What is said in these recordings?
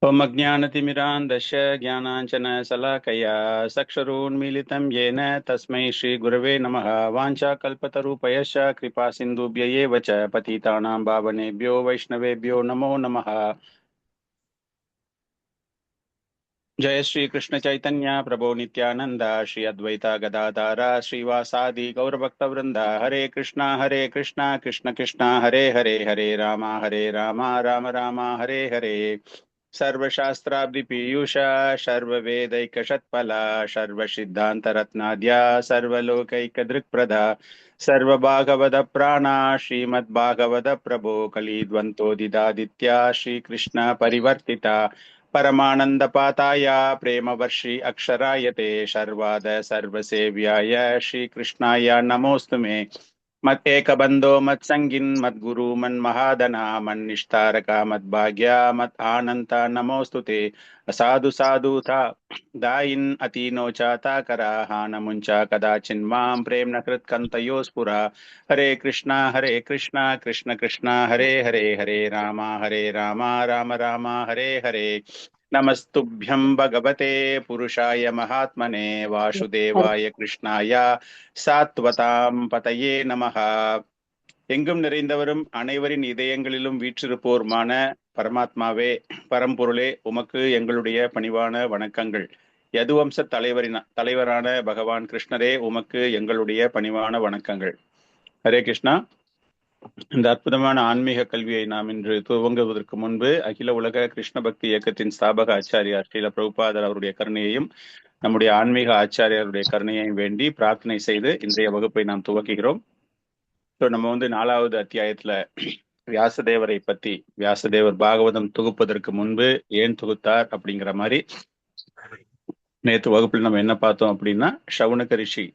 ओम अज्ञानतिमिरान्धस्य ज्ञानाञ्जनशलाकया चक्षुरुन्मीलितं येन तस्मै श्रीगुरवे नमः। वाञ्छाकल्पतरुपयश्च कृपासिन्धुभ्य एव च पतितानां पावनेभ्यो वैष्णवेभ्यो नमो नमः। जय श्री कृष्ण चैतन्य प्रभो नित्यानंद श्री अद्वैता गदाधारा श्रीवासादि गौरभक्तवृंद। हरे कृष्णा कृष्ण कृष्ण हरे हरे, हरे राम राम राम हरे हरे। सर्वशास्त्राब्धिपीयूष सर्ववेदैकषत्फला सर्वसिद्धान्तरत्नाद्या सर्वलोकैकदृक्प्रदा सर्वभागवत प्राणा श्रीमद्भागवत प्रभो कलिद्वन्द्वोदितादित्या श्रीकृष्ण परिवर्तिता परमानन्दपाताय प्रेमवर्षि अक्षरायते शर्वाद सर्वसेव्याय श्रीकृष्णाय नमोऽस्तु मे। मत् एकबन्धो मत्सङ्गिन् मद्गुरु मन्महादना मन्निष्ठारका मद्भाग्या मत् आनन्ता नमोऽस्तु ते। असाधु साधुता दायिन् अतीनो चाताकरा हानमुञ्चा कदाचिन्मां प्रेम्ण कृत्कन्तयो स्फुरा। हरे कृष्णा कृष्ण कृष्ण हरे हरे, हरे राम राम राम हरे हरे। नमस्तुभ्यं भगवते पुरुषाय महात्मने वासुदेवाय कृष्णाय சாத்வதாம் பதயே நமஹ। எங்கும் நிறைந்தவரும் அனைவரின் இதயங்களிலும் வீற்றிருப்போருமான பரமாத்மாவே, பரம்பொருளே, உமக்கு எங்களுடைய பணிவான வணக்கங்கள். யதுவம்ச தலைவரான பகவான் கிருஷ்ணரே, உமக்கு எங்களுடைய பணிவான வணக்கங்கள். ஹரே கிருஷ்ணா. இந்த அற்புதமான ஆன்மீக கல்வியை நாம் இன்று துவங்குவதற்கு முன்பு அகில உலக கிருஷ்ண பக்தி இயக்கத்தின் ஸ்தாபக ஆச்சாரியார் ஸ்ரீல பிரபுபாதர் அவருடைய கருணையையும் நம்முடைய ஆன்மீக ஆச்சாரியாருடைய கருணையையும் வேண்டி பிரார்த்தனை செய்து இன்றைய வகுப்பை நாம் துவக்குகிறோம். நம்ம 4வது அத்தியாயத்துல வியாசதேவரை பத்தி, வியாசதேவர் பாகவதம் தொகுப்பதற்கு முன்பு ஏன் தொகுத்தார் அப்படிங்கிற மாதிரி நேற்று வகுப்பில் நம்ம என்ன பார்த்தோம் அப்படின்னா, சவுனக ரிஷி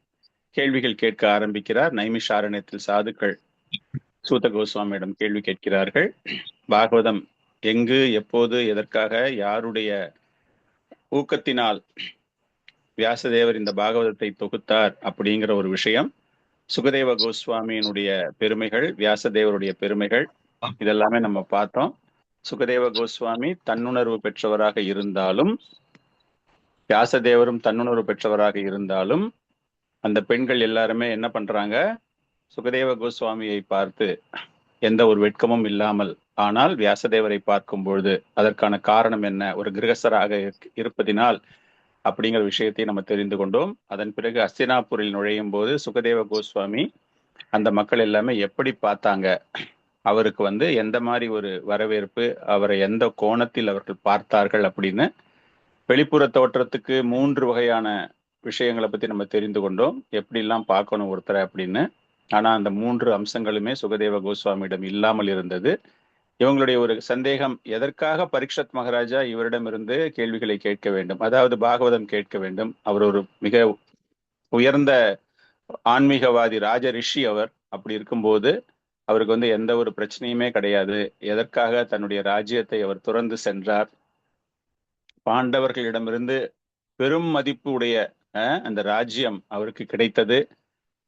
கேள்விகள் கேட்க ஆரம்பிக்கிறார். நைமிஷாரண்யத்தில் சாதுக்கள் சூத கோஸ்வாமியிடம் கேள்வி கேட்கிறார்கள். பாகவதம் எங்கு, எப்போது, எதற்காக, யாருடைய ஊக்கத்தினால் வியாசதேவர் இந்த பாகவதத்தை தொகுத்தார் அப்படிங்கிற ஒரு விஷயம், சுகதேவ கோஸ்வாமியினுடைய பெருமைகள், வியாசதேவருடைய பெருமைகள், இதெல்லாமே நம்ம பார்த்தோம். சுகதேவ கோஸ்வாமி தன்னுணர்வு பெற்றவராக இருந்தாலும், வியாசதேவரும் தன்னுணர்வு பெற்றவராக இருந்தாலும், அந்த பெண்கள் எல்லாருமே என்ன பண்றாங்க, சுகதேவ கோஸ்வாமியை பார்த்து எந்த ஒரு வெட்கமும் இல்லாமல், ஆனால் வியாசதேவரை பார்க்கும் பொழுது அதற்கான காரணம் என்ன, ஒரு கிரகஸ்தராக இருப்பதினால் அப்படிங்கிற விஷயத்தை நம்ம தெரிந்து கொண்டோம். அதன் பிறகு அஸ்தினாபூரில் நுழையும் போது சுகதேவ கோஸ்வாமி அந்த மக்கள் எல்லாமே எப்படி பார்த்தாங்க, அவருக்கு எந்த மாதிரி ஒரு வரவேற்பு, அவரை எந்த கோணத்தில் அவர்கள் பார்த்தார்கள் அப்படின்னு வெளிப்புற தோற்றத்துக்கு 3 வகையான விஷயங்களை பத்தி நம்ம தெரிந்து கொண்டோம், எப்படிலாம் பார்க்கணும் ஒருத்தரை அப்படின்னு. ஆனா அந்த 3 அம்சங்களுமே சுகதேவ கோஸ்வாமியிடம் இல்லாமல் இருந்தது. இவங்களுடைய ஒரு சந்தேகம், எதற்காக பரீட்சத் மகாராஜா இவரிடமிருந்து கேள்விகளை கேட்க வேண்டும், அதாவது பாகவதம் கேட்க வேண்டும், அவர் ஒரு மிக உயர்ந்த ஆன்மீகவாதி ராஜ ரிஷி அவர். அப்படி இருக்கும்போது அவருக்கு எந்த ஒரு பிரச்சனையுமே கிடையாது, எதற்காக தன்னுடைய ராஜ்யத்தை அவர் துறந்து சென்றார், பாண்டவர்களிடமிருந்து பெரும் மதிப்பு உடைய அந்த ராஜ்யம் அவருக்கு கிடைத்தது,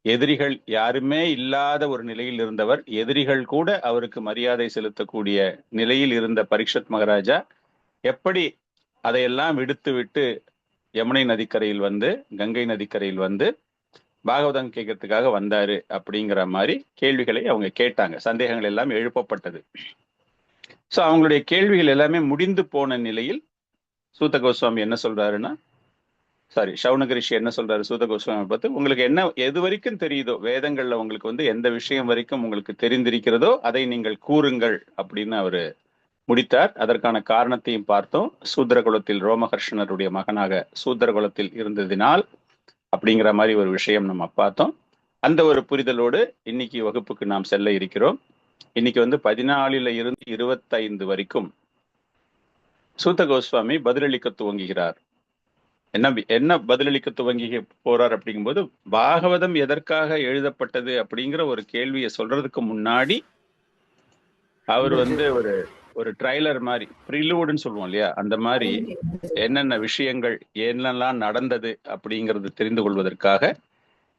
எதிரிகள் யாருமே இல்லாத ஒரு நிலையில் இருந்தவர், எதிரிகள் கூட அவருக்கு மரியாதை செலுத்தக்கூடிய நிலையில் இருந்த பரீட்சத் மகாராஜா எப்படி அதையெல்லாம் விடுத்து விட்டு யமுனை நதிக்கரையில் கங்கை நதிக்கரையில் பாகவதம் கேட்கறதுக்காக வந்தாரு அப்படிங்கிற மாதிரி கேள்விகளை அவங்க கேட்டாங்க. சந்தேகங்கள் எல்லாம் எழுப்பப்பட்டது. சோ அவங்களுடைய கேள்விகள் எல்லாமே முடிந்து போன நிலையில் சூத கோஸ்வாமி என்ன சொல்றாருன்னா, சவுனக ரிஷி என்ன சொல்றாரு சூத கோஸ்வாமி பார்த்து, உங்களுக்கு என்ன எது வரைக்கும் தெரியுதோ, வேதங்கள்ல உங்களுக்கு எந்த விஷயம் வரைக்கும் உங்களுக்கு தெரிந்திருக்கிறதோ அதை நீங்கள் கூறுங்கள் அப்படின்னு அவரு முடித்தார். அதற்கான காரணத்தையும் பார்த்தோம். சூத்திர குலத்தில் ரோமஹர்ஷனருடைய மகனாக சூத்திர குலத்தில் இருந்ததினால் அப்படிங்கிற மாதிரி ஒரு விஷயம் நம்ம பார்த்தோம். அந்த ஒரு புரிதலோடு இன்னைக்கு வகுப்புக்கு நாம் செல்ல இருக்கிறோம். இன்னைக்கு 14 இருந்து 25 வரைக்கும் சூத கோஸ்வாமி பதிலளிக்க துவங்குகிறார். என்ன பதிலளிக்க துவங்கி போறார் அப்படிங்கும்போது, பாகவதம் எதற்காக எழுதப்பட்டது அப்படிங்கிற ஒரு கேள்வியை சொல்றதுக்கு முன்னாடி அவர் ஒரு ஒரு ட்ரைலர் மாதிரி, ப்ரிலூடுன்னு சொல்லுவோம் இல்லையா, அந்த மாதிரி என்னென்ன விஷயங்கள் என்னெல்லாம் நடந்தது அப்படிங்கிறது தெரிந்து கொள்வதற்காக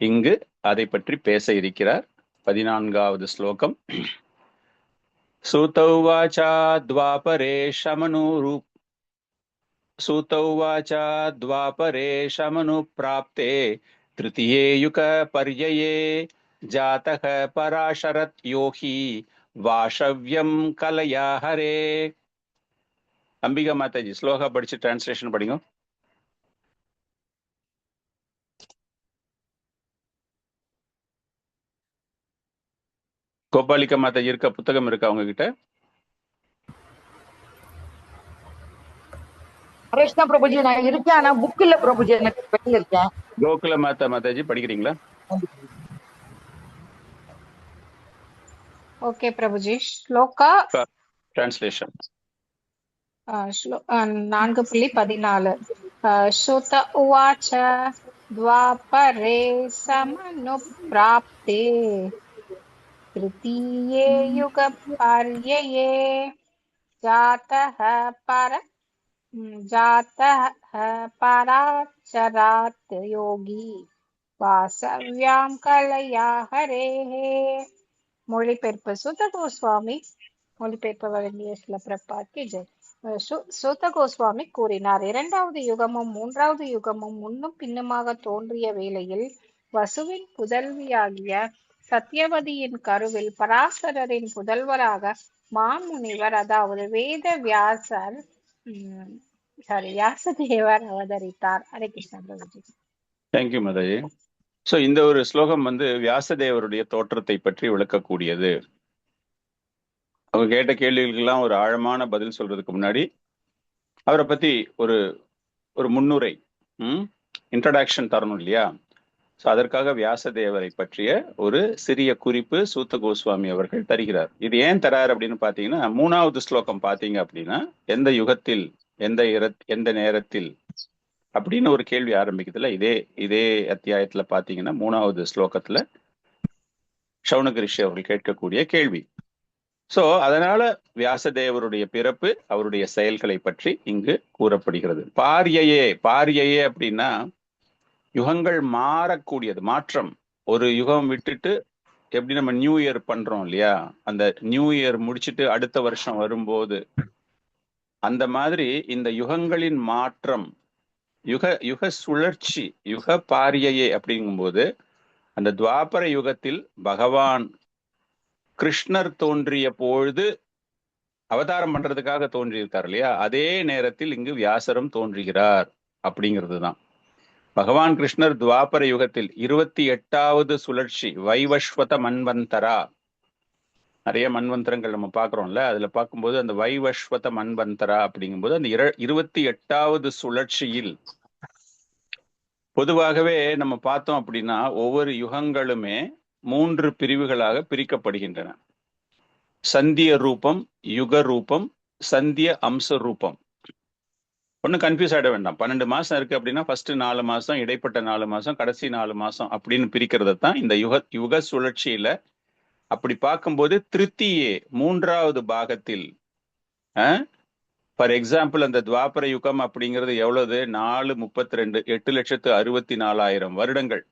இங்கு அதை பற்றி பேச இருக்கிறார். 14வது ஸ்லோகம். சூதௌவாசா த்வாபரே सूत उवाच द्वापरे शमनुप्राप्ते तृतीये युगपर्यये जातः पराशरत् यो हि वाशव्यं कलया हरे. अंबिका माताजी श्लोका படிச்சு டிரான்ஸ்லேஷன் படிங்க. கோபாலிகா மாதாஜி இருக்க புத்தகம் இருக்கா அவங்க கிட்ட? கிருஷ்ண பிரபுஜி நான் இருக்கேன், ஆனா புக் இல்ல பிரபுஜி, எனக்கு வெளியில இருக்கேன். கோகுல மாதாஜி படிக்கிறீங்களா? ஓகே பிரபுஜி. ஸ்லோகா டிரான்ஸ்லேஷன் 4.14. ஸ்ருத உவாச்ச द्वापरे समनुप्राप्ते तृतीये युगपर्यये जातः पराचरात् योगी वासव्यां कलया हरेः. மொழிபெயர்ப்பு சூத கோஸ்வாமி. மொழிபெயர்ப்பு வழங்கிய சில பிரபாத்கி ஜெய். சூத கோஸ்வாமி கூறினார், இரண்டாவது யுகமும் மூன்றாவது யுகமும் முன்னும் பின்னுமாக தோன்றிய வேளையில் வசுவின் புதல்வியாகிய சத்யவதியின் கருவில் பராசரரின் புதல்வராக மாமுனிவர், அதாவது வேத வியாசர் வியாசதேவர் அவதரித்தார். ஹரே கிருஷ்ணா பிரபுஜி. தேங்க்யூ மாதாஜி. சோ இந்த ஒரு ஸ்லோகம் வியாசதேவருடைய தோற்றத்தை பற்றி விளக்கக்கூடியது. அவங்க கேட்ட கேள்விகளுக்கெல்லாம் ஒரு ஆழமான பதில் சொல்றதுக்கு முன்னாடி அவரை பத்தி ஒரு ஒரு முன்னுரை, இன்ட்ரடக்ஷன் தரணும் இல்லையா? ஸோ அதற்காக வியாசதேவரை பற்றிய ஒரு சிறிய குறிப்பு சூத்த கோஸ்வாமி அவர்கள் தருகிறார். இது ஏன் தரார் அப்படின்னு பாத்தீங்கன்னா, 3வது ஸ்லோகம் பாத்தீங்க அப்படின்னா, எந்த யுகத்தில் எந்த நேரத்தில் அப்படின்னு ஒரு கேள்வி ஆரம்பிக்குதுல. இதே அத்தியாயத்துல பாத்தீங்கன்னா 3வது ஸ்லோகத்துல சௌனக ரிஷி அவர்கள் கேட்கக்கூடிய கேள்வி. சோ அதனால வியாசதேவருடைய பிறப்பு, அவருடைய செயல்களை பற்றி இங்கு கூறப்படுகிறது. பாரியையே அப்படின்னா யுகங்கள் மாறக்கூடியது, மாற்றம். ஒரு யுகம் விட்டுட்டு எப்படி நம்ம நியூ இயர் பண்றோம் இல்லையா, அந்த நியூ இயர் முடிச்சுட்டு அடுத்த வருஷம் வரும்போது அந்த மாதிரி இந்த யுகங்களின் மாற்றம், யுக சுழற்சி, யுக பாரியையே அப்படிங்கும்போது அந்த துவாபர யுகத்தில் பகவான் கிருஷ்ணர் தோன்றிய பொழுது அவதாரம் பண்றதுக்காக தோன்றியிருக்கார் இல்லையா, அதே நேரத்தில் இங்கு வியாசரும் தோன்றுகிறார் அப்படிங்கிறது தான். பகவான் கிருஷ்ணர் துவாபர யுகத்தில் 28வது சுழற்சி வைவஸ்வத மன்வந்தரா, நிறைய மன்வந்தரங்கள் நம்ம பாக்குறோம்ல, அதுல பார்க்கும்போது அந்த வைவஸ்வத மன்வந்தரா அப்படிங்கும்போது அந்த 28வது சுழற்சியில் பொதுவாகவே நம்ம பார்த்தோம் அப்படின்னா ஒவ்வொரு யுகங்களுமே 3 பிரிவுகளாக பிரிக்கப்படுகின்றன. சந்திய ரூபம், யுக ரூபம், சந்திய அம்ச ரூபம். ஒன்னும் கன்ஃபியூஸ் ஆயிட வேண்டாம். 12 மாசம் இருக்கு அப்படின்னா ஃபர்ஸ்ட் 4 மாசம், இடைப்பட்ட 4 மாசம், கடைசி 4 மாசம் அப்படின்னு பிரிக்கிறது தான் இந்த யுக சுழற்சியில. அப்படி பார்க்கும்போது திருத்தியே 3வது பாகத்தில், ஃபார் எக்ஸாம்பிள் அந்த துவாபர யுகம் அப்படிங்கிறது எவ்வளவு? 4×32 8,64,000 வருடங்கள்.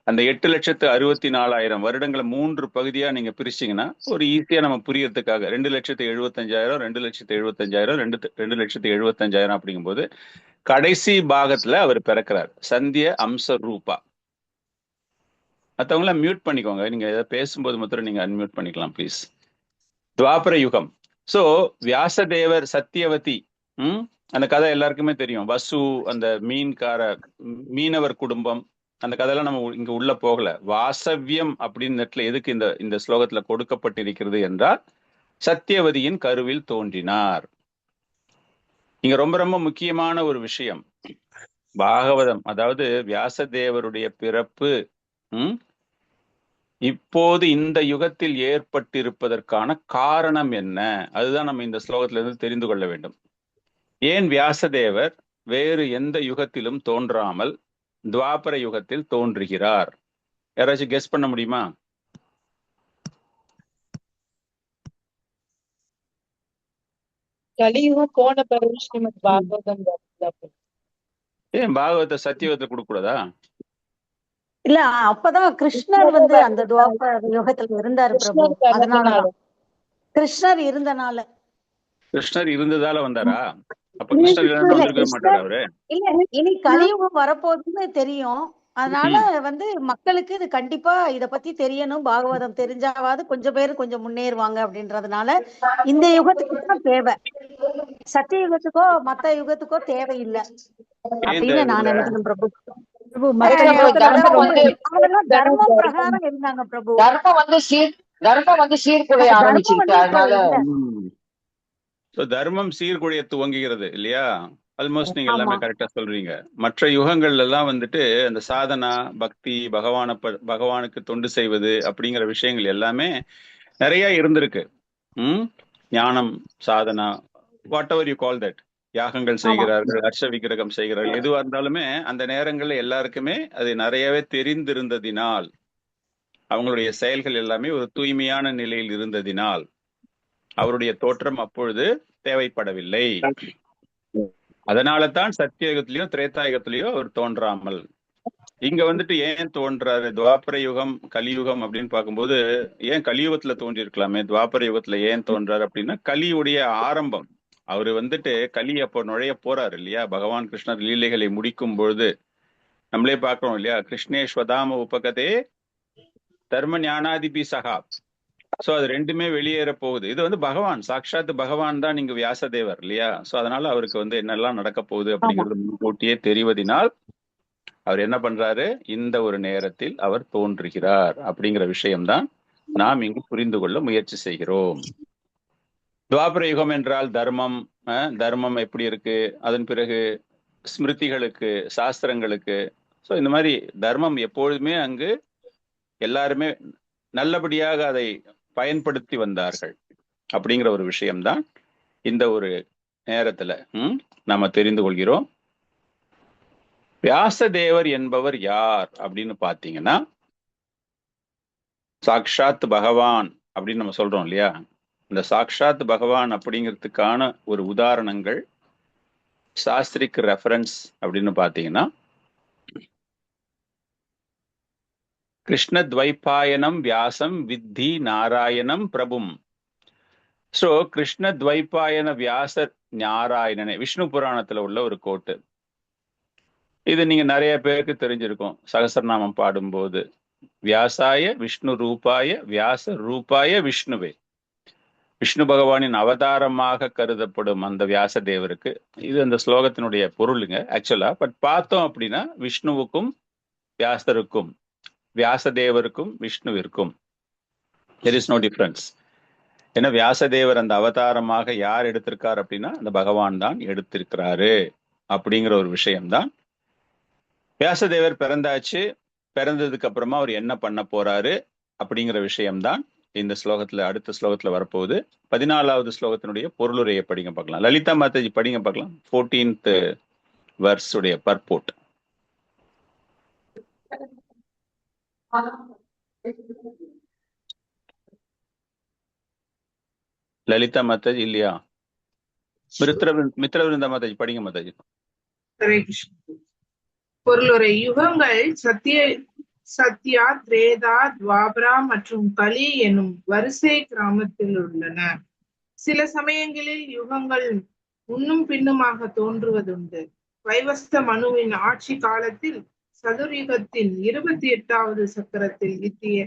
அந்த 8,64,000 வருடங்களை 3 பகுதியா நீங்க பிரிச்சீங்கன்னா ஒரு ஈஸியா நம்ம புரியறதுக்காக 2,75,000 2,75,000 2,75,000 அப்படிங்கும்போது கடைசி பாகத்துல அவர் பிறக்கிறார், சந்திய அம்ச ரூபா. மற்றவங்களாம் மியூட் பண்ணிக்கோங்க, நீங்க ஏதாவது பேசும்போது மாத்திரம் நீங்க அன்மியூட் பண்ணிக்கலாம் ப்ளீஸ். துவாபர யுகம். சோ வியாசதேவர், சத்தியவதி, அந்த கதை எல்லாருக்குமே தெரியும். வசு, அந்த மீனவர் குடும்பம், அந்த கதையெல்லாம் நம்ம இங்க உள்ள போகல. வாசவ்யம் அப்படின்னு நெட்ல எதுக்கு இந்த ஸ்லோகத்துல கொடுக்கப்பட்டிருக்கிறது என்றால் சத்தியவதியின் கருவில் தோன்றினார். இங்க ரொம்ப ரொம்ப முக்கியமான ஒரு விஷயம், பாகவதம், அதாவது வியாசதேவருடைய பிறப்பு இப்போது இந்த யுகத்தில் ஏற்பட்டிருப்பதற்கான காரணம் என்ன, அதுதான் நம்ம இந்த ஸ்லோகத்துல இருந்து தெரிந்து கொள்ள வேண்டும். ஏன் வியாசதேவர் வேறு எந்த யுகத்திலும் தோன்றாமல் துவாபர யுகத்தில் தோன்றுகிறார்? யாராச்சும் கெஸ் பண்ண முடியுமா? கலியுகம் போன பிறகு ஸ்ரீமத் பாகவதம். ஏன் பாகவத சத்தியவத்தை கொடுக்க கூடாதா? இல்ல, அப்பதான் கிருஷ்ணர் அந்த துவாபர யுகத்துல இருந்தாரு பிரபு, அதனால கிருஷ்ணர் இருந்ததால வந்தாரா? அப்ப கிருஷ்ணர் இல்லைன்னா இல்ல வந்திருக்கவே மாட்டாரு கிருஷ்ணர் அவரு. இல்ல இனி கலியுகம் வரப்போகுதுன்னு தெரியும். அதனால ம். மக்களுக்கு இது கண்டிப்பா இத பத்தி தெரியணும். பாகவதம் தெரிஞ்சாவாது கொஞ்சம் பேர் கொஞ்சம் முன்னேறுவாங்க அப்படின்றதுனால இந்த யுகத்துக்கு தான் தேவை. சத்திய யுகத்துக்கோ மத்த யுகத்துக்கோ தேவையில்லை ஏன் அப்படின்னு நான் தேவையில்லை? நினைக்கிறேன் பிரபு. பிரபு ஹரே மத்த கிருஷ்ணா பிரபு, யுகத்துல தான் தர்மம் ரொம்ப வந்து அவங்கெல்லாம் தர்மம் தர்மம் பிரகாரம் இருந்தாங்க பிரபு. தர்மம் வந்து சீர்குலைய தர்மம் ஆரம்பிச்சிருக்கு. வந்து இப்போ அதனால இல்ல. So, தர்மம் சீர்குலைய துவங்குகிறது இல்லையா? ஆல்மோஸ்ட் நீங்க எல்லாமே ஆமா கரெக்டா சொல்றீங்க. மற்ற யுகங்கள்ல எல்லாம் வந்துட்டு அந்த சாதனா, பக்தி, பகவானுக்கு தொண்டு செய்வது அப்படிங்கிற விஷயங்கள் எல்லாமே நிறைய இருந்திருக்கு. ஞானம், Sadhana, what ever you call that, யாகங்கள் ஆமா செய்கிறார்கள், ஹர்ஷ விக்கிரகம் செய்கிறார்கள், எதுவா இருந்தாலுமே அந்த நேரங்கள்ல எல்லாருக்குமே அது நிறையவே தெரிந்திருந்ததினால், அவங்களுடைய செயல்கள் எல்லாமே ஒரு தூய்மையான நிலையில் இருந்ததினால் அவருடைய தோற்றம் அப்பொழுது தேவைப்படவில்லை. அதனால தான் சத்தியயுகத்திலயோ திரேதாயுகத்திலயோ அவர் தோன்றாமல். இங்க வந்துட்டு ஏன் தோன்றாரு? துவாபர யுகம், கலியுகம் அப்படின்னு பார்க்கும்போது ஏன் கலியுகத்துல தோன்றி இருக்கலாமே, துவாபர யுகத்துல ஏன் தோன்றாரு அப்படின்னா கலியுடைய ஆரம்பம். அவரு வந்துட்டு கலி அப்போ நுழைய போறாரு இல்லையா? பகவான் கிருஷ்ணர் லீலைகளை முடிக்கும் பொழுது நம்மளே பார்க்கிறோம் இல்லையா? கிருஷ்ணேஸ்வதாம உபகதே தர்ம ஞானாதிபி சகா. சோ அது ரெண்டுமே வெளியேற போகுது. இது வந்து பகவான், சாட்சாத் பகவான் தான் இங்கு வியாசதேவர் இல்லையா? சோ அதனால அவருக்கு வந்து என்னெல்லாம் நடக்க போகுது ஆமா அப்படிங்கிறது முன்கூட்டியே தெரிவதினால் அவர் என்ன பண்றாரு? இந்த ஒரு நேரத்தில் அவர் தோன்றுகிறார் அப்படிங்கிற விஷயம்தான் நாம் இங்கு புரிந்து கொள்ள முயற்சி செய்கிறோம். துவாபர யுகம் என்றால் தர்மம், தர்மம் எப்படி இருக்கு, அதன் பிறகு ஸ்மிருதிகளுக்கு, சாஸ்திரங்களுக்கு, சோ இந்த மாதிரி தர்மம் எப்பொழுதுமே அங்கு எல்லாருமே நல்லபடியாக அதை பயன்படுத்தி வந்தார்கள் அப்படிங்கிற ஒரு விஷயம்தான் இந்த ஒரு நேரத்துல நம்ம தெரிந்து கொள்கிறோம். வியாசதேவர் என்பவர் யார் அப்படின்னு பாத்தீங்கன்னா, சாக்ஷாத் பகவான் அப்படின்னு நம்ம சொல்றோம் இல்லையா? இந்த சாக்ஷாத் பகவான் அப்படிங்கிறதுக்கான ஒரு உதாரணங்கள், சாஸ்திரிக் ரெஃபரன்ஸ் அப்படின்னு பாத்தீங்கன்னா, கிருஷ்ணத்வைபாயனம் வியாசம் வித்தி நாராயணம் பிரபும். சோ கிருஷ்ணத்வைபாயன வியாசர் நாராயணனே விஷ்ணு புராணத்துல உள்ள ஒரு கோட்டு. இது நீங்க நிறைய பேருக்கு தெரிஞ்சிருக்கும். சகஸ்ரநாமம் பாடும்போது வியாசாய விஷ்ணு ரூபாய வியாச ரூபாய விஷ்ணுவே, விஷ்ணு பகவானின் அவதாரமாக கருதப்படும் அந்த வியாச தேவருக்கு, இது அந்த ஸ்லோகத்தினுடைய பொருளுங்க ஆக்சுவலா. பட் பார்த்தோம் அப்படின்னா விஷ்ணுவுக்கும் வியாசருக்கும், வியாசதேவருக்கும் விஷ்ணுவிற்கும் there is no difference. ஏன்னா வியாசதேவர் அந்த அவதாரமாக யார் எடுத்திருக்கார் அப்படின்னா அந்த பகவான் தான் எடுத்திருக்கிறாரு அப்படிங்கிற ஒரு விஷயம்தான். வியாசதேவர் பிறந்தாச்சு, பிறந்ததுக்கு அப்புறமா அவர் என்ன பண்ண போறாரு அப்படிங்கிற விஷயம்தான் இந்த ஸ்லோகத்துல, அடுத்த ஸ்லோகத்துல வரப்போகுது. 14வது ஸ்லோகத்தினுடைய பொருளுரையை படிங்க பார்க்கலாம். லலிதா மாதாஜி படிங்க பார்க்கலாம். 14th verse உடைய பர்போட். லலிதா மாதாஜி இல்லையா? மித்ரவிருந்த மாதாஜி படிங்க மாதாஜி. ஹரே கிருஷ்ணா. பொருளுரை. யுகங்கள் சத்யா, திரேதா, துவாபரா மற்றும் கலி எனும் வரிசை கிராமத்தில் உள்ளன. சில சமயங்களில் யுகங்கள் முன்னும் பின்னுமாக தோன்றுவதுண்டு. வைவஸ்த மனுவின் ஆட்சி காலத்தில் சதுர்யுகத்தின் 28வது சக்கரத்தில் வித்திய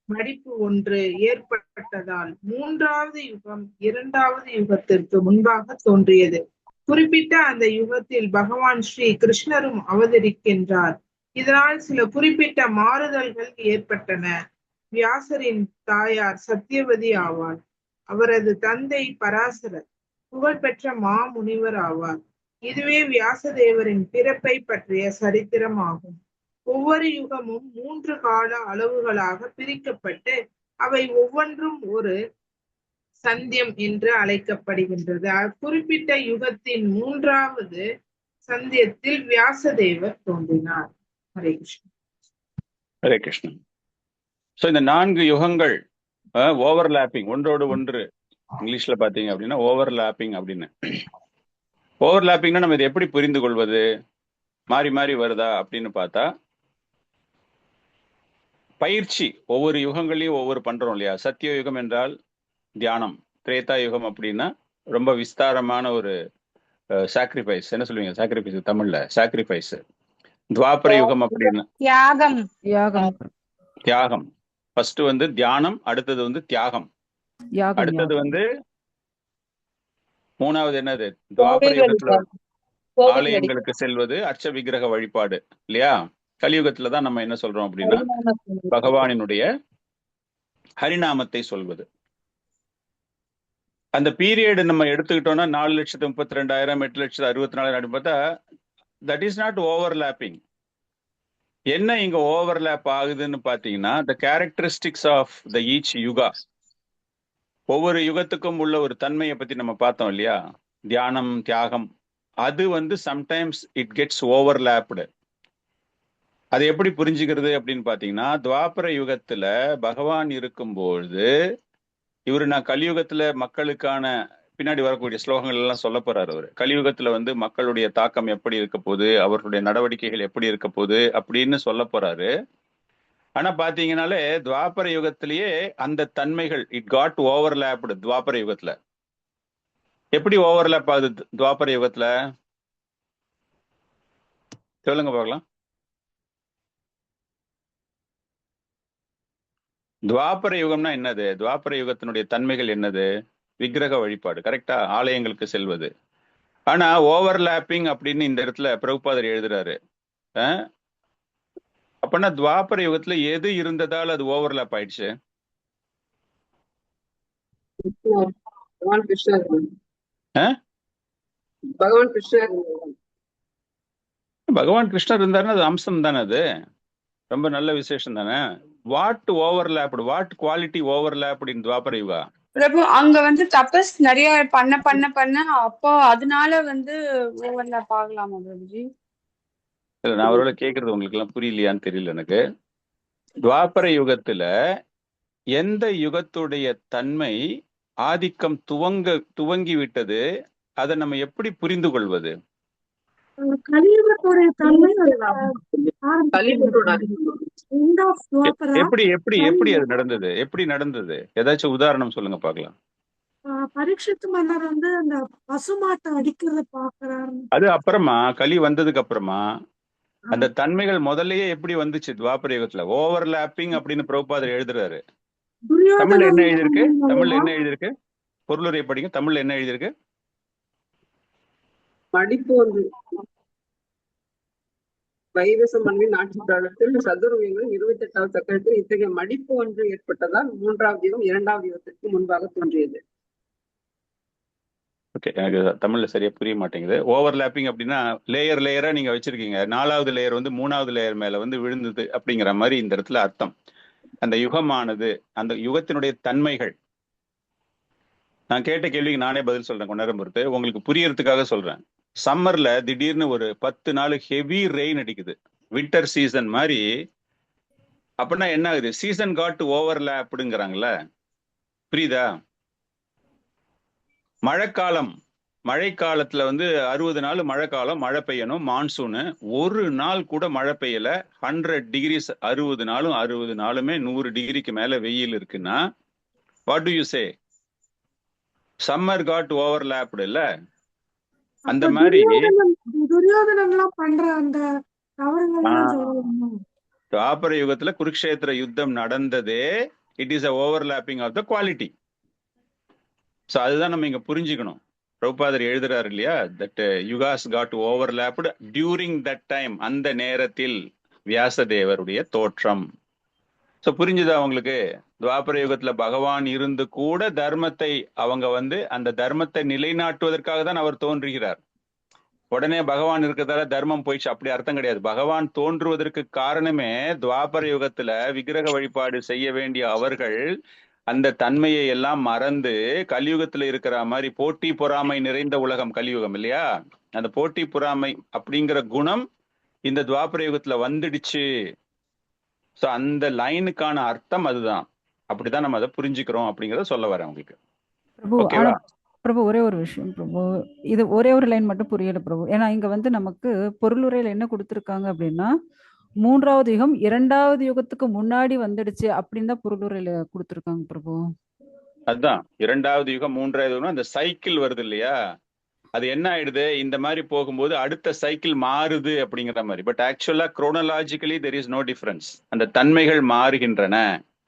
மடிப்பு ஒன்று ஏற்பட்டதால் 3வது யுகம் 2வது யுகத்திற்கு முன்பாக தோன்றியது. குறிப்பிட்ட அந்த யுகத்தில் பகவான் ஸ்ரீ கிருஷ்ணரும் அவதரிக்கின்றார். இதனால் சில குறிப்பிட்ட மாறுதல்கள் ஏற்பட்டன. வியாசரின் தாயார் சத்தியவதி ஆவார். அவரது தந்தை பராசரர் புகழ்பெற்ற மாமுனிவர் ஆவார். இதுவே வியாசதேவரின் பிறப்பை பற்றிய சரித்திரம் ஆகும். ஒவ்வொரு யுகமும் 3 கால அளவுகளாக பிரிக்கப்பட்டு அவை ஒவ்வொன்றும் ஒரு சந்தியம் என்று அழைக்கப்படுகின்றது. குறிப்பிட்ட யுகத்தின் 3வது சந்தியத்தில் வியாசதேவர் தோன்றினார். ஹரே கிருஷ்ணா. ஹரே கிருஷ்ணா. சோ இந்த 4 யுகங்கள் ஓவர்லாப்பிங், ஒன்றோடு ஒன்று, இங்கிலீஷ்ல பாத்தீங்க அப்படின்னா ஓவர்லாப்பிங் அப்படின்னு. ஓவர்லாப்பிங்னா நம்ம இதை எப்படி புரிந்து கொள்வது? மாறி மாறி வருதா அப்படின்னு பார்த்தா, பயிற்சி ஒவ்வொரு யுகங்களையும் ஒவ்வொரு பண்றோம் இல்லையா? சத்திய யுகம் என்றால் தியானம், திரேதா யுகம் அப்படின்னா ரொம்ப விஸ்தாரமான ஒரு சாக்ரிஃபைஸ் என்ன சொல்லுவீங்க? சாக்ரிஃபைஸ் தமிழ்ல சாக்ரிஃபைஸ். துவாபர யுகம் அப்படின்னா தியாகம். யாகம் தியாகம். ஃபர்ஸ்ட் வந்து தியானம், அடுத்தது வந்து தியாகம், யாகம் அடுத்தது யாகம். வந்து மூணாவது என்னது? துவாபர யுகத்துல ஆலயங்களுக்கு செல்வது, அர்ச்ச விக்கிரக வழிபாடு இல்லையா? கலியுகத்துல தான் நம்ம என்ன சொல்றோம் அப்படின்னா பகவானினுடைய ஹரிநாமத்தை சொல்வது. அந்த பீரியட் நம்ம எடுத்துக்கிட்டோம்னா 4,32,000 8,64,000 பார்த்தா தட் இஸ் நாட் ஓவர்லாப்பிங். என்ன இங்க ஓவர்லாப் ஆகுதுன்னு பாத்தீங்கன்னா the characteristics of the each yuga. ஒவ்வொரு யுகத்துக்கும் உள்ள ஒரு தன்மையை பத்தி நம்ம பார்த்தோம் இல்லையா? தியானம், தியாகம், அது வந்து சம்டைம்ஸ் இட் கெட்ஸ் ஓவர்லாப்டு. அது எப்படி புரிஞ்சுக்கிறது அப்படின்னு பாத்தீங்கன்னா, துவாபர யுகத்துல பகவான் இருக்கும்போது இவரு நான் கலியுகத்துல மக்களுக்கான பின்னாடி வரக்கூடிய ஸ்லோகங்கள் எல்லாம் சொல்ல போறாரு. அவரு கலியுகத்துல வந்து மக்களுடைய தாக்கம் எப்படி இருக்க போகுது, அவர்களுடைய நடவடிக்கைகள் எப்படி இருக்க போகுது அப்படின்னு சொல்ல போறாரு. ஆனா பாத்தீங்கன்னாலே துவாபர யுகத்திலேயே அந்த தன்மைகள் இட் காட் ஓவர்லாப்டு. துவாபர யுகத்துல எப்படி ஓவர்லாப் ஆகுது? துவாபர யுகத்துல சொல்லுங்க பார்க்கலாம். துவாபர யுகம்னா என்னது? துவாபர யுகத்தினுடைய தன்மைகள் என்னது? விக்கிரக வழிபாடு, கரெக்டா? ஆலயங்களுக்கு செல்வது. ஆனா ஓவர்லாப்பிங் அப்படின்னு இந்த இடத்துல பிரபுபாதர் எழுதுறாரு. அப்பனா துவாபர யுகத்துல எது இருந்ததால் அது ஓவர்லாப் ஆயிடுச்சு? பகவான் கிருஷ்ணர் இருந்தாருன்னா அது அம்சம் தானே, அது ரொம்ப நல்ல விசேஷம் தானே. What overlapped, what quality overlapped in Dvapara yuga? பிரபு அங்க வந்து தபஸ் நிறைய பண்ண அப்போ அதனால வந்து ஓவர்லாப் ஆகலாமா பிரபுஜி? இல்ல, நான் அவரோட கேட்கறது உங்களுக்கு எல்லாம் புரியலையான்னு தெரியல எனக்கு. துவாபர யுகத்துல எந்த யுகத்துடைய தன்மை ஆதிக்கம் துவங்கி விட்டது, அதை நம்ம எப்படி புரிந்து கொள்வது? கலியுகத்துடைய தன்மை எப்படி எப்படி எப்படி அது நடந்தது? எப்படி நடந்தது? ஏதாச்சும் உதாரணம் சொல்லுங்க பார்க்கலாம். பரீட்சித் மன்னர் வந்து அந்த பசுமாட்டை அடிக்கிறத பாக்குறாரு. அது அப்புறமா கலி வந்ததுக்கு அப்புறமா அந்த தன்மைகள் முதல்லயே எப்படி வந்துச்சு துவாபர யுகத்துல? ஓவர்லாப்பிங் அப்படின்னு பிரபுபாதர் எழுதுறாரு. தமிழ்ல என்ன எழுதியிருக்கு? தமிழ்ல என்ன எழுதியிருக்கு? பொருளுரை படிங்க. தமிழ்ல என்ன எழுதியிருக்கு? மடிப்பு ஒன்று வைவச மன்னின் ஆட்சி காலத்தில் சதுர்வியங்கள் 28வது சக்கரத்தில் இத்தகைய மடிப்பு ஒன்று ஏற்பட்டதால் 3வது யுகம் 2வது யுகத்திற்கு முன்பாக தோன்றியது. ஓகே, எனக்கு தமிழ்ல சரியா புரிய மாட்டேங்குது. ஓவர்லாப்பிங் அப்படின்னா லேயர் லேயரா நீங்க வச்சிருக்கீங்க, 4வது லேயர் வந்து 3வது லேயர் மேல வந்து விழுந்தது அப்படிங்கிற மாதிரி இந்த இடத்துல அர்த்தம். அந்த யுகமானது, அந்த யுகத்தினுடைய தன்மைகள். நான் கேட்ட கேள்விக்கு நானே பதில் சொல்றேன் கொஞ்ச நேரம் பொறுத்து, உங்களுக்கு புரியறதுக்காக சொல்றேன். சம்மர்ல திடீர்னு ஒரு 10 நாள் ஹெவி ரெயின் அடிக்குது, வின்டர் சீசன் மாதிரி. அப்படின்னா என்ன ஆகுது? சீசன் காட் ஓவர்லாப்டுங்கிறாங்கல்ல, புரியுதா? மழைக்காலத்துல வந்து 60 நாள் மழைக்காலம், மழை பெய்யணும், மான்சூனு. ஒரு நாள் கூட மழை பெய்யல. 100 டிகிரிஸ் 60 நாளும் 60 நாளுமே 100 டிகிரிக்கு மேல வெயில் இருக்குன்னா what do you say? Summer got overlapped இல்ல? அந்த மாதிரி துரியோதனன் பண்ற அந்த துவாபர யுகத்துல குருக்ஷேத்திர யுத்தம் நடந்ததே it is a overlapping of the quality. So அதுதான் நம்ம இங்க புரிஞ்சுக்கணும். பிரபுபாதர் எழுதுறாரு இல்லையா, that yugas got overlapped during that time, அந்த நேரத்தில் வியாசதேவருடைய தோற்றம். ஸோ புரிஞ்சுதா உங்களுக்கு? துவாபர யுகத்துல பகவான் இருந்து கூட தர்மத்தை அவங்க வந்து அந்த தர்மத்தை நிலைநாட்டுவதற்காக தான் அவர் தோன்றுகிறார். உடனே பகவான் இருக்கிறதால தர்மம் போயிடுச்சு அப்படி அர்த்தம் கிடையாது. பகவான் தோன்றுவதற்கு காரணமே துவாபர யுகத்துல விக்கிரக வழிபாடு செய்ய வேண்டிய அவர்கள் அந்த தன்மையை எல்லாம் மறந்து கலியுகத்துல இருக்கிற மாதிரி போட்டி பொறாமை நிறைந்த உலகம் கலியுகம் இல்லையா, அந்த போட்டி பொறாமை அப்படிங்கிற குணம் இந்த துவாபர யுகத்துல வந்துடுச்சு. ஸோ அந்த லைனுக்கான அர்த்தம் அதுதான். அப்படிதான் நம்ம அதை புரிஞ்சுக்கிறோம் அப்படிங்கறத சொல்ல வரேன் உங்களுக்கு. ஓகேவா பிரபு? ஒரே ஒரு விஷயம் பிரபு, இது ஒரே ஒரு லைன் மட்டும் புரியல பிரபு. ஏன்னா இங்க வந்து நமக்கு பொருளுரையில என்ன கொடுத்துருக்காங்க அப்படின்னா 3வது யுகம் 2வது யுகத்துக்கு முன்னாடி வந்துடுச்சு அப்படின்னு தான் பொருளுரையில கொடுத்துருக்காங்க பிரபு. அதுதான் 2வது யுகம் 3வது யுகம், அந்த சைக்கிள் வருது இல்லையா, அது என்ன ஆயிடுது, இந்த மாதிரி போகும்போது அடுத்த சைக்கிள் மாறுது அப்படிங்கிற மாதிரி. பட் ஆக்சுவலா குரோனலாஜிக்கலி தெர் இஸ் நோ டிஃபரன்ஸ். அந்த தன்மைகள் மாறுகின்றன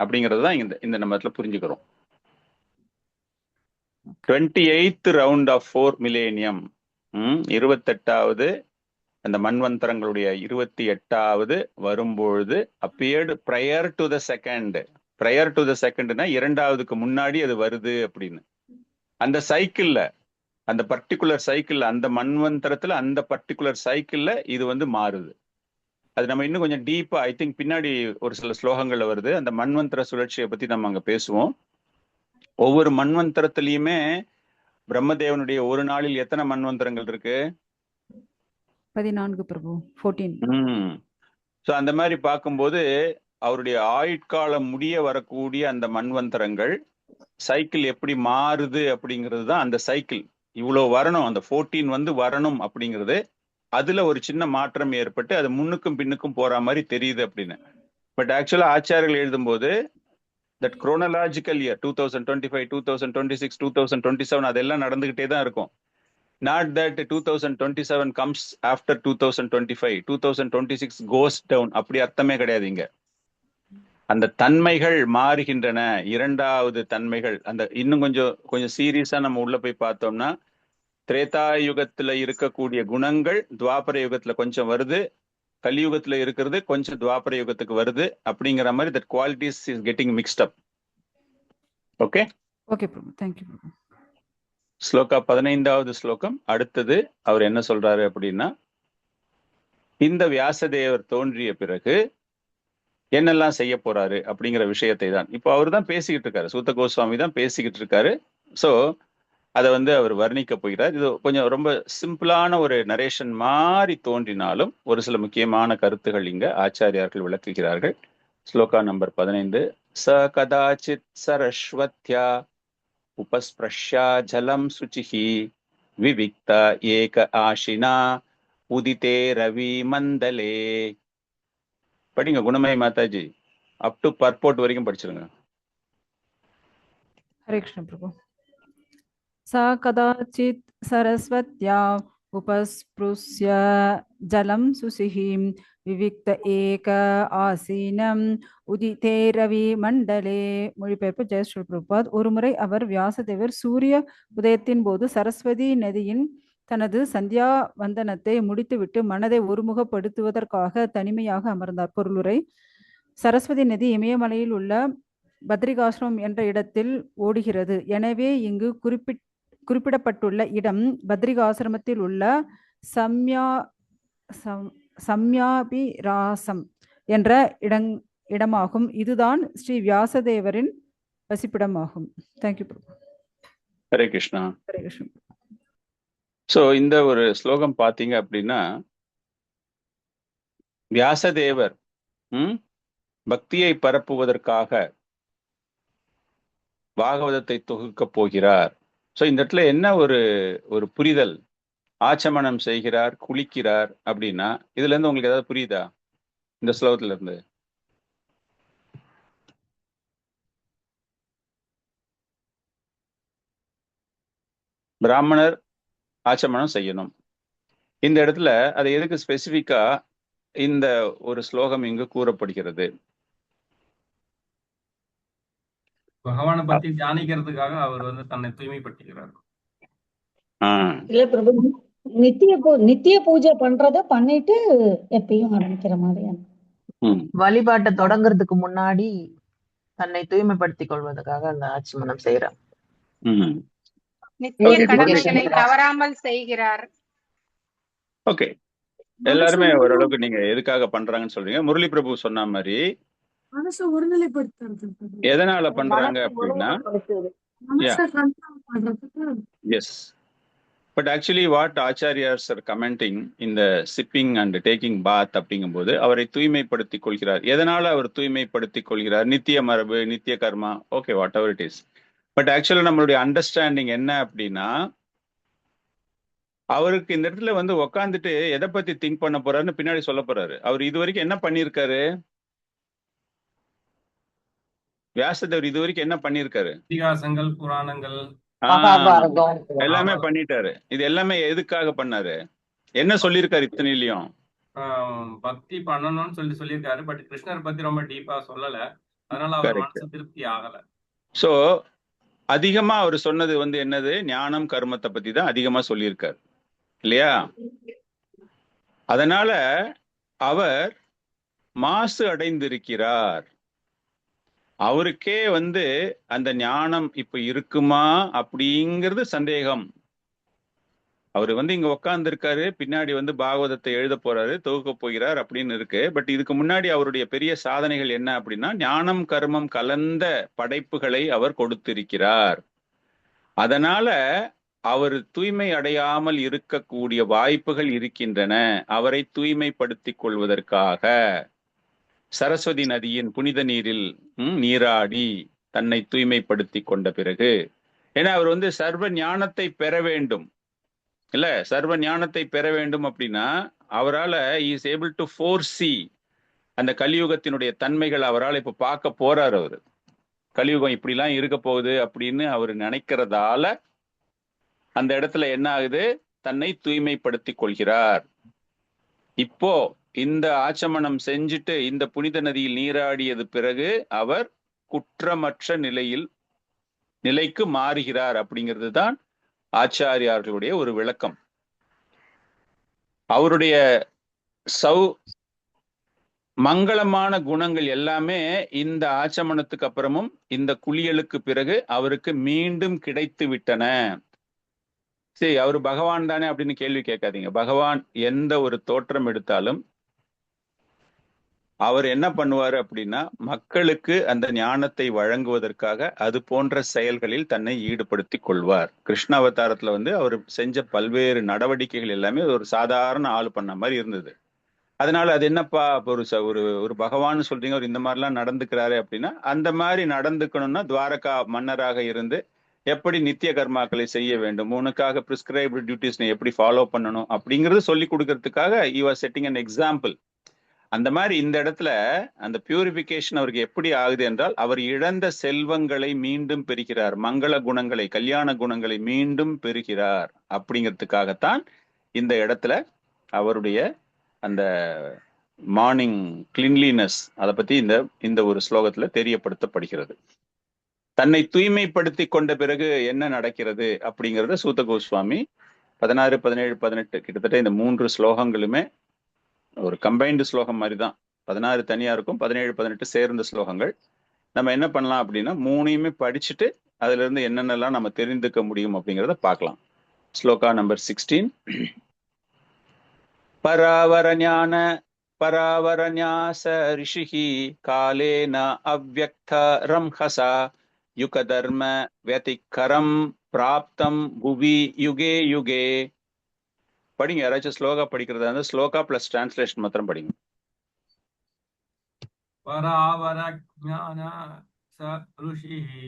அப்படிங்கிறது தான் இந்த நம்ம இடத்துல புரிஞ்சுக்கிறோம். 28th ரவுண்ட் ஆஃப் 4 மில்லேனியம், 28வது அந்த மன்வந்தரங்களுடைய 28வது வரும்பொழுது appeared prior to the second. Prior to the செகண்ட்னா இரண்டாவதுக்கு முன்னாடி அது வருது அப்படின்னு. அந்த சைக்கிள்ல, அந்த பர்டிகுலர் சைக்கிள்ல, அந்த மன்வந்தரத்துல அந்த பர்டிகுலர் சைக்கிள்ல இது வந்து மாறுது. அது நம்ம இன்னும் கொஞ்சம் டீப்பா ஐ திங்க் பின்னாடி ஒரு சில ஸ்லோகங்கள்ல வருது. அந்த மன்வந்தர சுழற்சியை பத்தி நம்ம அங்க பேசுவோம். ஒவ்வொரு மன்வந்தரத்திலயுமே பிரம்மதேவனுடைய ஒரு நாளில் எத்தனை மன்வந்தரங்கள் இருக்கு? 14 பிரபு, 14. ஸோ அந்த மாதிரி பார்க்கும்போது அவருடைய ஆயுட்காலம் முடிய வரக்கூடிய அந்த மன்வந்தரங்கள் சைக்கிள் எப்படி மாறுது அப்படிங்கிறது தான் அந்த சைக்கிள். இவ்வளோ வரணும், அந்த 14 வந்து வரணும் அப்படிங்கிறது, அதுல ஒரு சின்ன மாற்றம் ஏற்பட்டு அது முன்னுக்கும் பின்னுக்கும் போற மாதிரி தெரியுது அப்படின்னு. பட் ஆக்சுவலா ஆச்சாரியர்கள் எழுதும்போது தட் குரோனலாஜிக்கல் இயர் 2025, 2026, 2027 அதெல்லாம் நடந்துகிட்டே தான் இருக்கும். Not that 2027 comes after 2025, 2026 goes down, அப்படி அர்த்தமே கிடையாது இங்க. அந்த தன்மைகள் மாறுகின்றன, இரண்டாவது தன்மைகள். அந்த இன்னும் கொஞ்சம் சீரியஸா நம்ம உள்ள போய் பார்த்தோம்னா, திரேதா யுகத்துல இருக்கக்கூடிய குணங்கள் துவாபர யுகத்துல கொஞ்சம் வருது, கலியுகத்துல இருக்கிறது கொஞ்சம் துவாபர யுகத்துக்கு வருது அப்படிங்கிற மாதிரி that qualities is getting mixed up. Okay Prabhu, thank you Prabhu. Shloka 15வது ஸ்லோகம். அடுத்தது அவர் என்ன சொல்றாரு அப்படின்னா, இந்த வியாசதேவர் தோன்றிய பிறகு என்னெல்லாம் செய்ய போறாரு அப்படிங்கிற விஷயத்தை தான் இப்போ அவர் தான் பேசிக்கிட்டு இருக்காரு. சூத்த கோஸ்வாமி தான் பேசிக்கிட்டு இருக்காரு. ஸோ அதை வந்து அவர் வர்ணிக்க போகிறார். இது கொஞ்சம் ரொம்ப சிம்பிளான ஒரு நரேஷன் மாதிரி தோன்றினாலும் ஒரு சில முக்கியமான கருத்துகள் இங்க ஆச்சாரியார்கள் விளக்குகிறார்கள். ஸ்லோகா நம்பர் 15. ச கதாச்சித் சரஸ்வத்யா உபஸ்பிரஷ்யா ஜலம் சுச்சிஹி விவிக்த ஏக ஆஷினா உதிதே ரவி மந்தலே. படிங்க குணமய மாதாஜி, அப் டு பர்போர்ட் வரைக்கும் படிச்சிருங்க. ஹரே கிருஷ்ண பிரபு. சா கதாச்சித் சரஸ்வத்யா உபஸ்பிருஷ்ய ஜலம் சுசிஹிம் விவிக்த ஏக ஆசீனம் உதிதே ரவி மண்டலே. மொழிபெயர்ப்பு ஜெயஸ்ரீ பிரபாத். ஒருமுறை அவர் வியாசதேவர் சூரிய உதயத்தின் போது சரஸ்வதி நதியின் தனது சந்தியா வந்தனத்தை முடித்துவிட்டு மனதை ஒருமுகப்படுத்துவதற்காக தனிமையாக அமர்ந்தார். பொருளுரை: சரஸ்வதி நதி இமயமலையில் உள்ள பத்ரிகாசிரமம் என்ற இடத்தில் ஓடுகிறது. எனவே இங்கு குறிப்பிடப்பட்டுள்ள இடம் பத்ரிகாசிரமத்தில் உள்ள சம்யாபிராசம் என்ற இடமாகும். இதுதான் ஸ்ரீ வியாசதேவரின் வசிப்பிடமாகும். தேங்க்யூ பிரபு. ஹரே கிருஷ்ணா. ஹரே கிருஷ்ணா. ஸோ இந்த ஒரு ஸ்லோகம் பார்த்தீங்க அப்படின்னா, வியாசதேவர் பக்தியை பரப்புவதற்காக பாகவதத்தை தொகுக்க போகிறார். ஸோ இந்த இடத்துல என்ன ஒரு புரிதல், ஆச்சமனம் செய்கிறார், குளிக்கிறார் அப்படின்னா இதுல இருந்து உங்களுக்கு ஏதாவது புரியுதா இந்த ஸ்லோகத்துல இருந்து? பிராமணர் ஆச்சமனம் செய்யணும். இந்த இடத்துல அது எதுக்கு ஸ்பெசிபிக்கா இந்த ஒரு ஸ்லோகம் இங்கு கூறப்படுகிறது? பகவானை பத்தி தியானிக்கிறதுக்காக அவர் வந்து தன்னை தூய்மைப்படுத்துகிறார். இல்ல பிரபு, நித்திய பூஜை பண்றத பண்ணிட்டு எப்பயும் ஆரம்பிக்கிற மாதிரியான வழிபாட்டை தொடங்குறதுக்கு முன்னாடி தன்னை தூய்மைப்படுத்திக் கொள்வதற்காக அந்த ஆச்சமனம் செய்யறார். நித்திய கடமைகளை தவறாமல் செய்கிறார். ஓகே, எல்லாருமே ஓரளவுக்கு நீங்க எதுக்காக பண்றாங்கன்னு சொல்றீங்க. முரளி பிரபு சொன்ன மாதிரி மனசை ஒருநிலைப்படுத்துறது. எதனால பண்றாங்க அப்படின்னா, எஸ், பட் ஆக்சுவலி வாட் ஆச்சாரியார்ஸ் ஆர் கமெண்டிங் இந்த சிப்பிங் அண்ட் டேக்கிங் பாத் அப்படிங்கும்போது அவரை தூய்மைப்படுத்திக் கொள்கிறார். எதனால அவர் தூய்மைப்படுத்திக் கொள்கிறார்? நித்திய மரபு, நித்திய கர்மா, okay, whatever it is. But ஆக்சுவலா நம்மளுடைய அண்டர்ஸ்டாண்டிங் என்ன அப்படின்னா, அவருக்கு இந்த இடத்துல வந்து உக்காந்துட்டு எதை பத்தி திங்க் பண்ண போறாருன்னு பின்னாடி சொல்ல போறாரு. அவர் இது வரைக்கும் என்ன பண்ணியிருக்காரு? வியாசதேவர் இது வரைக்கும் என்ன பண்ணியிருக்காரு? இதிகாசங்கள், புராணங்கள், மகாபாரதம். எல்லாமே பண்ணிட்டாரு. இது எல்லாமே எதுக்காக பண்ணாரு? என்ன சொல்லியிருக்காரு இத்தனையிலயும்? பக்தி பண்ணணும்னு சொல்லியிருக்காரு. பட் கிருஷ்ணர் பத்தி ரொம்ப டீப்பா சொல்லல. அதனால அவர் மனசு திருப்தி ஆகல. சோ அதிகமா அவர் சொன்னது என்னது? ஞானம் கர்மத்தை பத்தி தான் அதிகமா சொல்லியிருக்காரு இல்லையா? அதனால அவர் மாசு அடைந்திருக்கிறார். அவருக்கே அந்த ஞானம் இப்ப இருக்குமா அப்படிங்கிறது சந்தேகம். அவர் இங்க உட்கார்ந்து இருக்காரு, பின்னாடி பாகவதத்தை எழுத போறாரு, தொகுக்க போகிறார் அப்படின்னு இருக்கு. பட் இதுக்கு முன்னாடி அவருடைய பெரிய சாதனைகள் என்ன அப்படின்னா, ஞானம் கர்மம் கலந்த படைப்புகளை அவர் கொடுத்திருக்கிறார். அதனால அவர் தூய்மை அடையாமல் இருக்கக்கூடிய வாய்ப்புகள் இருக்கின்றன. அவரை தூய்மைப்படுத்திக் கொள்வதற்காக சரஸ்வதி நதியின் புனித நீரில் நீராடி தன்னை தூய்மைப்படுத்தி கொண்ட பிறகு, ஏன்னா அவர் சர்வ ஞானத்தை பெற வேண்டும் இல்ல, சர்வ ஞானத்தை பெற வேண்டும் அப்படின்னா அவரால் இஸ் ஏபிள் டு ஃபோர்சி அந்த கலியுகத்தினுடைய தன்மைகள் அவரால் இப்ப பார்க்க போறார். அவரு கலியுகம் இப்படிலாம் இருக்க போகுது அப்படின்னு அவர் நினைக்கிறதால அந்த இடத்துல என்ன ஆகுது? தன்னை தூய்மைப்படுத்தி கொள்கிறார். இப்போ இந்த ஆச்சமனம் செஞ்சுட்டு இந்த புனித நதியில் நீராடியது பிறகு அவர் குற்றமற்ற நிலைக்கு மாறுகிறார். அப்படிங்கிறது தான் ஆச்சாரியார்களுடைய ஒரு விளக்கம். அவருடைய மங்களமான குணங்கள் எல்லாமே இந்த ஆச்சமனத்துக்கு அப்புறமும் இந்த குளியலுக்கு பிறகு அவருக்கு மீண்டும் கிடைத்து விட்டன. சரி, அவர் பகவான் தானே அப்படின்னு கேள்வி கேட்காதீங்க. பகவான் எந்த ஒரு தோற்றம் எடுத்தாலும் அவர் என்ன பண்ணுவார் அப்படின்னா, மக்களுக்கு அந்த ஞானத்தை வழங்குவதற்காக அது போன்ற செயல்களில் தன்னை ஈடுபடுத்தி கொள்வார். கிருஷ்ண அவதாரத்துல அவர் செஞ்ச பல்வேறு நடவடிக்கைகள் எல்லாமே ஒரு சாதாரண ஆள் பண்ண மாதிரி இருந்தது. அதனால அது என்னப்பா ஒரு பகவான் சொல்றீங்க, அவர் இந்த மாதிரிலாம் நடந்துக்கிறாரு அப்படின்னா, அந்த மாதிரி நடந்துக்கணும்னா துவாரகா மன்னராக இருந்து எப்படி நித்திய கர்மாக்களை செய்ய வேண்டும், உனக்காக பிரிஸ்கிரைப்டு டியூட்டிஸ் எப்படி ஃபாலோ பண்ணணும் அப்படிங்கிறது சொல்லி கொடுக்கறதுக்காக he was setting an example. அந்த மாதிரி இந்த இடத்துல அந்த பியூரிபிகேஷன் அவருக்கு எப்படி ஆகுது என்றால், அவர் இழந்த செல்வங்களை மீண்டும் பெறுகிறார், மங்கள குணங்களை, கல்யாண குணங்களை மீண்டும் பெறுகிறார். அப்படிங்கிறதுக்காகத்தான் இந்த இடத்துல அவருடைய அந்த மார்னிங் கிளீன்லினஸ் அதை பத்தி இந்த ஒரு ஸ்லோகத்துல தெரியப்படுத்தப்படுகிறது. தன்னை தூய்மைப்படுத்தி கொண்ட பிறகு என்ன நடக்கிறது அப்படிங்கிறத சூத கோஸ்வாமி 16, 17, 18 கிட்டத்தட்ட இந்த 3 ஸ்லோகங்களுமே ஒரு கம்பைன்டு ஸ்லோகம் மாதிரி தான். 16 தனியா இருக்கும், 17, 18 சேர்ந்த ஸ்லோகங்கள். நம்ம என்ன பண்ணலாம் அப்படின்னா, 3யுமே படிச்சுட்டு அதுல இருந்து என்னென்னலாம் நம்ம தெரிந்துக்க முடியும் அப்படிங்கிறத பார்க்கலாம். ஸ்லோகா நம்பர் 16. பராவரஞாச ரிஷிஹி காலேன அவ்யக்த ரம்ஹசா யுகதர்ம வதிக்கரம் பிராப்தம் புவி யுகே யுகே. படிங்க, யாராச்சும் ஸ்லோகா படிக்கிறதா இருந்தா ஸ்லோகா பிளஸ் டிரான்ஸ்லேஷன் மாத்திரம் படிங்க. பராவரஞான ரிஷிஹி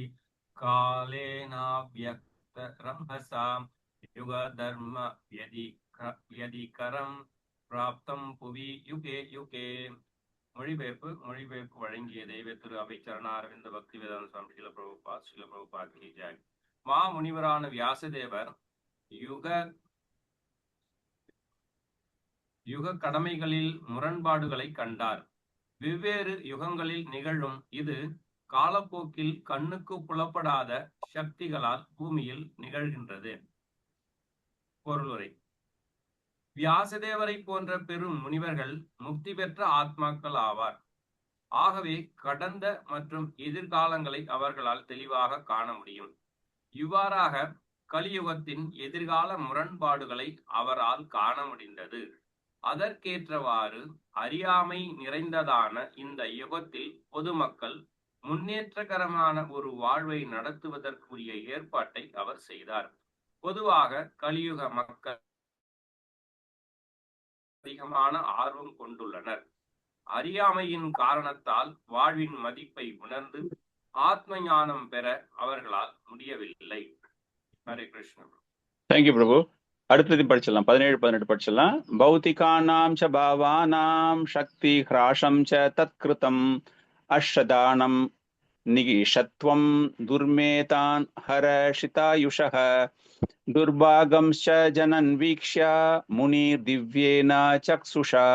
காலேனாவ்யக்த ரம்ஹசா யுகதர்ம யதிகரம் பிராப்தம் புவி யுகே யுகே. மொழிபெயர்ப்பு வழங்கிய தெய்வ திரு அவை சரணாரவிந்த பக்தி வேதாந்த சுவாமி ஸ்ரீல பிரபுபாத் கி ஜெய். மா முனிவரான வியாசதேவர் யுக கடமைகளில் முரண்பாடுகளை கண்டார். வெவ்வேறு யுகங்களில் நிகழும் இது காலப்போக்கில் கண்ணுக்கு புலப்படாத சக்திகளால் பூமியில் நிகழ்கின்றது. பொருளுரை: வியாசதேவரை போன்ற பெரும் முனிவர்கள் முக்தி பெற்ற ஆத்மாக்கள் ஆவார். ஆகவே கடந்த மற்றும் எதிர்காலங்களை அவர்களால் தெளிவாக காண முடியும். இவ்வாறாக கலியுகத்தின் எதிர்கால முரண்பாடுகளை அவரால் காண முடிந்தது. அதற்கேற்றவாறு அறியாமை நிறைந்ததான இந்த யுகத்தில் பொதுமக்கள் முன்னேற்றகரமான ஒரு வாழ்வை நடத்துவதற்குரிய ஏற்பாட்டை அவர் செய்தார். பொதுவாக கலியுக மக்கள் அதிகமான ஆர்வம் கொண்டுள்ளனர். அறியாமையின் காரணத்தால் வாழ்வின் மதிப்பை உணர்ந்து ஆத்ம ஞானம் பெற அவர்களால் முடியவில்லை. ஹரே கிருஷ்ணன். தேங்க்யூ பிரபு. அடுத்தது படிச்சிடலாம், 17, 18 படிச்சிடலாம். பௌத்திகானாம் ச பாவானாம் சக்தி ஹ்ராஷம் ச தத்கிருதம் அஷ்டதானம் நிகிஷத்வம் துர்மேதான் ஹரஷிதாயுஷः துர்பாகம்ச ஜனன் வீக்ஷ்ய முனிர் திவ்யேன சக்ஷுஷா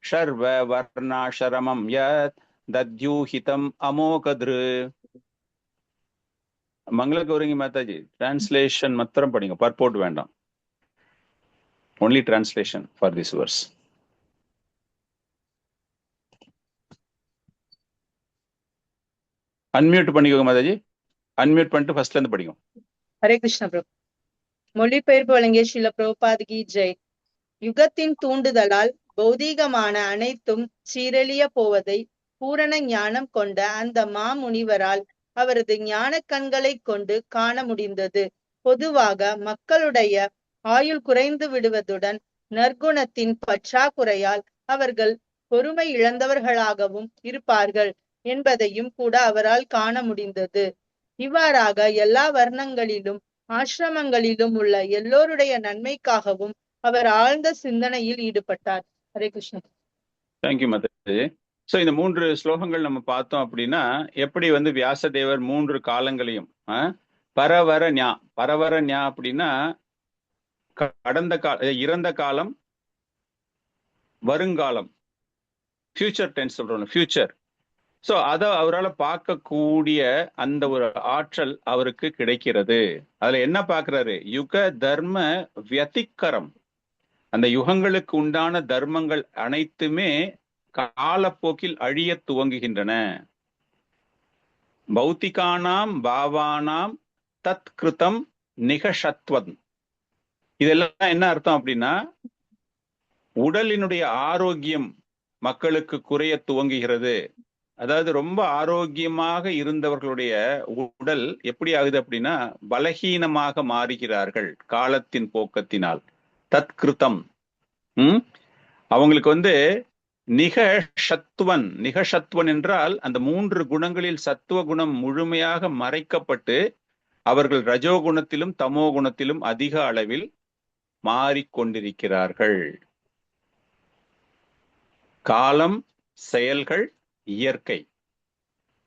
சர்வ வர்ணாஷரமம் யத் தத்யூஹிதம் அமோகத்ரு. மங்கள கௌரிங்க மாதாஜி, டிரான்ஸ்லேஷன் மாத்திரம் படிங்க, பர்போர்ட் வேண்டாம். Only translation for this verse. Unmute பண்ணிக்கோங்க மாதாஜி, அன்மியூட் பண்ணிட்டு ஃபர்ஸ்ட்ல இருந்து படிங்க. ஹரே கிருஷ்ண பிரபு. மொழிபெயர்ப்பு வழங்கிய ஸ்ரீல பிரபுபாதுகி ஜெய். யுகத்தின் தூண்டுதலால் பௌதீகமான அனைத்தும் சீரழிய போவதை பூரண ஞானம் கொண்ட அந்த மாமுனிவரால் அவரது ஞான கண்களை கொண்டு காண முடிந்தது. பொதுவாக மக்களுடைய ஆயுள் குறைந்து விடுவதுடன் நற்குணத்தின் பற்றாக்குறையால் அவர்கள் பொறுமை இழந்தவர்களாகவும் இருப்பார்கள் என்பதையும் கூட அவரால் காண முடிந்தது. இவ்வாறாக எல்லா வர்ணங்களிலும் ஆசிரமங்களிலும் உள்ள எல்லோருடைய நன்மைக்காகவும் அவர் ஆழ்ந்த சிந்தனையில் ஈடுபட்டார். ஹரே கிருஷ்ணன். தேங்க்யூ மாதாஜி. சோ இந்த 3 ஸ்லோகங்கள் நம்ம பார்த்தோம் அப்படின்னா, எப்படி வியாசதேவர் 3 காலங்களையும் பரவர ஞா அப்படின்னா கடந்த இறந்த காலம், வருங்காலம், ஃபியூச்சர் டென்ஸ் சொல்றோம், ஃபியூச்சர். சோ அத அவரால் பார்க்கக்கூடிய அந்த ஒரு ஆற்றல் அவருக்கு கிடைக்கிறது. அதுல என்ன பார்க்கிறாரு? யுக தர்ம வியதிக்கரம். அந்த யுகங்களுக்கு உண்டான தர்மங்கள் அனைத்துமே காலப்போக்கில் அழிய துவங்குகின்றன. பௌத்திகானாம் பாவானாம் தத் கிருதம் நிகஷத்வம். இதெல்லாம் என்ன அர்த்தம் அப்படின்னா, உடலினுடைய ஆரோக்கியம் மக்களுக்கு குறைய துவங்குகிறது. அதாவது ரொம்ப ஆரோக்கியமாக இருந்தவர்களுடைய உடல் எப்படி ஆகுது அப்படின்னா பலகீனமாக மாறுகிறார்கள் காலத்தின் போக்கத்தினால். தத்கிருதம். அவங்களுக்கு நிகஷத்வன் என்றால் அந்த 3 குணங்களில் சத்துவ குணம் முழுமையாக மறைக்கப்பட்டு அவர்கள் ரஜோகுணத்திலும் தமோ குணத்திலும் அதிக அளவில் மாறிக்கொண்டிருக்கிறார்கள். காலம், செயல்கள், இயற்கை,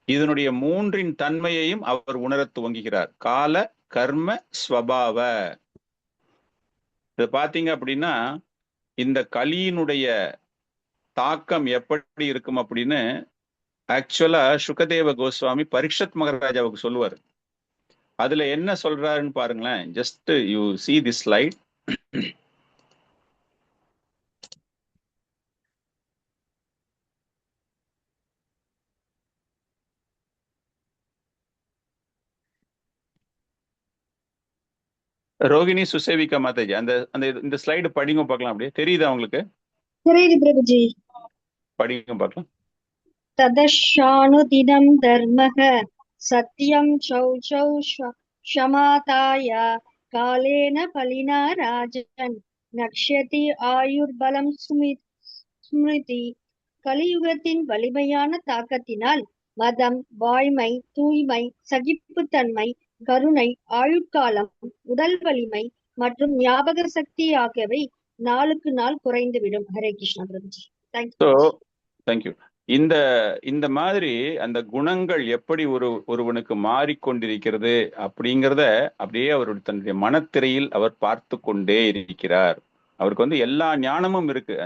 இதனுடைய 3 தன்மையையும் அவர் உணரத் துவங்குகிறார். கால, கர்ம, ஸ்வபாவ. இது பாத்தீங்க அப்படின்னா இந்த கலியினுடைய தாக்கம் எப்படி இருக்கும் அப்படின்னு ஆக்சுவலா சுகதேவ கோஸ்வாமி பரீட்சத் மகாராஜாவுக்கு சொல்லுவார். அதுல என்ன சொல்றாருன்னு பாருங்களேன். Just you see this slide. Rohini Sushevika Mataji, அந்த இந்த ஸ்லைடு படிங்க பார்க்கலாம். அப்படியே தெரியுதா உங்களுக்கு? தெரியுது பிரபுஜி. படிங்க பார்க்கலாம். ததஷானுதினம் தர்மஹ சத்யம் சௌச்சௌ ஷமாதாய காலேன பலினா ராஜன் நக்ஷதி ஆயுர்பலம் ஸ்மிருதி. கலியுகத்தின் வலிமையான தாக்கத்தினால் மதம், வாய்மை, தூய்மை, சகிப்புத்தன்மை, கருணை, ஆயுட்காலம், உடல் வலிமை மற்றும் ஞாபக சக்தி ஆகியவை நாளுக்கு நாள் குறைந்துவிடும். ஹரே கிருஷ்ணா பிரபுஜி. தேங்க்யூ. இந்த மாதிரி அந்த குணங்கள் எப்படி ஒருவனுக்கு மாறிக்கொண்டிருக்கிறது அப்படிங்கிறத அப்படியே அவருடைய தன்னுடைய மனத்திரையில் அவர் பார்த்து கொண்டே இருக்கிறார். அவருக்கு எல்லா ஞானமும் இருக்கு.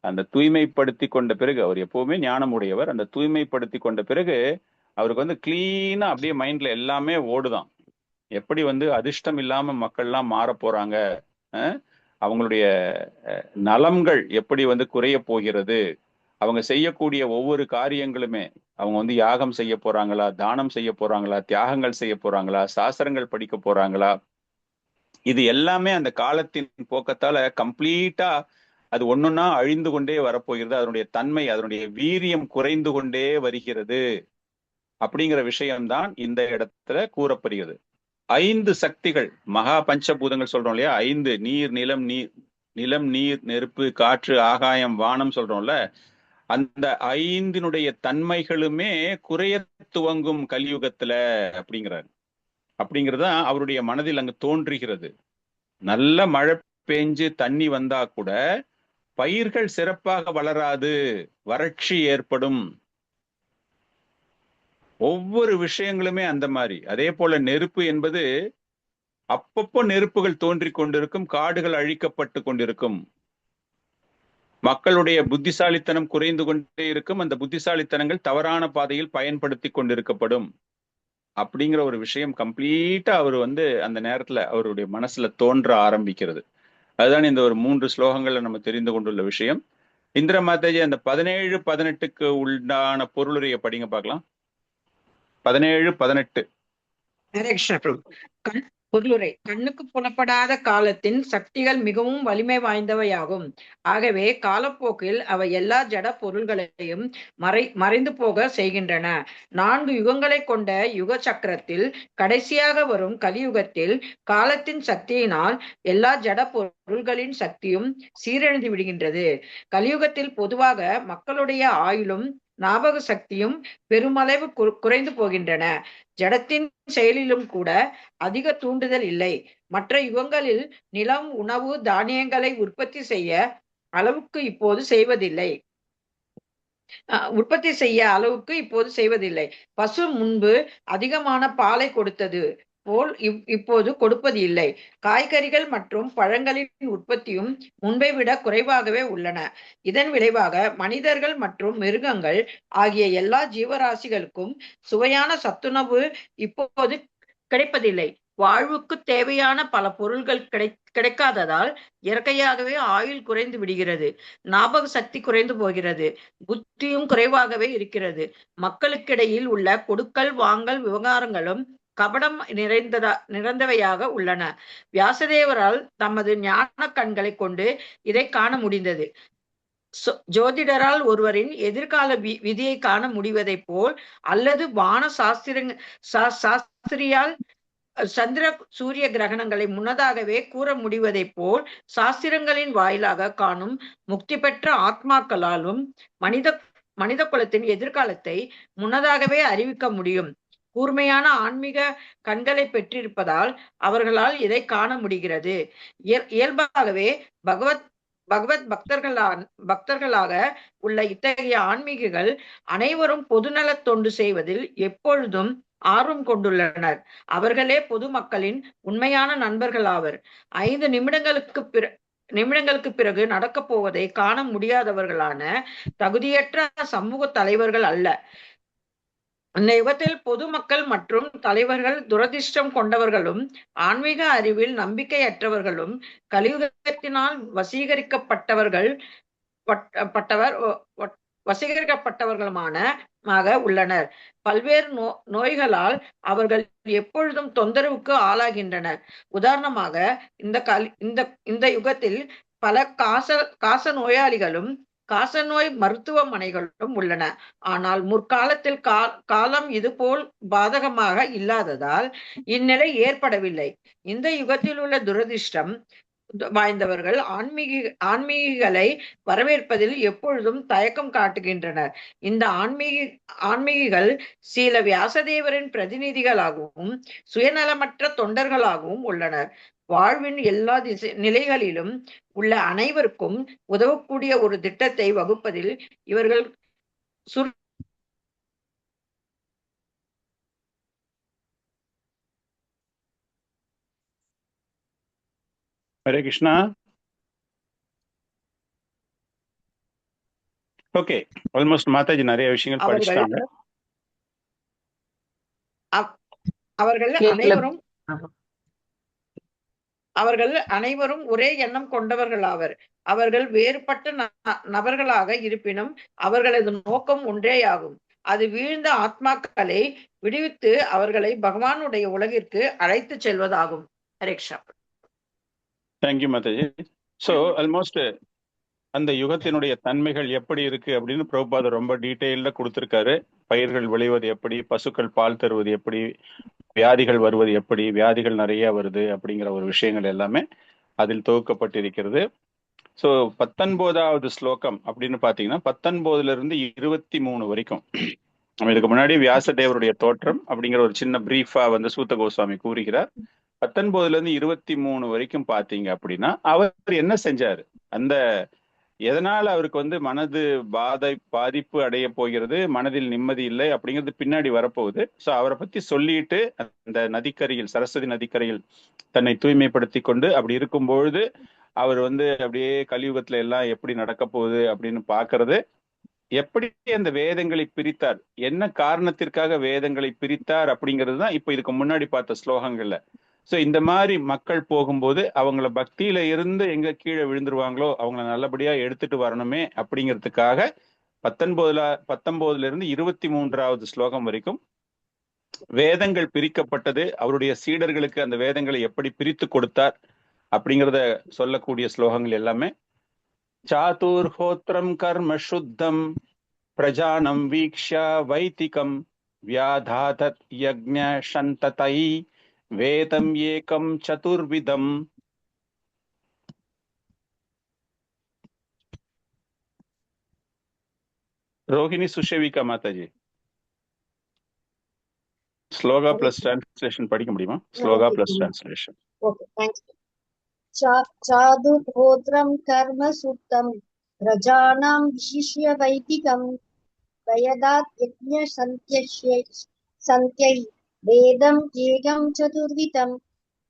அந்த தூய்மைப்படுத்தி கொண்ட பிறகு, அவர் எப்பவுமே ஞானம் உடையவர், அந்த தூய்மைப்படுத்தி கொண்ட பிறகு அவருக்கு கிளீனா அப்படியே மைண்ட்ல எல்லாமே ஓடுதான். எப்படி அதிர்ஷ்டம் இல்லாம மக்கள்லாம் மாற போறாங்க, அவங்களுடைய நலம்கள் எப்படி குறைய போகிறது, அவங்க செய்யக்கூடிய ஒவ்வொரு காரியங்களுமே, அவங்க யாகம் செய்ய போறாங்களா, தானம் செய்ய போறாங்களா, தியாகங்கள் செய்ய போறாங்களா, சாஸ்திரங்கள் படிக்க போறாங்களா, இது எல்லாமே அந்த காலத்தின் போக்கத்தால கம்ப்ளீட்டா அது ஒன்னொன்னா அழிந்து கொண்டே வரப்போகிறது. அதனுடைய தன்மை, அதனுடைய வீரியம் குறைந்து கொண்டே வருகிறது. அப்படிங்கிற விஷயம்தான் இந்த இடத்துல கூறப்படுகிறது. 5 சக்திகள், மகா பஞ்சபூதங்கள் சொல்றோம் இல்லையா, 5 நீர், நிலம், நீர், நெருப்பு, காற்று, ஆகாயம், வானம் சொல்றோம்ல, அந்த 5னுடைய தன்மைகளுமே குறைய துவங்கும் கலியுகத்துல அப்படிங்கிறது தான் அவருடைய மனதில் அங்கு தோன்றுகிறது. நல்ல மழை பெஞ்சு தண்ணி வந்தா கூட பயிர்கள் சிறப்பாக வளராது, வறட்சி ஏற்படும். ஒவ்வொரு விஷயங்களுமே அந்த மாதிரி. அதே போல நெருப்பு என்பது அப்பப்போ நெருப்புகள் தோன்றிக் கொண்டிருக்கும், காடுகள் அழிக்கப்பட்டு கொண்டிருக்கும், மக்களுடைய புத்திசாலித்தனம் குறைந்து கொண்டே இருக்கும், அந்த புத்திசாலித்தனங்கள் தவறான பாதையில் பயன்படுத்தி கொண்டிருக்கப்படும் அப்படிங்கிற ஒரு விஷயம் கம்ப்ளீட்டா அவர் அந்த நேரத்துல அவருடைய மனசுல தோன்ற ஆரம்பிக்கிறது. அதுதான் இந்த ஒரு 3 ஸ்லோகங்கள்ல நம்ம தெரிந்து கொண்டுள்ள விஷயம். இந்திர மாதாஜி அந்த 17, 18க்கு உண்டான பொருளுரையை படிங்க பார்க்கலாம். 17, 18. ஹரே கிருஷ்ண பிரபு. பொருளுரை. கண்ணுக்கு புலப்படாத காலத்தின் சக்திகள் மிகவும் வலிமை வாய்ந்தவையாகும். ஆகவே காலப்போக்கில் அவை எல்லா ஜட பொருள்களையும் மறைந்து போக செய்கின்றன. 4 யுகங்களை கொண்ட யுக சக்கரத்தில் கடைசியாக வரும் கலியுகத்தில் காலத்தின் சக்தியினால் எல்லா ஜட பொருள்களின் சக்தியும் சீரழிந்து விடுகின்றது. கலியுகத்தில் பொதுவாக மக்களுடைய ஆயுளும் ஞாபக சக்தியும் பெருமளவு குறைந்து போகின்றன. ஜடத்தின் செயலிலும் கூட அதிக தூண்டுதல் இல்லை. மற்ற யுகங்களில் நிலம், உணவு, தானியங்களை உற்பத்தி செய்ய அளவுக்கு இப்போது செய்வதில்லை. பசு முன்பு அதிகமான பாலை கொடுத்தது போல் இப்போது கொடுப்பது இல்லை. காய்கறிகள் மற்றும் பழங்களின் உற்பத்தியும் முன்பை விட குறைவாகவே உள்ளன. இதன் விளைவாக மனிதர்கள் மற்றும் மிருகங்கள் ஆகிய எல்லா ஜீவராசிகளுக்கும் சுவையான சத்துணவு இப்போது கிடைப்பதில்லை. வாழ்வுக்கு தேவையான பல பொருள்கள் கிடைக்காததால் இயற்கையாகவே ஆயுள் குறைந்து விடுகிறது. ஞாபக சக்தி குறைந்து போகிறது. புத்தியும் குறைவாகவே இருக்கிறது. மக்களுக்கிடையில் உள்ள கொடுக்கல் வாங்கல் விவகாரங்களும் கபடம் நிறைந்தவையாக உள்ளன. வியாசதேவரால் தமது ஞான கண்களை கொண்டு இதை காண முடிந்தது. ஜோதிடரால் ஒருவரின் எதிர்கால விதியை காண முடிவதை போல், அல்லது வான சாஸ்திரியால் சந்திர சூரிய கிரகணங்களை முன்னதாகவே கூற முடிவதை போல், சாஸ்திரங்களின் வாயிலாக காணும் முக்தி பெற்ற ஆத்மாக்களாலும் மனித குலத்தின் எதிர்காலத்தை முன்னதாகவே அறிவிக்க முடியும். கூர்மையான ஆன்மீக கண்களை பெற்றிருப்பதால் அவர்களால் இதை காண முடிகிறது. இயல்பாகவே பகவத் பக்தர்களாக உள்ள இத்தகைய ஆன்மீகிகள் அனைவரும் பொதுநல தொண்டு செய்வதில் எப்பொழுதும் ஆர்வம் கொண்டுள்ளனர். அவர்களே பொதுமக்களின் உண்மையான நண்பர்கள் ஆவர். 5 நிமிடங்களுக்கு பிறகு நடக்கப் போவதை காண முடியாதவர்களான தகுதியற்ற சமூக தலைவர்கள் அல்ல. இந்த யுகத்தில் பொதுமக்கள் மற்றும் தலைவர்கள் துரதிர்ஷ்டம் கொண்டவர்களும் ஆன்மீக அறிவில் நம்பிக்கையற்றவர்களும் கலியுகத்தினால் வசீகரிக்கப்பட்டவர்களுமாக உள்ளனர். பல்வேறு நோய்களால் அவர்கள் எப்பொழுதும் தொந்தரவுக்கு ஆளாகின்றனர். உதாரணமாக இந்த யுகத்தில் பல காச நோயாளிகளும் காசநோய் மருத்துவமனைகளும் உள்ளன. ஆனால் முற்காலத்தில் காலம் இதுபோல் பாதகமாக இல்லாததால் இந்நிலை ஏற்படவில்லை. இந்த யுகத்தில் உள்ள துரதிர்ஷ்டம் வாய்ந்தவர்கள் ஆன்மீகிகளை வரவேற்பதில் எப்பொழுதும் தயக்கம் காட்டுகின்றனர். இந்த ஆன்மீகிகள் சில வியாசதேவரின் பிரதிநிதிகளாகவும் சுயநலமற்ற தொண்டர்களாகவும் உள்ளனர். வாழ்வின் எல்லா நிலைகளிலும் உள்ள அனைவருக்கும் உதவக்கூடிய ஒரு திட்டத்தை வகுப்பதில் இவர்கள் ஹரே கிருஷ்ணா. ஓகே, ஆல்மோஸ்ட் மாதாஜி நிறைய விஷயங்கள் படிச்சிட்டாங்க. அவர்கள் அனைவரும் ஒரே எண்ணம் கொண்டவர்களாவர். அவர்கள் வேறுபட்ட நபர்களாக இருப்பினும் அவர்களது நோக்கம் ஒன்றேயாகும். அது வீழ்ந்த ஆத்மாக்களை விடுவித்து அவர்களை பகவானுடைய உலகிற்கு அழைத்து செல்வதாகும். Hare Krishna. Thank you Mataji. So almost அந்த யுகத்தினுடைய தன்மைகள் எப்படி இருக்கு அப்படின்னு பிரபுபாதர் ரொம்ப டீட்டெயில்ல கொடுத்திருக்காரு. பயிர்கள் விளைவது எப்படி, பசுக்கள் பால் தருவது எப்படி, வியாதிகள் வருவது எப்படி, வியாதிகள் நிறைய வருது அப்படிங்கிற ஒரு விஷயங்கள் எல்லாமே அதில் தொகுக்கப்பட்டிருக்கிறது. ஸோ 19வது ஸ்லோகம் அப்படின்னு பார்த்தீங்கன்னா 19ல இருந்து 23 வரைக்கும் நம்ம இதுக்கு முன்னாடி வியாசதேவருடைய தோற்றம் அப்படிங்கிற ஒரு சின்ன பிரீஃபா சூத்த கோஸ்வாமி கூறுகிறார். 19ல இருந்து 23 வரைக்கும் பார்த்தீங்க அப்படின்னா அவர் என்ன செஞ்சாரு, அந்த எதனால அவருக்கு வந்து மனது பாதிப்பு அடைய போகிறது, மனதில் நிம்மதி இல்லை அப்படிங்கிறது பின்னாடி வரப்போகுது. ஸோ அவரை பத்தி சொல்லிட்டு அந்த நதிக்கரையில், சரஸ்வதி நதிக்கரையில் தன்னை தூய்மைப்படுத்தி கொண்டு அப்படி இருக்கும் பொழுது அவர் வந்து அப்படியே கலியுகத்துல எல்லாம் எப்படி நடக்க போகுது அப்படின்னு பாக்குறது, எப்படி அந்த வேதங்களை பிரித்தார், என்ன காரணத்திற்காக வேதங்களை பிரித்தார் அப்படிங்கிறது தான் இப்ப இதுக்கு முன்னாடி பார்த்த ஸ்லோகங்கள்ல. சோ இந்த மாதிரி மக்கள் போகும்போது அவங்கள பக்தியில இருந்து எங்க கீழே விழுந்துருவாங்களோ அவங்கள நல்லபடியா எடுத்துட்டு வரணுமே அப்படிங்கிறதுக்காக 19 இருந்து 23வது ஸ்லோகம் வரைக்கும் வேதங்கள் பிரிக்கப்பட்டது, அவருடைய சீடர்களுக்கு அந்த வேதங்களை எப்படி பிரித்து கொடுத்தார் அப்படிங்கிறத சொல்லக்கூடிய ஸ்லோகங்கள் எல்லாமே. சாதுர்ஹோத்ரம் கர்ம சுத்தம் பிரஜானம் வீக்ஷ்ய வைதிகம் வியாதாதத் யக்ஞ சந்ததை வேதம் ஏகம் சதுர்விதம். ரோஹிணி சுஷேவிகா மாதாஜி, ஸ்லோகா பிளஸ் டிரான்ஸ்லேஷன் படிக்க முடியுமா? Shloka plus translation. Okay, thanks. சாதுர்ஹோத்ரம் கர்ம சுத்தம் பிரஜானாம் விசிஷ்ய வைதிகம் வயதாத் யக்ஞ சந்த்யை வேதம் ஏகம் சதுர்விதம்.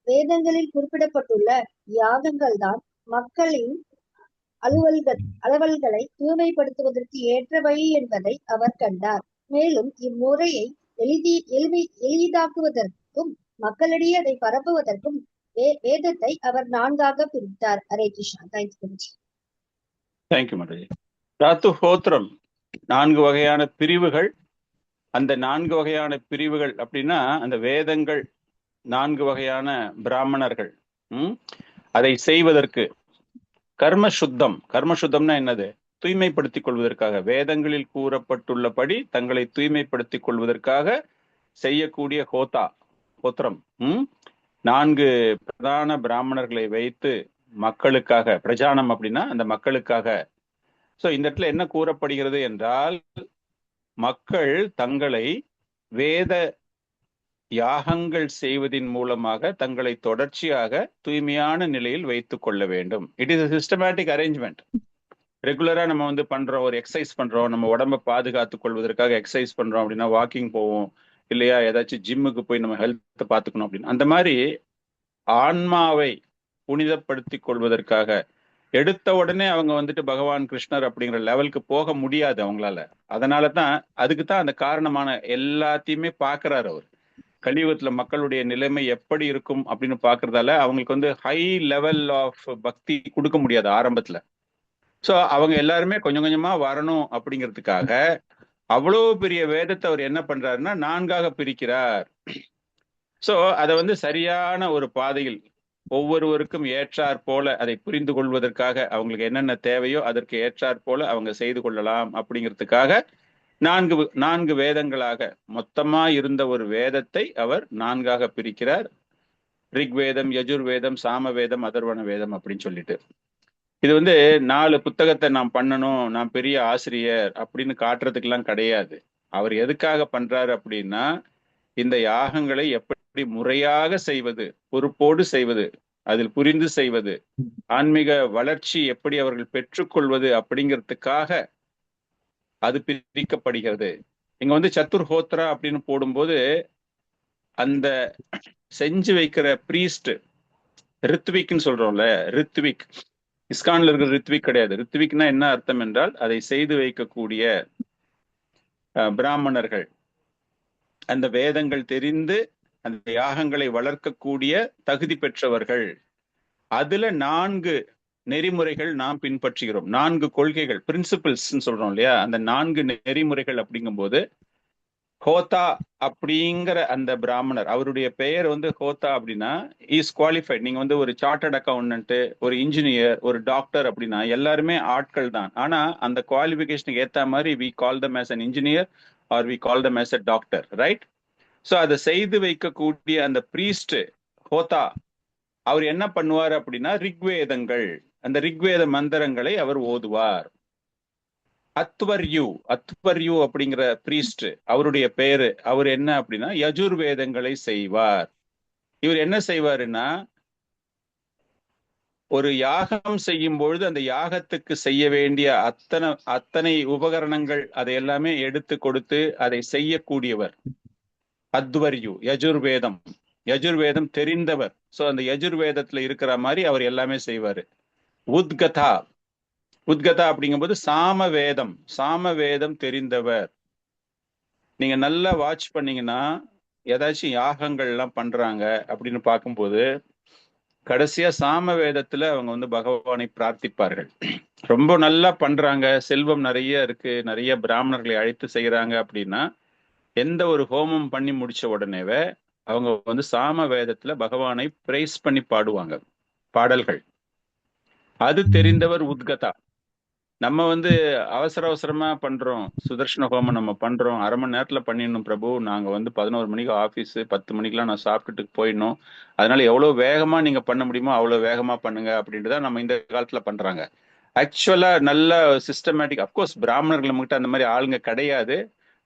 வேதங்களில் குறிப்பிடப்பட்டுள்ள யாகங்கள் தான் மக்களின் அலுவல்களை தூய்மைப்படுத்துவதற்கு ஏற்ற வழி என்பதை அவர் கண்டார். மேலும் இம்முறையை எளிதாக்குவதற்கும் மக்களிடையே அதை பரப்புவதற்கும் வேதத்தை அவர் 4ஆக பிரித்தார். ஹரே கிருஷ்ணா. தேங்க்யூ மாதாஜி. சாதுர்ஹோத்ரம் 4 வகையான பிரிவுகள். அந்த 4 வகையான பிரிவுகள் அப்படின்னா அந்த வேதங்கள் 4 வகையான பிராமணர்கள் அதை செய்வதற்கு கர்ம சுத்தம்னா என்னது? தூய்மைப்படுத்திக் கொள்வதற்காக, வேதங்களில் கூறப்பட்டுள்ளபடி தங்களை தூய்மைப்படுத்திக் கொள்வதற்காக செய்யக்கூடிய ஹோத்திரம் 4 பிரதான பிராமணர்களை வைத்து மக்களுக்காக, பிரஜானம் அப்படின்னா அந்த மக்களுக்காக. சோ இந்த இடத்துல என்ன கூறப்படுகிறது என்றால், மக்கள் தங்களை வேத யாகங்கள் செய்வதின் மூலமாக தங்களை தொடர்ச்சியாக தூய்மையான நிலையில் வைத்துக் கொள்ள வேண்டும். It is systematic arrangement. ரெகுலரா நம்ம வந்து பண்றோம், ஒரு எக்ஸசைஸ் பண்றோம், நம்ம உடம்பை பாதுகாத்துக் கொள்வதற்காக எக்ஸசைஸ் பண்றோம் அப்படின்னா வாக்கிங் போவோம் இல்லையா, ஏதாச்சும் ஜிம்முக்கு போய் நம்ம ஹெல்த்தை பார்த்துக்கணும் அப்படின்னு. அந்த மாதிரி ஆன்மாவை புனிதப்படுத்திக் கொள்வதற்காக எடுத்த உடனே அவங்க வந்துட்டு பகவான் கிருஷ்ணர் அப்படிங்கிற லெவலுக்கு போக முடியாது அவங்களால. அதனாலதான் அதுக்கு தான் அந்த காரணமான எல்லாத்தையுமே பாக்குறாரு அவர். கலியுகத்துல மக்களுடைய நிலைமை எப்படி இருக்கும் அப்படின்னு பாக்குறதால அவங்களுக்கு வந்து ஹை லெவல் ஆஃப் பக்தி கொடுக்க முடியாது ஆரம்பத்துல. சோ அவங்க எல்லாருமே கொஞ்சம் கொஞ்சமா வரணும் அப்படிங்கிறதுக்காக அவ்வளவு பெரிய வேதத்தை அவர் என்ன பண்றாருன்னா 4ஆக பிரிக்கிறார். சோ அதை வந்து சரியான ஒரு பாதையில் ஒவ்வொருவருக்கும் ஏற்றாற் போல அதை புரிந்து கொள்வதற்காக, அவங்களுக்கு என்னென்ன தேவையோ அதற்கு ஏற்றாற் போல அவங்க செய்து கொள்ளலாம் அப்படிங்கிறதுக்காக 4 வேதங்களாக மொத்தமா இருந்த ஒரு வேதத்தை அவர் 4ஆக பிரிக்கிறார். ரிக்வேதம், யஜுர்வேதம், சாமவேதம், அதர்வண வேதம் அப்படின்னு சொல்லிட்டு. இது வந்து 4 புத்தகத்தை நாம் பண்ணணும், நான் பெரிய ஆசிரியர் அப்படின்னு காட்டுறதுக்கெல்லாம் கிடையாது. அவர் எதுக்காக பண்றாரு அப்படின்னா, இந்த யாகங்களை எப்படி முறையாக செய்வது, பொறுப்போடு செய்வது, அதில் புரிந்து செய்வது, ஆன்மீக வளர்ச்சி எப்படி அவர்கள் பெற்றுக்கொள்வது அப்படிங்கிறதுக்காக அது பிரிக்கப்படுகிறது. இங்க வந்து சத்துர்ஹோத்ரா அப்படின்னு போடும்போது அந்த செஞ்சு வைக்கிற பிரீஸ்ட், ரித்விக்னு சொல்றோம்ல, ரித்விக், இஸ்கான்ல இருக்கிற ரித்விக் கிடையாது. ரித்விக்னா என்ன அர்த்தம் என்றால் அதை செய்து வைக்கக்கூடிய பிராமணர்கள், அந்த வேதங்கள் தெரிந்து அந்த யாகங்களை வளர்க்கக்கூடிய தகுதி பெற்றவர்கள். அதுல 4 நெறிமுறைகள் நாம் பின்பற்றுகிறோம், 4 கொள்கைகள், பிரின்சிபிள்ஸ் சொல்றோம் இல்லையா. அந்த 4 நெறிமுறைகள் அப்படிங்கும்போது ஹோதா அப்படிங்கிற அந்த பிராமணர், அவருடைய பெயர் வந்து ஹோதா அப்படின்னா இஸ் குவாலிஃபைட். நீங்க வந்து ஒரு சார்ட்டர்ட் அக்கௌண்டன்ட், ஒரு இன்ஜினியர், ஒரு டாக்டர் அப்படின்னா எல்லாருமே ஆட்கள் தான். ஆனா அந்த குவாலிஃபிகேஷனுக்கு ஏத்த மாதிரி we call them as an engineer or we call them as a doctor, right? So அதை செய்து வைக்கக்கூடிய அந்த பிரீஸ்ட் ஹோதா அவர் என்ன பண்ணுவார் அப்படின்னா, ரிக்வேதங்கள், அந்த ரிக்வேத மந்திரங்களை அவர் ஓதுவார். அத்வர்யூ அப்படிங்கிற பிரீஸ்ட், அவருடைய பேரு, அவர் என்ன அப்படின்னா யஜுர்வேதங்களை செய்வார். இவர் என்ன செய்வாருன்னா ஒரு யாகம் செய்யும் பொழுது அந்த யாகத்துக்கு செய்ய வேண்டிய அத்தனை உபகரணங்கள் அதை எல்லாமே எடுத்து கொடுத்து அதை செய்யக்கூடியவர். அத்வர்யு, யஜுர்வேதம் தெரிந்தவர். சோ அந்த யஜுர்வேதத்துல இருக்கிற மாதிரி அவர் எல்லாமே செய்வாரு. உத்கதா அப்படிங்கும்போது சாமவேதம் தெரிந்தவர். நீங்க நல்லா வாட்ச் பண்ணீங்கன்னா ஏதாச்சும் யாகங்கள் எல்லாம் பண்றாங்க அப்படின்னு பார்க்கும்போது கடைசியா சாமவேதத்துல அவங்க பகவானை பிரார்த்திப்பார்கள். ரொம்ப நல்லா பண்றாங்க, செல்வம் நிறைய இருக்கு, நிறைய பிராமணர்களை அழைத்து செய்யறாங்க அப்படின்னா எந்த ஒரு ஹோமம் பண்ணி முடிச்ச உடனேவே அவங்க சாமவேதத்துல பகவானை பிரைஸ் பண்ணி பாடுவாங்க, பாடல்கள். அது தெரிந்தவர் உத்கதா. நம்ம அவசரமா பண்றோம், சுதர்ஷன ஹோமம் நம்ம பண்றோம், 1/2 மணி நேரத்துல பண்ணிடணும் பிரபு, நாங்க 11 மணிக்கு ஆபீஸ், 10 மணிக்கெல்லாம் நான் சாப்பிட்டுட்டு போயிடணும், அதனால எவ்வளவு வேகமா நீங்க பண்ண முடியுமோ அவ்வளவு வேகமா பண்ணுங்க அப்படின்ட்டுதான் நம்ம இந்த காலத்துல பண்றாங்க. ஆக்சுவலா நல்ல சிஸ்டமேட்டிக். அப்கோர்ஸ் பிராமணர்கள் நம்மகிட்ட அந்த மாதிரி ஆளுங்க கிடையாது.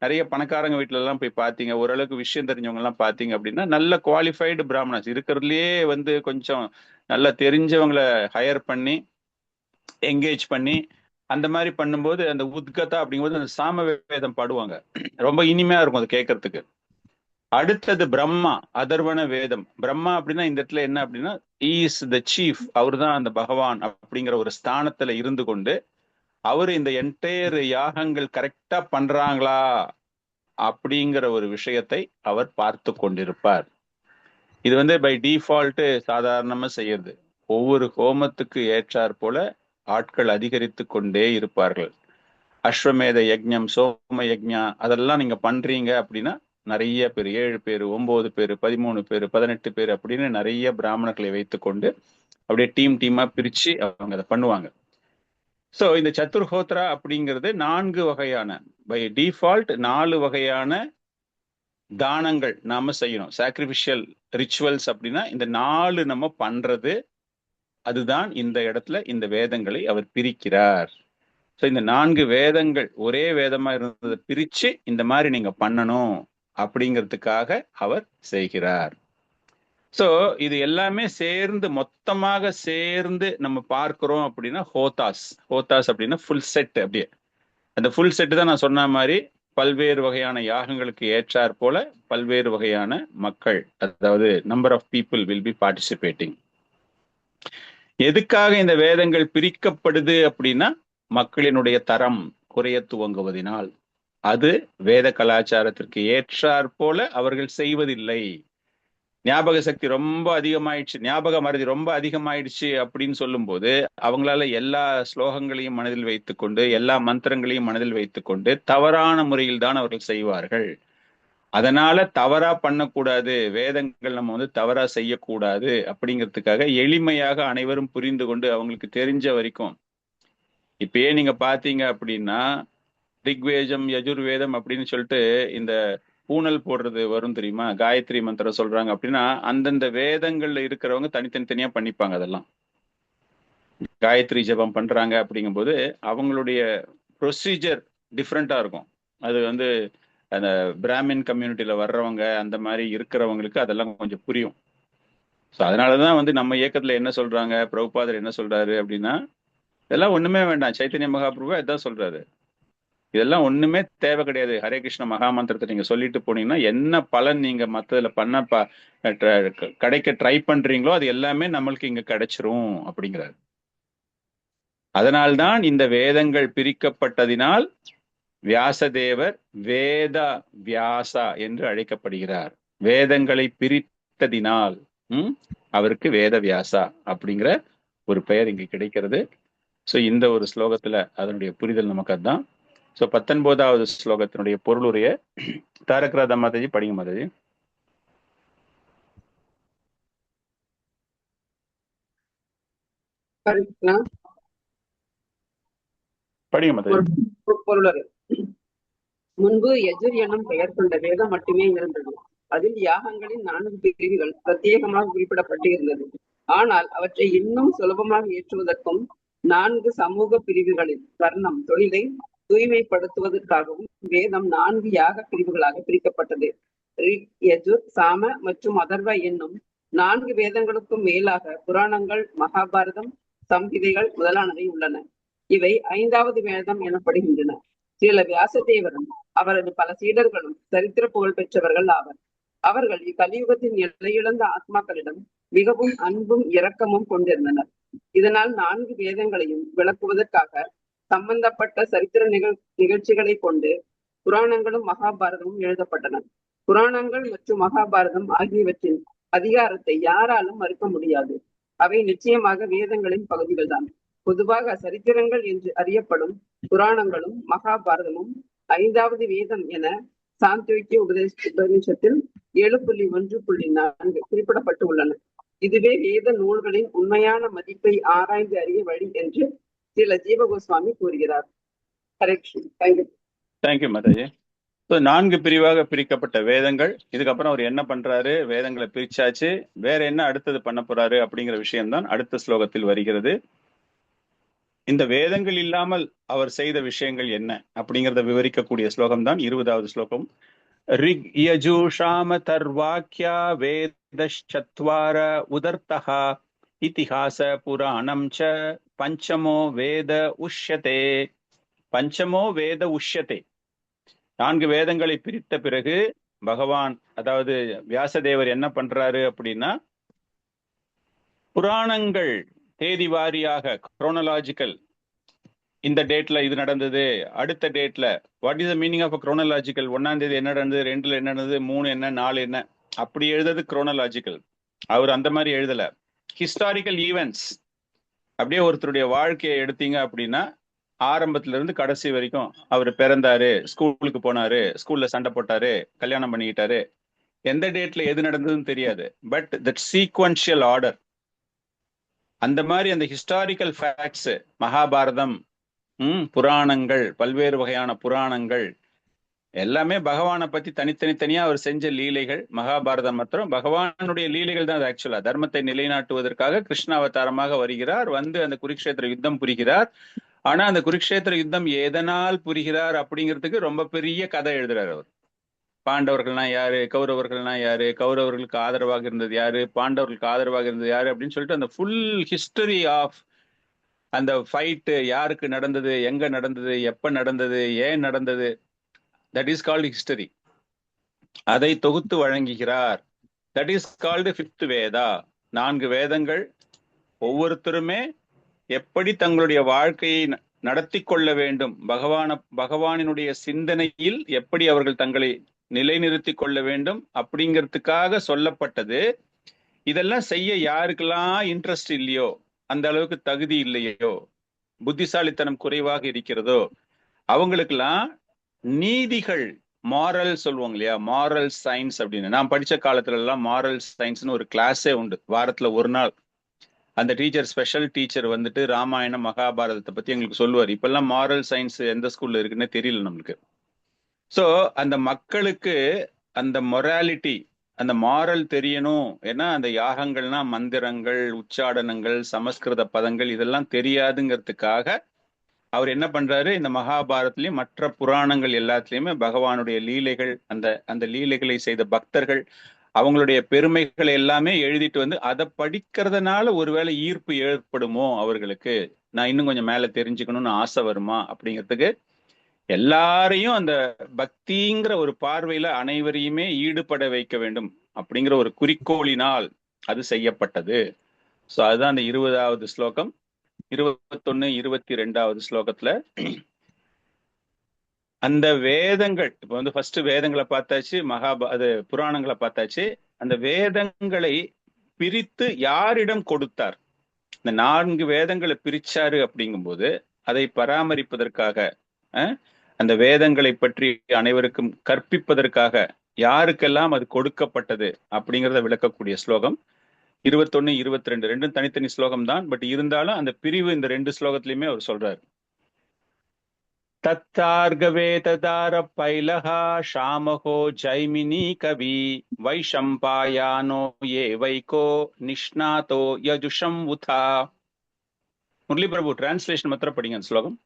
நிறைய பணக்காரங்க வீட்டுல எல்லாம் போய் பாத்தீங்க, ஓரளவுக்கு விஷயம் தெரிஞ்சவங்க எல்லாம் பாத்தீங்க அப்படின்னா நல்ல குவாலிஃபைடு பிராமணர்ஸ் இருக்கிறதுலயே கொஞ்சம் நல்லா தெரிஞ்சவங்களை ஹையர் பண்ணி என்கேஜ் பண்ணி அந்த மாதிரி பண்ணும்போது அந்த உத்கதா அப்படிங்கும்போது அந்த சாமவேதம் பாடுவாங்க. ரொம்ப இனிமையா இருக்கும் அது கேட்கறதுக்கு. அடுத்தது பிரம்மா, அதர்வண வேதம். பிரம்மா அப்படின்னா இந்த இடத்துல என்ன அப்படின்னா இஸ் த சீஃப், அவர் தான் அந்த பகவான் அப்படிங்கிற ஒரு ஸ்தானத்துல இருந்து கொண்டு அவரு இந்த என்டையர் யாகங்கள் கரெக்டா பண்றாங்களா அப்படிங்கிற ஒரு விஷயத்தை அவர் பார்த்து கொண்டிருப்பார். இது பை டிஃபால்ட் சாதாரணமா செய்யறது. ஒவ்வொரு ஹோமத்துக்கு ஏற்றாற் போல ஆட்கள் அதிகரித்து கொண்டே இருப்பார்கள். அஸ்வமேத யஜ்ஞம், சோம யஜ்ஞா அதெல்லாம் நீங்க பண்றீங்க அப்படின்னா நிறைய பேர், 7 பேர், 9 பேர், 13 பேர், 18 பேர் அப்படின்னு நிறைய பிராமணர்களை வைத்துக்கொண்டு அப்படியே டீமா பிரிச்சு அவங்க அதை பண்ணுவாங்க. சோ இந்த சத்துர்ஹோத்ரா அப்படிங்கிறது 4 வகையான, பை டிஃபால்ட் 4 வகையான தானங்கள் நாம செய்யணும். சாக்ரிஃபிஷியல் ரிச்சுவல்ஸ் அப்படின்னா இந்த 4 நம்ம பண்றது. அதுதான் இந்த இடத்துல இந்த வேதங்களை அவர் பிரிக்கிறார். ஸோ இந்த 4 வேதங்கள் ஒரே வேதமா இருந்ததை பிரிச்சு இந்த மாதிரி நீங்க பண்ணணும் அப்படிங்கிறதுக்காக அவர் செய்கிறார். ஸோ இது எல்லாமே சேர்ந்து மொத்தமாக சேர்ந்து நம்ம பார்க்கிறோம் அப்படின்னா ஹோதாஸ் அப்படின்னா ஃபுல் செட். அப்படியே அந்த ஃபுல் செட்டு தான் நான் சொன்ன மாதிரி பல்வேறு வகையான யாகங்களுக்கு ஏற்றாற் போல பல்வேறு வகையான மக்கள், அதாவது number of people will be participating. எதுக்காக இந்த வேதங்கள் பிரிக்கப்படுது அப்படின்னா மக்களினுடைய தரம் குறைய துவங்குவதினால். அது வேத கலாச்சாரத்திற்கு ஏற்றாற் போல அவர்கள் செய்வதில்லை. ஞாபக சக்தி ரொம்ப அதிகமாயிடுச்சு, ஞாபக மறதி ரொம்ப அதிகமாயிடுச்சு அப்படின்னு சொல்லும் போது அவங்களால எல்லா ஸ்லோகங்களையும் மனதில் வைத்துக்கொண்டு எல்லா மந்திரங்களையும் மனதில் வைத்துக்கொண்டு தவறான முறையில் தான் அவர்கள் செய்வார்கள். அதனால தவறா பண்ணக்கூடாது, வேதங்கள் நம்ம தவறா செய்யக்கூடாது அப்படிங்கிறதுக்காக எளிமையாக அனைவரும் புரிந்து கொண்டு அவங்களுக்கு தெரிஞ்ச வரைக்கும். இப்பயே நீங்க பாத்தீங்க அப்படின்னா ரிக்வேதம், யஜுர்வேதம் அப்படின்னு சொல்லிட்டு இந்த பூனல் போடுறது வரும் தெரியுமா, காயத்ரி மந்திரம் சொல்றாங்க அப்படின்னா அந்தந்த வேதங்கள்ல இருக்கிறவங்க தனித்தனியா பண்ணிப்பாங்க. அதெல்லாம் காயத்ரி ஜபம் பண்றாங்க அப்படிங்கும்போது அவங்களுடைய ப்ரொசீஜர் டிஃப்ரெண்டா இருக்கும். அது அந்த பிராமின் கம்யூனிட்டியில வர்றவங்க அந்த மாதிரி இருக்கிறவங்களுக்கு அதெல்லாம் கொஞ்சம் புரியும். ஸோ அதனாலதான் நம்ம இயக்கத்துல என்ன சொல்றாங்க, பிரபுபாதர் என்ன சொல்றாரு அப்படின்னா இதெல்லாம் ஒண்ணுமே வேண்டாம், சைத்தன்ய மகாபிரபு இதான் சொல்றாரு, இதெல்லாம் ஒண்ணுமே தேவை கிடையாது. ஹரே கிருஷ்ண மகாமந்திரத்தை நீங்க சொல்லிட்டு போனீங்கன்னா என்ன பலன் நீங்க மற்றதுல பண்ண கிடைக்க ட்ரை பண்றீங்களோ அது எல்லாமே நம்மளுக்கு இங்க கிடைச்சிரும் அப்படிங்கிறாரு. அதனால்தான் இந்த வேதங்கள் பிரிக்கப்பட்டதினால் வியாசதேவர் வேத வியாசா என்று அழைக்கப்படுகிறார். வேதங்களை பிரித்ததினால் அவருக்கு வேத வியாசா அப்படிங்கிற ஒரு பெயர் இங்கு கிடைக்கிறது. ஸோ இந்த ஒரு ஸ்லோகத்துல அதனுடைய புரிதல் நமக்கு அதுதான். ஸோ 19வது ஸ்லோகத்தினுடைய பொருளுரைய தாரக்ராதா மாதாஜி படிங்க மாதாஜி. படிங்க மாதாஜி. பொருளுரை. முன்பு யஜுர் என்னும் பெயர் கொண்ட வேதம் மட்டுமே இருந்தது. அதில் யாகங்களின் 4 பிரிவுகள் பிரத்யேகமாக குறிப்பிடப்பட்டு இருந்தது. ஆனால் அவற்றை இன்னும் சுலபமாக ஏற்றுவதற்கும் 4 சமூக பிரிவுகளில் கர்ணம் தொழிலை தூய்மைப்படுத்துவதற்காகவும் வேதம் 4 யாக பிரிவுகளாக பிரிக்கப்பட்டது. ரிக், யஜுர், சாம மற்றும் அதர்வ என்னும் 4 வேதங்களுக்கும் மேலாக புராணங்கள், மகாபாரதம், சம்ஹிதைகள் முதலானவை உள்ளன. இவை 5வது வேதம் எனப்படுகின்றன. ஸ்ரீல வியாசதேவரும் அவரது பல சீடர்களும் சரித்திர புகழ் பெற்றவர்கள் ஆவர். அவர்கள் இக்கலியுகத்தின் எல்லையிழந்த ஆத்மாக்களிடம் மிகவும் அன்பும் இரக்கமும் கொண்டிருந்தனர். இதனால் 4 வேதங்களையும் விளக்குவதற்காக சம்பந்தப்பட்ட சரித்திர நிகழ்ச்சிகளை கொண்டு புராணங்களும் மகாபாரதமும் எழுதப்பட்டன. புராணங்கள் மற்றும் மகாபாரதம் ஆகியவற்றின் அதிகாரத்தை யாராலும் மறுக்க முடியாது. அவை நிச்சயமாக வேதங்களின் பகுதிகள் தான். பொதுவாக சரித்திரங்கள் என்று அறியப்படும் புராணங்களும் மகாபாரதமும் 5வது வேதம் என சாந்தோக்கிய உபநிஷத்தில் 7.1.4 குறிப்பிடப்பட்டு உள்ளன. இதுவே வேத நூல்களின் உண்மையான மதிப்பை ஆராய்ந்து அறிய வழி என்று சில ஜீவகோஸ்வாமி கூறுகிறார். தேங்க்யூ மாதாஜி. 4 பிரிவாக பிரிக்கப்பட்ட வேதங்கள். இதுக்கப்புறம் அவர் என்ன பண்றாரு? வேதங்களை பிரிச்சாச்சு, வேற என்ன அடுத்தது பண்ண போறாரு அப்படிங்கிற விஷயம்தான் அடுத்த ஸ்லோகத்தில் வருகிறது. இந்த வேதங்கள் இல்லாமல் அவர் செய்த விஷயங்கள் என்ன அப்படிங்கிறத விவரிக்கக்கூடிய ஸ்லோகம் தான் 20வது ஸ்லோகம். ரிக் யஜூஷாம தர்வாக்யா வேதச்சார உதர்த்தஹா இதிஹாச புராணம் ச பஞ்சமோ வேத உஷ்யதே. பஞ்சமோ வேத உஷ்யதே. 4 வேதங்களை பிரித்த பிறகு பகவான், அதாவது வியாசதேவர் என்ன பண்றாரு அப்படின்னா, புராணங்கள் தேதி வாரியாக குரோனலாஜிக்கல், இந்த டேட்ல இது நடந்தது, அடுத்த டேட்ல what is the meaning of chronological, 1ஆம் தேதி என்ன நடந்தது, 2ல என்ன நடந்தது, 3 என்ன, 4 என்ன, அப்படி எழுதுறது குரோனலாஜிக்கல். அவர் அந்த மாதிரி எழுதல. ஹிஸ்டாரிக்கல் ஈவெண்ட்ஸ், அப்படியே ஒருத்தருடைய வாழ்க்கையை எடுத்தீங்க அப்படின்னா ஆரம்பத்துல இருந்து கடைசி வரைக்கும், அவர் பிறந்தாரு, ஸ்கூலுக்கு போனாரு, ஸ்கூல்ல சண்டை போட்டாரு, கல்யாணம் பண்ணிக்கிட்டாரு, எந்த டேட்ல எது நடந்ததுன்னு தெரியாது. பட் தட் சீக்வன்ஷியல் ஆர்டர், அந்த மாதிரி அந்த ஹிஸ்டாரிக்கல் ஃபேக்ட்ஸ், மகாபாரதம், புராணங்கள், பல்வேறு வகையான புராணங்கள் எல்லாமே பகவானை பத்தி தனித்தனியா அவர் செஞ்ச லீலைகள். மகாபாரதம் மாத்திரம் பகவானுடைய லீலைகள் தான். அது ஆக்சுவலா தர்மத்தை நிலைநாட்டுவதற்காக கிருஷ்ண அவதாரமாக வருகிறார், வந்து அந்த குருக்ஷேத்திர யுத்தம் புரிகிறார். ஆனா அந்த குருக்ஷேத்திர யுத்தம் எதனால் புரிகிறார் அப்படிங்கிறதுக்கு ரொம்ப பெரிய கதை எழுதுறாரு அவர். பாண்டவர்கள்னா யாரு, கௌரவர்கள்னா யாரு, கௌரவர்களுக்கு ஆதரவாக இருந்தது யாரு, பாண்டவர்களுக்கு ஆதரவாக இருந்தது யாரு அப்படின்னு சொல்லிட்டு அந்த ஃபுல் ஹிஸ்டரி ஆஃப் அந்த ஃபைட், யாருக்கு நடந்தது, எங்க நடந்தது, எப்ப நடந்தது, ஏன் நடந்தது, தட் இஸ் கால்டு ஹிஸ்டரி. அதை தொகுத்து வழங்குகிறார். That is called 5th Veda. 4 வேதங்கள் ஒவ்வொருத்தருமே எப்படி தங்களுடைய வாழ்க்கையை நடத்தி கொள்ள வேண்டும், பகவானினுடைய சிந்தனையில் எப்படி அவர்கள் தங்களை நிலைநிறுத்தி கொள்ள வேண்டும் அப்படிங்கிறதுக்காக சொல்லப்பட்டது. இதெல்லாம் செய்ய யாருக்கெல்லாம் இன்ட்ரெஸ்ட் இல்லையோ, அந்த அளவுக்கு தகுதி இல்லையோ, புத்திசாலித்தனம் குறைவாக இருக்கிறதோ, அவங்களுக்கெல்லாம் நீதிகள், மாரல் சொல்லுவாங்க இல்லையா, மாரல் சயின்ஸ் அப்படின்னு. நான் படிச்ச காலத்துல எல்லாம் மாரல் சயின்ஸ்னு ஒரு கிளாஸே உண்டு, வாரத்துல ஒரு நாள். அந்த டீச்சர், ஸ்பெஷல் டீச்சர் வந்துட்டு ராமாயணம் மகாபாரதத்தை பத்தி எங்களுக்கு சொல்லுவார். இப்பெல்லாம் மாரல் சயின்ஸ் எந்த ஸ்கூல்ல இருக்குன்னு தெரியல நம்மளுக்கு. ஸோ அந்த மக்களுக்கு அந்த மொராலிட்டி, அந்த மாரல் தெரியணும். ஏன்னா அந்த யாகங்கள்னா மந்திரங்கள், உச்சாடனங்கள், சமஸ்கிருத பதங்கள் இதெல்லாம் தெரியாதுங்கிறதுக்காக அவர் என்ன பண்றாரு, இந்த மகாபாரதத்திலையும் மற்ற புராணங்கள் எல்லாத்துலயுமே பகவானுடைய லீலைகள், அந்த லீலைகளை செய்த பக்தர்கள், அவங்களுடைய பெருமைகளை எல்லாமே எழுதிட்டு வந்து அதை படிக்கிறதுனால ஒருவேளை ஈர்ப்பு ஏற்படுமோ அவர்களுக்கு, நான் இன்னும் கொஞ்சம் மேல தெரிஞ்சுக்கணும்னு ஆசை வருமா அப்படிங்கிறதுக்கு எல்லாரையும் அந்த பக்திங்கிற ஒரு பார்வையில அனைவரையுமே ஈடுபட வைக்க வேண்டும் அப்படிங்கிற ஒரு குறிக்கோளினால் அது செய்யப்பட்டது. ஸோ அதுதான் அந்த 20வது ஸ்லோகம். 21, 22வது ஸ்லோகத்துல அந்த வேதங்கள், இப்ப வந்து ஃபர்ஸ்ட் வேதங்களை பார்த்தாச்சு, அது புராணங்களை பார்த்தாச்சு. அந்த வேதங்களை பிரித்து யாரிடம் கொடுத்தார், இந்த 4 வேதங்களை பிரிச்சாரு அப்படிங்கும்போது அதை பராமரிப்பதற்காக, அந்த வேதங்களை பற்றி அனைவருக்கும் கற்பிப்பதற்காக யாருக்கெல்லாம் அது கொடுக்கப்பட்டது அப்படிங்கிறத விளக்கக்கூடிய ஸ்லோகம் 21, 22. ரெண்டும் தனித்தனி ஸ்லோகம் தான். பட் இருந்தாலும் அந்த பிரிவு இந்த 2 ஸ்லோகத்திலையுமே அவர் சொல்றாரு. தத்தார்கவேததார பைலஹா ஷாமஹோ ஜைமினி கவி வைஷம்பாயானோ ஏ வைகோ நிஷ்ணாதோ யஜுஷம் உதா. முரளி பிரபு டிரான்ஸ்லேஷன் மாத்திரம் படிங்க அந்த ஸ்லோகம்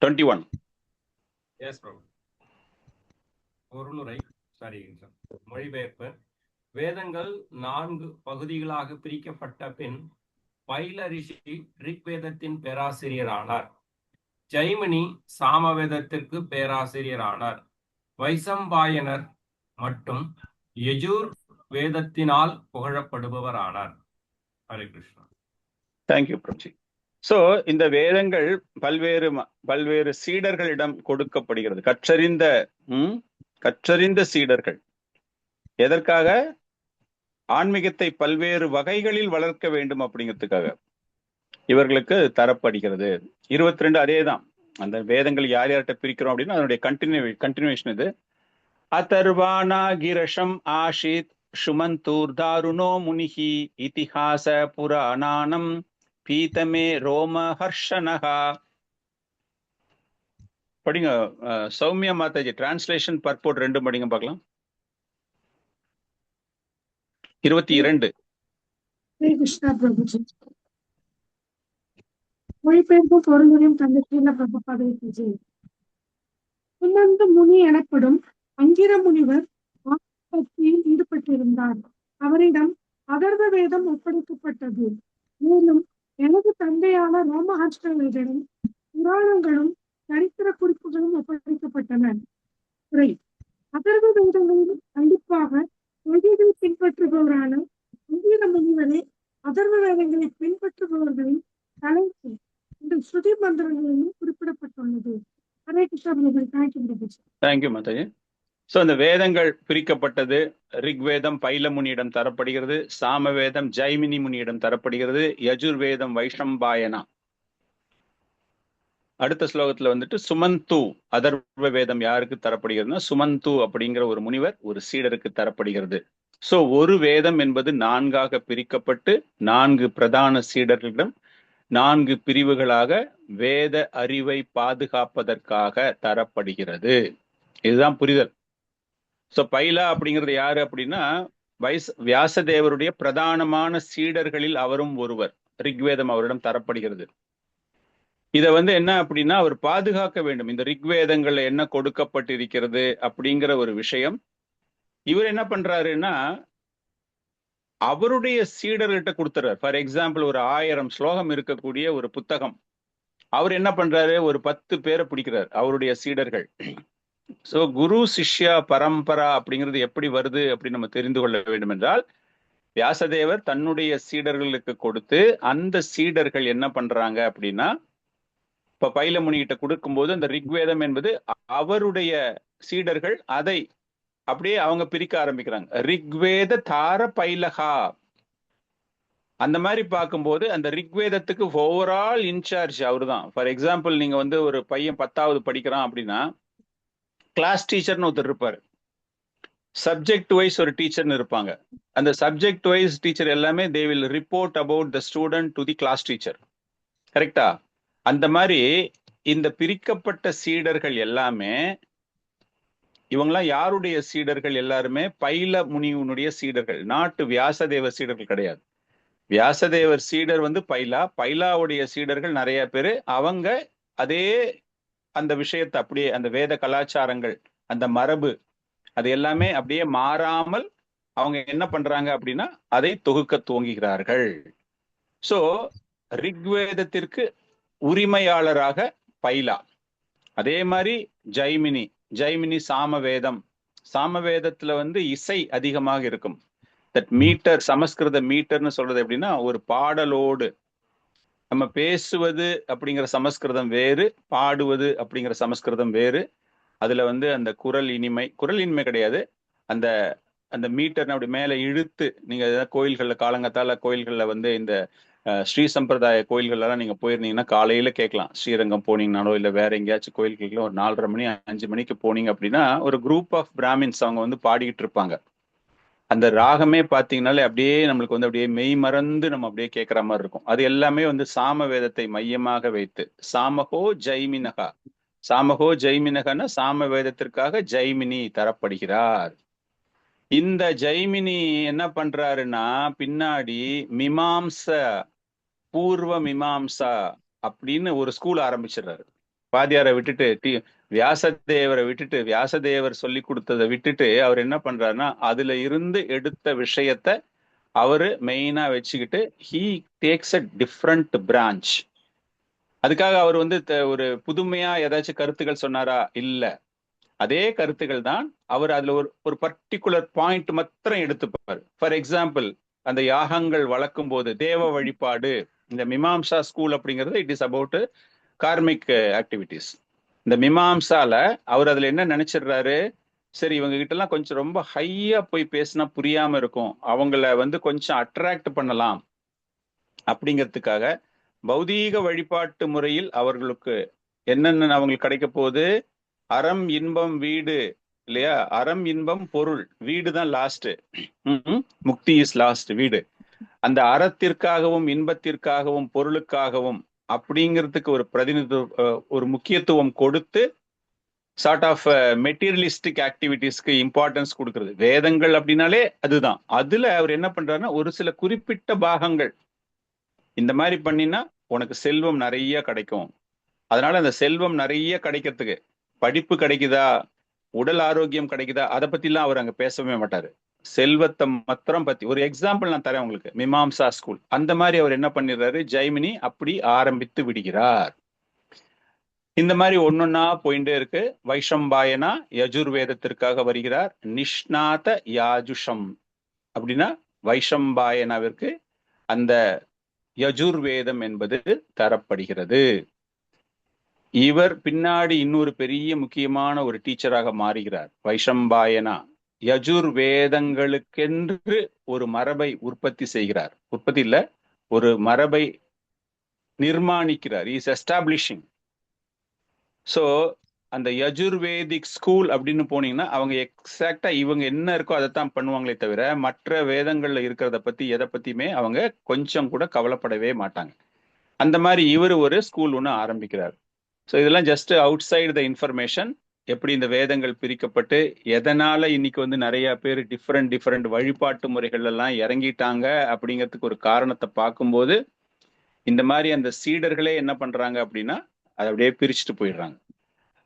21. மொழிபெயர்ப்பு. வேதங்கள் 4 பகுதிகளாக பிரிக்கப்பட்ட பின் பைல ரிஷி ரிக்வேதத்தின் பேராசிரியரானார். ஜெய்மினி சாமவேதத்திற்கு பேராசிரியரானார். வைசம்பாயனர் மற்றும் யஜூர் வேதத்தினால் புகழப்படுபவரானார். ஹரே கிருஷ்ணா. தேங்க்யூ பிரபுஜி. சோ இந்த வேதங்கள் பல்வேறு சீடர்களிடம் கொடுக்கப்படுகிறது. கற்றறிந்த சீடர்கள் எதற்காக? ஆன்மீகத்தை பல்வேறு வகைகளில் வளர்க்க வேண்டும் அப்படிங்கிறதுக்காக இவர்களுக்கு தரப்படுகிறது. 22 அதேதான். அந்த வேதங்கள் யார் யார்கிட்ட பிரிக்கிறோம் அப்படின்னா அதனுடைய கண்டினியூஷன் இது. அதர்வானா கிரஷம் ஆஷித் சுமந்தூர் தாருணோ முனிஹி இதிஹாச புராணானம் பீதமே ரோம ஹர்ஷனஹா. படிங்க சௌமியா மாதாஜி, டிரான்ஸ்லேஷன் பர்போர்ட் 2 படிங்க பார்க்கலாம். 22. கிருஷ்ணா பிரபுஜி. மொழிபெயர்ப்பும் பொருளுரையும் தந்த ஸ்ரீல பிரபுபாதேஜி. சுமந்த முனி எனப்படும் அங்கிர முனிவர் பக்தியில் ஈடுபட்டிருந்தார். அவரிடம் அதர்வ வேதம் ஒப்படைக்கப்பட்டது. மேலும் எனது தந்தையான ரோமஹர்ஷனிடம் புராணங்களும் சரித்திர குறிப்புகளும் ஒப்படைக்கப்பட்டன. அதர்வ வேதங்களில் கண்டிப்பாக கொள்கைகளை பின்பற்றுபவரான அங்கிர முனிவரே அதர்வ வேதங்களை பின்பற்றுபவர்களின் தலைப்பு இந்த ஸ்ருதி மந்திரங்களிலும் குறிப்பிடப்பட்டுள்ளது. ஹரே கிருஷ்ணா பிரபு. தேங்க்யூ மாதாஜி. சோ அந்த வேதங்கள் பிரிக்கப்பட்டது. ரிக்வேதம் பைல முனியிடம் தரப்படுகிறது. சாமவேதம் ஜைமினி முனியிடம் தரப்படுகிறது. யஜுர்வேதம் வைஷம்பாயனா. அடுத்த ஸ்லோகத்துல வந்துட்டு சுமந்து அதர்வ வேதம் யாருக்கு தரப்படுகிறதுனா சுமந்து அப்படிங்கிற ஒரு முனிவர் ஒரு சீடருக்கு தரப்படுகிறது. சோ ஒரு வேதம் என்பது 4ஆக பிரிக்கப்பட்டு 4 பிரதான சீடர்களிடம் 4 பிரிவுகளாக வேத அறிவை பாதுகாப்பதற்காக தரப்படுகிறது. இதுதான் புரிதல். சோ பைலா அப்படிங்கிறது யாரு அப்படின்னா வியாசதேவருடைய பிரதானமான சீடர்களில் அவரும் ஒருவர். ரிக்வேதம் அவரிடம் தரப்படுகிறது. இத என்ன அப்படின்னா அவர் பாதுகாக்க வேண்டும். இந்த ரிக்வேதங்கள்ல என்ன கொடுக்கப்பட்டிருக்கிறது அப்படிங்கிற ஒரு விஷயம் இவர் என்ன பண்றாருன்னா அவருடைய சீடர்கிட்ட கொடுத்துறாரு. ஃபார் எக்ஸாம்பிள் ஒரு 1000 ஸ்லோகம் இருக்கக்கூடிய ஒரு புத்தகம் அவர் என்ன பண்றாரு, ஒரு 10 பேரை பிடிக்கிறார் அவருடைய சீடர்கள். சோ குரு சிஷ்யா பரம்பரா அப்படிங்கிறது எப்படி வருது அப்படின்னு நம்ம தெரிந்து கொள்ள வேண்டும் என்றால் வியாசதேவர் தன்னுடைய சீடர்களுக்கு கொடுத்து அந்த சீடர்கள் என்ன பண்றாங்க அப்படின்னா இப்ப பைலமுனிகிட்ட கொடுக்கும்போது அந்த ரிக்வேதம் என்பது அவருடைய சீடர்கள் அதை அப்படியே அவங்க பிரிக்க ஆரம்பிக்கிறாங்க. ரிக்வேத தார பைலகா அந்த மாதிரி பார்க்கும்போது அந்த ரிக்வேதத்துக்கு ஓவரால் இன்சார்ஜ் அவரு தான். ஃபார் எக்ஸாம்பிள் நீங்க ஒரு பையன் 10வது படிக்கிறான் அப்படின்னா கிளாஸ் டீச்சர்னு ஒருத்தர் இருப்பாரு. சப்ஜெக்ட் வைஸ் ஒரு டீச்சர்னு இருப்பாங்க. அந்த சப்ஜெக்ட் வைஸ் டீச்சர் எல்லாமே they will report about the student to the class teacher. கரெக்டா? அந்த மாதிரி இந்த பிரிக்கப்பட்ட சீடர்கள் எல்லாமே இவங்கெல்லாம் யாருடைய சீடர்கள்? எல்லாருமே பைல முனிவனுடைய சீடர்கள். நாட்டு வியாசதேவர் சீடர்கள் கிடையாது. வியாசதேவர் சீடர் பைலாவுடைய சீடர்கள் நிறைய பேரு. அவங்க அதே அந்த விஷயத்தை அப்படியே அந்த வேத கலாச்சாரங்கள் அந்த மரபு அது எல்லாமே அப்படியே மாறாமல் அவங்க என்ன பண்றாங்க அப்படின்னா அதை தொகுக்க துவங்குகிறார்கள். சோ ரிக்வேதத்திற்கு உரிமையாளராக பைலா. அதே மாதிரி ஜைமினி சாமவேதத்துல இசை அதிகமாக இருக்கும். தட் மீட்டர், சமஸ்கிருத மீட்டர்னு சொல்றது எப்படின்னா ஒரு பாடலோடு நம்ம பேசுவது அப்படிங்கிற சமஸ்கிருதம் வேறு, பாடுவது அப்படிங்கிற சமஸ்கிருதம் வேறு. அதுல அந்த குரல் இனிமை கிடையாது. அந்த அந்த மீட்டர் அப்படி மேல இழுத்து நீங்க கோயில்கள்ல காலங்கத்தால கோயில்கள்ல இந்த ஸ்ரீ சம்பிரதாய கோயில்கள்லாம் நீங்க போயிருந்தீங்கன்னா காலையில கேட்கலாம். ஸ்ரீரங்கம் போனீங்கனாலோ இல்ல வேற எங்கேயாச்சும் கோயில்களுக்கு ஒரு 4:30 மணி 5 மணிக்கு போனீங்க அப்படின்னா ஒரு குரூப் ஆஃப் பிராமின்ஸ் அவங்க பாடிக்கிட்டு இருப்பாங்க. அந்த ராகமே பாத்தீங்கன்னாலே அப்படியே நம்மளுக்கு அப்படியே மெய் மறந்து நம்ம அப்படியே கேட்கிற மாதிரி இருக்கும். அது எல்லாமே சாம வேதத்தை மையமாக வைத்து சாமகோ ஜெய்மினகன்னா சாம வேதத்திற்காக ஜைமினி தரப்படுகிறார். இந்த ஜைமினி என்ன பண்றாருன்னா பின்னாடி பூர்வ மீமாம்சா அப்படின்னு ஒரு ஸ்கூல் ஆரம்பிச்சிடுறாரு. வாத்தியாரை விட்டுட்டு வியாசதேவரை விட்டுட்டு, வியாசதேவர் சொல்லி கொடுத்ததை விட்டுட்டு அவர் என்ன பண்றாருன்னா அதுல இருந்து எடுத்த விஷயத்த அவரு மெயினா வச்சுக்கிட்டு he takes a different branch. அதுக்காக அவர் வந்து ஒரு புதுமையா ஏதாச்சும் கருத்துக்கள் சொன்னாரா? இல்ல. அதே கருத்துக்கள் தான் அவர் அதுல ஒரு பர்டிகுலர் பாயிண்ட் மாத்திரம் எடுத்துப்பாரு. ஃபார் எக்ஸாம்பிள், அந்த யாகங்கள் வளர்க்கும் போது தேவ வழிபாடு, இந்த மீமாம்சா ஸ்கூல் அப்படிங்கிறது it is about karmic activities. இந்த மீமாம்சால அவர் அதுல என்ன நினைச்சிடுறாரு, சரி இவங்க கிட்ட எல்லாம் கொஞ்சம் ரொம்ப ஹையா போய் பேசினா புரியாம இருக்கும், அவங்கள வந்து கொஞ்சம் அட்ராக்ட் பண்ணலாம் அப்படிங்கிறதுக்காக பௌதீக வழிபாட்டு முறையில் அவர்களுக்கு என்னென்ன அவங்களுக்கு கிடைக்க போகுது, அறம் இன்பம் வீடு இல்லையா, அறம் இன்பம் பொருள், வீடு தான் லாஸ்ட், முக்தி இஸ் லாஸ்ட், வீடு. அந்த அறத்திற்காகவும் இன்பத்திற்காகவும் பொருளுக்காகவும் அப்படிங்கிறதுக்கு ஒரு ஒரு முக்கியத்துவம் கொடுத்து சார்ட் ஆஃப் மெட்டீரியலிஸ்டிக் ஆக்டிவிட்டிஸ்க்கு இம்பார்ட்டன்ஸ் கொடுக்கறது. வேதங்கள் அப்படின்னாலே அதுதான். அதுல அவர் என்ன பண்றாருன்னா ஒரு சில குறிப்பிட்ட பாகங்கள் இந்த மாதிரி பண்ணினா உனக்கு செல்வம் நிறைய கிடைக்கும். அதனால அந்த செல்வம் நிறைய கிடைக்கிறதுக்கு படிப்பு கிடைக்குதா, உடல் ஆரோக்கியம் கிடைக்குதா, அதை பத்திலாம் அவர் அங்க பேசவே மாட்டாரு. செல்வத்தை மாத்திரம் பத்தி ஒரு எக்ஸாம்பிள் நான் தரேன் உங்களுக்கு. மீமாம்சா ஸ்கூல் அந்த மாதிரி அவர் என்ன பண்ணிடுறாரு, ஜெய்மினி அப்படி ஆரம்பித்து விடுகிறார். இந்த மாதிரி ஒன்னொன்னா போயிட்டே இருக்கு. வைஷம்பாயனா யஜுர்வேதத்திற்காக வருகிறார். நிஷ்நாத யாஜுஷம் அப்படின்னா வைஷம்பாயனாவிற்கு அந்த யஜுர்வேதம் என்பது தரப்படுகிறது. இவர் பின்னாடி இன்னொரு பெரிய முக்கியமான ஒரு டீச்சராக மாறுகிறார். வைஷம்பாயனா யஜுர்வேதங்களுக்கென்று ஒரு மரபை உற்பத்தி செய்கிறார். உற்பத்தி இல்ல, ஒரு மரபை நிர்மாணிக்கிறார். Is establishing. ஸோ அந்த யஜுர்வேதிக் ஸ்கூல் அப்படின்னு போனீங்கன்னா அவங்க எக்ஸாக்டா இவங்க என்ன இருக்கோ அதைத்தான் பண்ணுவாங்களே தவிர மற்ற வேதங்கள்ல இருக்கிறத பத்தி எதை பத்தியுமே அவங்க கொஞ்சம் கூட கவலைப்படவே மாட்டாங்க. அந்த மாதிரி இவர் ஒரு ஸ்கூல் ஒன்று ஆரம்பிக்கிறார். ஸோ இதெல்லாம் just out side the information. எப்படி இந்த வேதங்கள் பிரிக்கப்பட்டு எதனால இன்னைக்கு வந்து நிறைய பேர் டிஃப்ரெண்ட் வழிபாட்டு முறைகள் எல்லாம் இறங்கிட்டாங்க அப்படிங்கிறதுக்கு ஒரு காரணத்தை பார்க்கும்போது இந்த மாதிரி அந்த சீடர்களே என்ன பண்றாங்க அப்படின்னா அதை அப்படியே பிரிச்சுட்டு போயிடுறாங்க.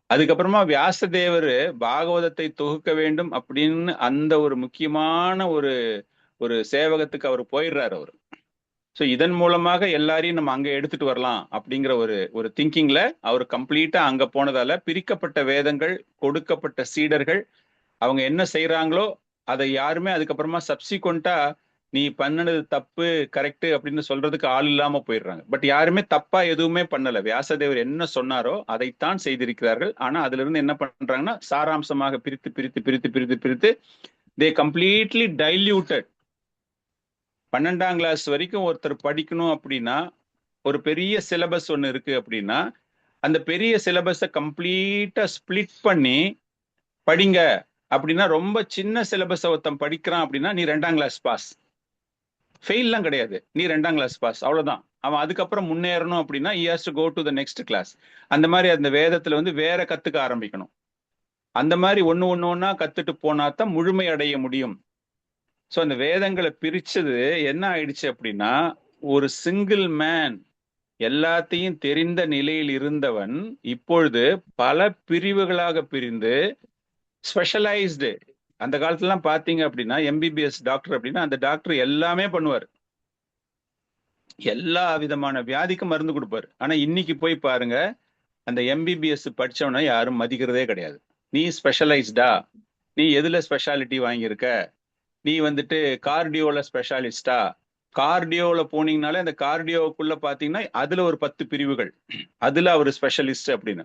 அதுக்கப்புறமா வியாசதேவர் பாகவதத்தை தொகுக்க வேண்டும் அப்படின்னு அந்த ஒரு முக்கியமான ஒரு சேவகத்துக்கு அவர் போயிடுறாரு அவர். ஸோ இதன் மூலமாக எல்லாரையும் நம்ம அங்க எடுத்துட்டு வரலாம் அப்படிங்கிற ஒரு திங்கிங்ல அவர் கம்ப்ளீட்டா அங்க போனதால பிரிக்கப்பட்ட வேதங்கள், கொடுக்கப்பட்ட சீடர்கள் அவங்க என்ன செய்யறாங்களோ அதை யாருமே அதுக்கப்புறமா சப்சிக்வெண்டா நீ பண்ணனது தப்பு கரெக்ட் அப்படின்னு சொல்றதுக்கு ஆள் இல்லாம போயிடுறாங்க. பட் யாருமே தப்பா எதுவுமே பண்ணல. வியாசதேவர் என்ன சொன்னாரோ அதைத்தான் செய்திருக்கிறார்கள். ஆனா அதுல இருந்து என்ன பண்றாங்கன்னா சாராம்சமாக பிரித்து பிரித்து பிரித்து பிரித்து பிரித்து தே கம்ப்ளீட்லி டைல்யூட்டட். 12ஆம் கிளாஸ் வரைக்கும் ஒருத்தர் படிக்கணும் அப்படின்னா ஒரு பெரிய சிலபஸ் ஒன்று இருக்கு அப்படின்னா அந்த பெரிய சிலபஸை கம்ப்ளீட்டா ஸ்பிளிட் பண்ணி படிங்க அப்படின்னா ரொம்ப சின்ன சிலபஸை ஒருத்தன் படிக்கிறான் அப்படின்னா நீ 2ஆம் கிளாஸ் பாஸ், ஃபெயில்லாம் கிடையாது, நீ 2ஆம் கிளாஸ் பாஸ், அவ்வளவுதான். அவன் அதுக்கப்புறம் முன்னேறணும் அப்படின்னா he has to go to the next class. அந்த மாதிரி அந்த வேதத்துல வந்து வேற கத்துக்க ஆரம்பிக்கணும். அந்த மாதிரி ஒண்ணா கத்துட்டு போனாதான் முழுமை அடைய முடியும். ஸோ அந்த வேதங்களை பிரிச்சது என்ன ஆயிடுச்சு அப்படின்னா ஒரு சிங்கிள் மேன் எல்லாத்தையும் தெரிந்த நிலையில் இருந்தவன் இப்பொழுது பல பிரிவுகளாக பிரிந்து ஸ்பெஷலைஸ்டு. அந்த காலத்துலாம் பாத்தீங்க அப்படின்னா எம்பிபிஎஸ் டாக்டர் அப்படின்னா அந்த டாக்டர் எல்லாமே பண்ணுவார், எல்லா விதமான வியாதிக்கும் மருந்து கொடுப்பாரு. ஆனா இன்னைக்கு போய் பாருங்க, அந்த எம்பிபிஎஸ் படிச்சவன யாரும் மதிக்கிறதே கிடையாது. நீ ஸ்பெஷலைஸ்டா, நீ எதுல ஸ்பெஷாலிட்டி வாங்கியிருக்க, நீ வந்துட்டு கார்டியோல ஸ்பெஷாலிஸ்டா, கார்டியோல போனீங்கனாலே அந்த கார்டியோக்குள்ள பாத்தீங்கன்னா அதுல ஒரு 10 பிரிவுகள், அதுல அவர் ஸ்பெஷலிஸ்ட் அப்படின்னு.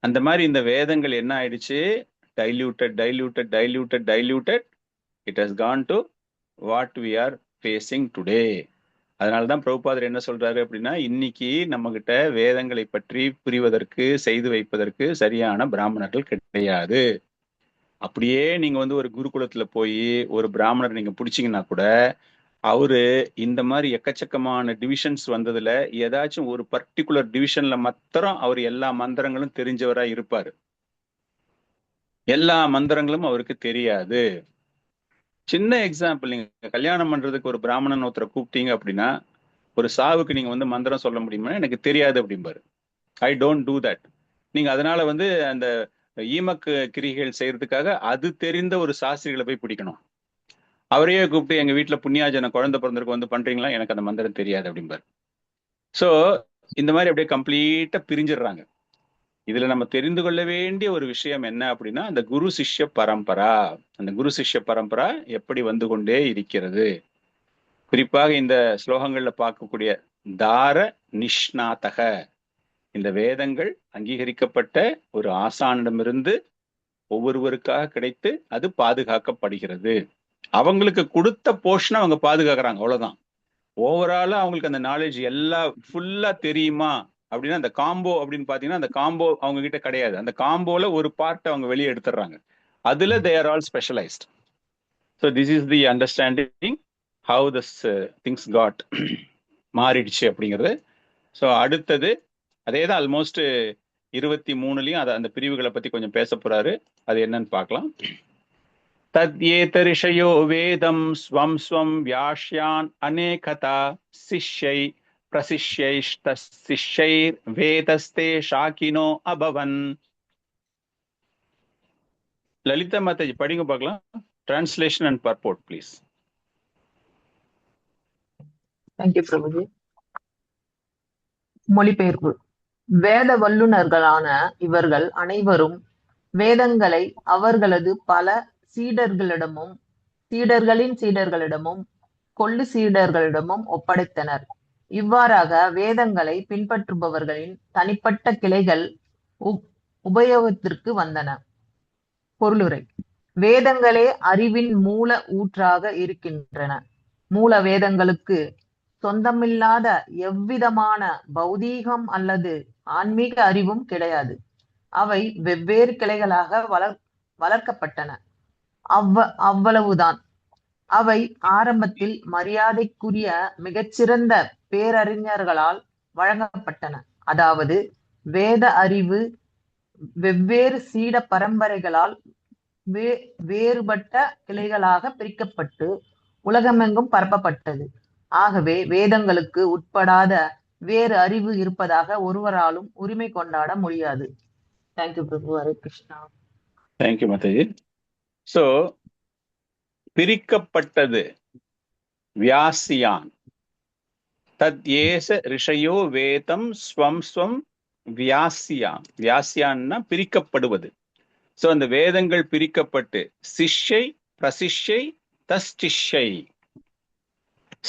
அந்த மாதிரி இந்த வேதங்கள் என்ன ஆயிடுச்சு, diluted. It has gone to what we are facing today. அதனாலதான் பிரபுபாதர் என்ன சொல்றாரு அப்படின்னா இன்னைக்கு நம்ம கிட்ட வேதங்களை பற்றி புரிவதற்கு செய்து வைப்பதற்கு சரியான பிராமணர்கள் கிடையாது. அப்படியே நீங்க வந்து ஒரு குருகுலத்துல போய் ஒரு பிராமணர் நீங்க பிடிச்சீங்கன்னா கூட அவரு இந்த மாதிரி எக்கச்சக்கமான டிவிஷன்ஸ் வந்ததுல ஏதாச்சும் ஒரு பர்டிகுலர் டிவிஷன்ல மாத்திரம் அவர் எல்லா மந்திரங்களும் தெரிஞ்சவரா இருப்பாரு, எல்லா மந்திரங்களும் அவருக்கு தெரியாது. சின்ன எக்ஸாம்பிள், நீங்க கல்யாணம் பண்றதுக்கு ஒரு பிராமணன் ஒருத்தரை கூப்பிட்டீங்க அப்படின்னா ஒரு சாவுக்கு நீங்க வந்து மந்திரம் சொல்ல முடியுமா, எனக்கு தெரியாது அப்படிம்பாரு. I don't do that. நீங்க அதனால வந்து அந்த ஈமக்கு கிரிகைகள் செய்யறதுக்காக அது தெரிந்த ஒரு சாஸ்திரிகளை போய் பிடிக்கணும். அவரையே கூப்பிட்டு எங்க வீட்டுல புண்ணியாஜன குழந்தை பிறந்திருக்கு வந்து பண்றீங்களா, எனக்கு அந்த மந்திரம் தெரியாது அப்படிம்பாரு. சோ இந்த மாதிரி அப்படியே கம்ப்ளீட்டா பிரிஞ்சிடுறாங்க. இதுல நம்ம தெரிந்து கொள்ள வேண்டிய ஒரு விஷயம் என்ன அப்படின்னா, அந்த குரு சிஷ்ய பரம்பரா, அந்த குரு சிஷ்ய பரம்பரா எப்படி வந்து கொண்டே இருக்கிறது. குறிப்பாக இந்த ஸ்லோகங்கள்ல பார்க்கக்கூடிய தார நிஷ்ணாதக, இந்த வேதங்கள் அங்கீகரிக்கப்பட்ட ஒரு ஆசானிடமிருந்து ஒவ்வொருவருக்காக கிடைத்து அது பாதுகாக்கப்படுகிறது. அவங்களுக்கு கொடுத்த போர்ஷனை அவங்க பாதுகாக்கிறாங்க, அவ்வளவுதான். ஓவராலா அவங்களுக்கு அந்த நாலேஜ் எல்லாம் ஃபுல்லா தெரியுமா அப்படின்னா, அந்த காம்போ அப்படின்னு பாத்தீங்கன்னா அந்த காம்போ அவங்க கிட்ட கிடையாது. அந்த காம்போல ஒரு பார்ட் அவங்க வெளியே எடுத்துடுறாங்க. அதுல they are all specialised. So this is the understanding how this things got மாறிடுச்சு அப்படிங்கிறது. ஸோ அடுத்தது அதே தான் ஆல்மோஸ்ட் 23லயும் அந்த பிரிவுகளை பத்தி கொஞ்சம் பேச போறாரு. அது என்னன்னு பார்க்கலாம். தத்யேதரிஷயோ வேதம் ஸ்வம் ஸ்வம் வியாஷ்யான் அநேகதா சிஷ்யை பிரசிஷ்யைர் வேதஸ்தே ஷாக்கினோ அபவன். லலிதா மாதாஜி படிங்க பார்க்கலாம். Translation and purport please. Thank you Prabhuji. மொழிபெயர்ப்பு. வேத வல்லுநர்களான இவர்கள் அனைவரும் வேதங்களை அவர்களது பல சீடர்களிடமும் சீடர்களின் சீடர்களிடமும் கொள்ளு சீடர்களிடமும் ஒப்படைத்தனர். இவ்வாறாக வேதங்களை பின்பற்றுபவர்களின் தனிப்பட்ட கிளைகள் உபயோகத்திற்கு வந்தன. பொருளுரை. வேதங்களே அறிவின் மூல ஊற்றாக இருக்கின்றன. மூல வேதங்களுக்கு சொந்தமில்லாத எவ்விதமான பௌதீகம் அல்லது ஆன்மீக அறிவும் கிடையாது. அவை வெவ்வேறு கிளைகளாக வளர்க்கப்பட்டன. அவ்வளவுதான். அவை ஆரம்பத்தில் மரியாதைக்குரிய மிகச்சிறந்த பேரறிஞர்களால் வழங்கப்பட்டன. அதாவது வேத அறிவு வெவ்வேறு சீட பரம்பரைகளால் வேறுபட்ட கிளைகளாக பிரிக்கப்பட்டு உலகமெங்கும் பரப்பப்பட்டது. ஆகவே வேதங்களுக்கு உட்படாத வேறு அறிவு இருப்பதாக ஒருவராலும் உரிமை கொண்டாட முடியாது. தேங்க்யூ பிரபு. ஹரே கிருஷ்ணா. தேங்க்யூ மாதாஜி. சோ பிரிக்கப்பட்டது வியாசியான். தத் ஏச ரிஷயோ வேதம் ஸ்வம் ஸ்வம் வியாசியான். வியாசியான்னா பிரிக்கப்படுவது. சோ அந்த வேதங்கள் பிரிக்கப்பட்டு சிஷ்யை பிரசிஷ்யை தஸ்டிஷ்யை.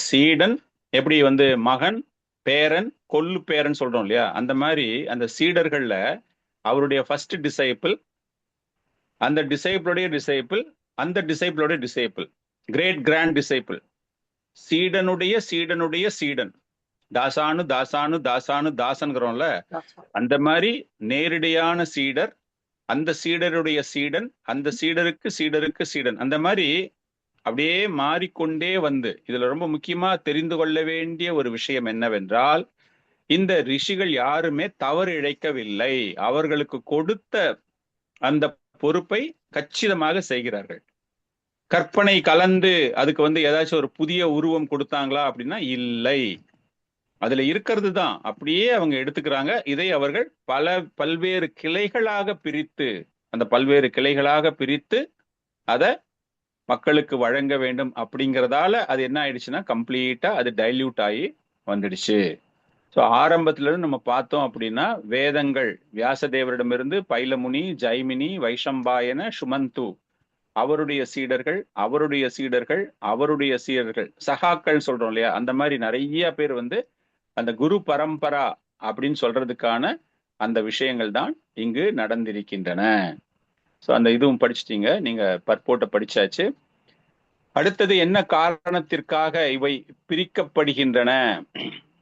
சீடன் எப்படி வந்து மகன் பேரன் கொல்லு பேரன் சொல்றோம் இல்லையா, அந்த மாதிரி அந்த சீடர்கள்ல அவருடைய ஃபர்ஸ்ட் டிசைபிள், அந்த டிசைபிளுடைய டிசைபிள், அந்த டிசைபிளோட டிசைபிள், கிரேட் கிராண்ட் டிசைபிள், சீடனுடைய சீடனுடைய சீடன், தாசானு தாசானு தாசானு தாசன்கிறோம்ல, அந்த மாதிரி நேரடியான சீடர், அந்த சீடருடைய சீடன், அந்த சீடருக்கு சீடருக்கு சீடன், அந்த மாதிரி அப்படியே மாறிக்கொண்டே வந்து. இதுல ரொம்ப முக்கியமா தெரிந்து கொள்ள வேண்டிய ஒரு விஷயம் என்னவென்றால், இந்த ரிஷிகள் யாருமே தவறு இழைக்கவில்லை. அவர்களுக்கு கொடுத்த அந்த பொறுப்பை கச்சிதமாக செய்கிறார்கள். கற்பனை கலந்து அதுக்கு வந்து ஏதாச்சும் ஒரு புதிய உருவம் கொடுத்தாங்களா அப்படின்னா இல்லை. அதுல இருக்கிறது தான் அப்படியே அவங்க எடுத்துக்கிறாங்க. இதை அவர்கள் பல்வேறு கிளைகளாக பிரித்து, அந்த பல்வேறு கிளைகளாக பிரித்து அதை மக்களுக்கு வழங்க வேண்டும் அப்படிங்கிறதால அது என்ன ஆயிடுச்சுன்னா கம்ப்ளீட்டா அது டைல்யூட் ஆகி வந்துடுச்சு. ஸோ ஆரம்பத்துல இருந்து நம்ம பார்த்தோம் அப்படின்னா வேதங்கள் வியாசதேவரிடமிருந்து பைலமுனி, ஜைமினி, வைஷம்பாயன, சுமந்து, அவருடைய சீடர்கள், அவருடைய சீடர்கள், அவருடைய சீடர்கள், சகாக்கள் சொல்றோம் இல்லையா, அந்த மாதிரி நிறைய பேர் வந்து அந்த குரு பரம்பரா அப்படின்னு சொல்றதுக்கான அந்த விஷயங்கள் தான் இங்கு நடந்திருக்கின்றன. ஸோ அந்த இதுவும் படிச்சுட்டீங்க, நீங்க பர்போர்ட்டை படிச்சாச்சு. அடுத்தது என்ன காரணத்திற்காக இவை பிரிக்கப்படுகின்றன,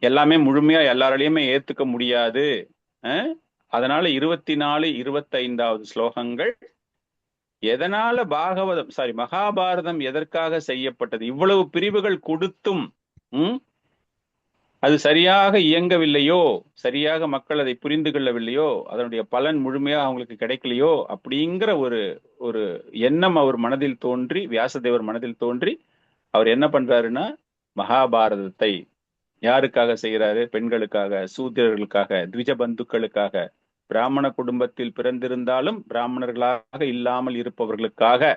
எல்லாமே முழுமையா எல்லாராலையுமே ஏத்துக்க முடியாது. அதனால 24, 25வது ஸ்லோகங்கள் எதனால மகாபாரதம் எதற்காக செய்யப்பட்டது, இவ்வளவு பிரிவுகள் கொடுத்தும் அது சரியாக இயங்கவில்லையோ, சரியாக மக்கள் அதை புரிந்து கொள்ளவில்லையோ, அதனுடைய பலன் முழுமையாக அவங்களுக்கு கிடைக்கலையோ அப்படிங்கிற ஒரு எண்ணம் அவர் மனதில் தோன்றி, வியாசதேவர் மனதில் தோன்றி, அவர் என்ன பண்றாருன்னா மகாபாரதத்தை யாருக்காக செய்கிறாரு? பெண்களுக்காக, சூத்திரர்களுக்காக, த்விஜ பந்துக்களுக்காக, பிராமண குடும்பத்தில் பிறந்திருந்தாலும் பிராமணர்களாக இல்லாமல் இருப்பவர்களுக்காக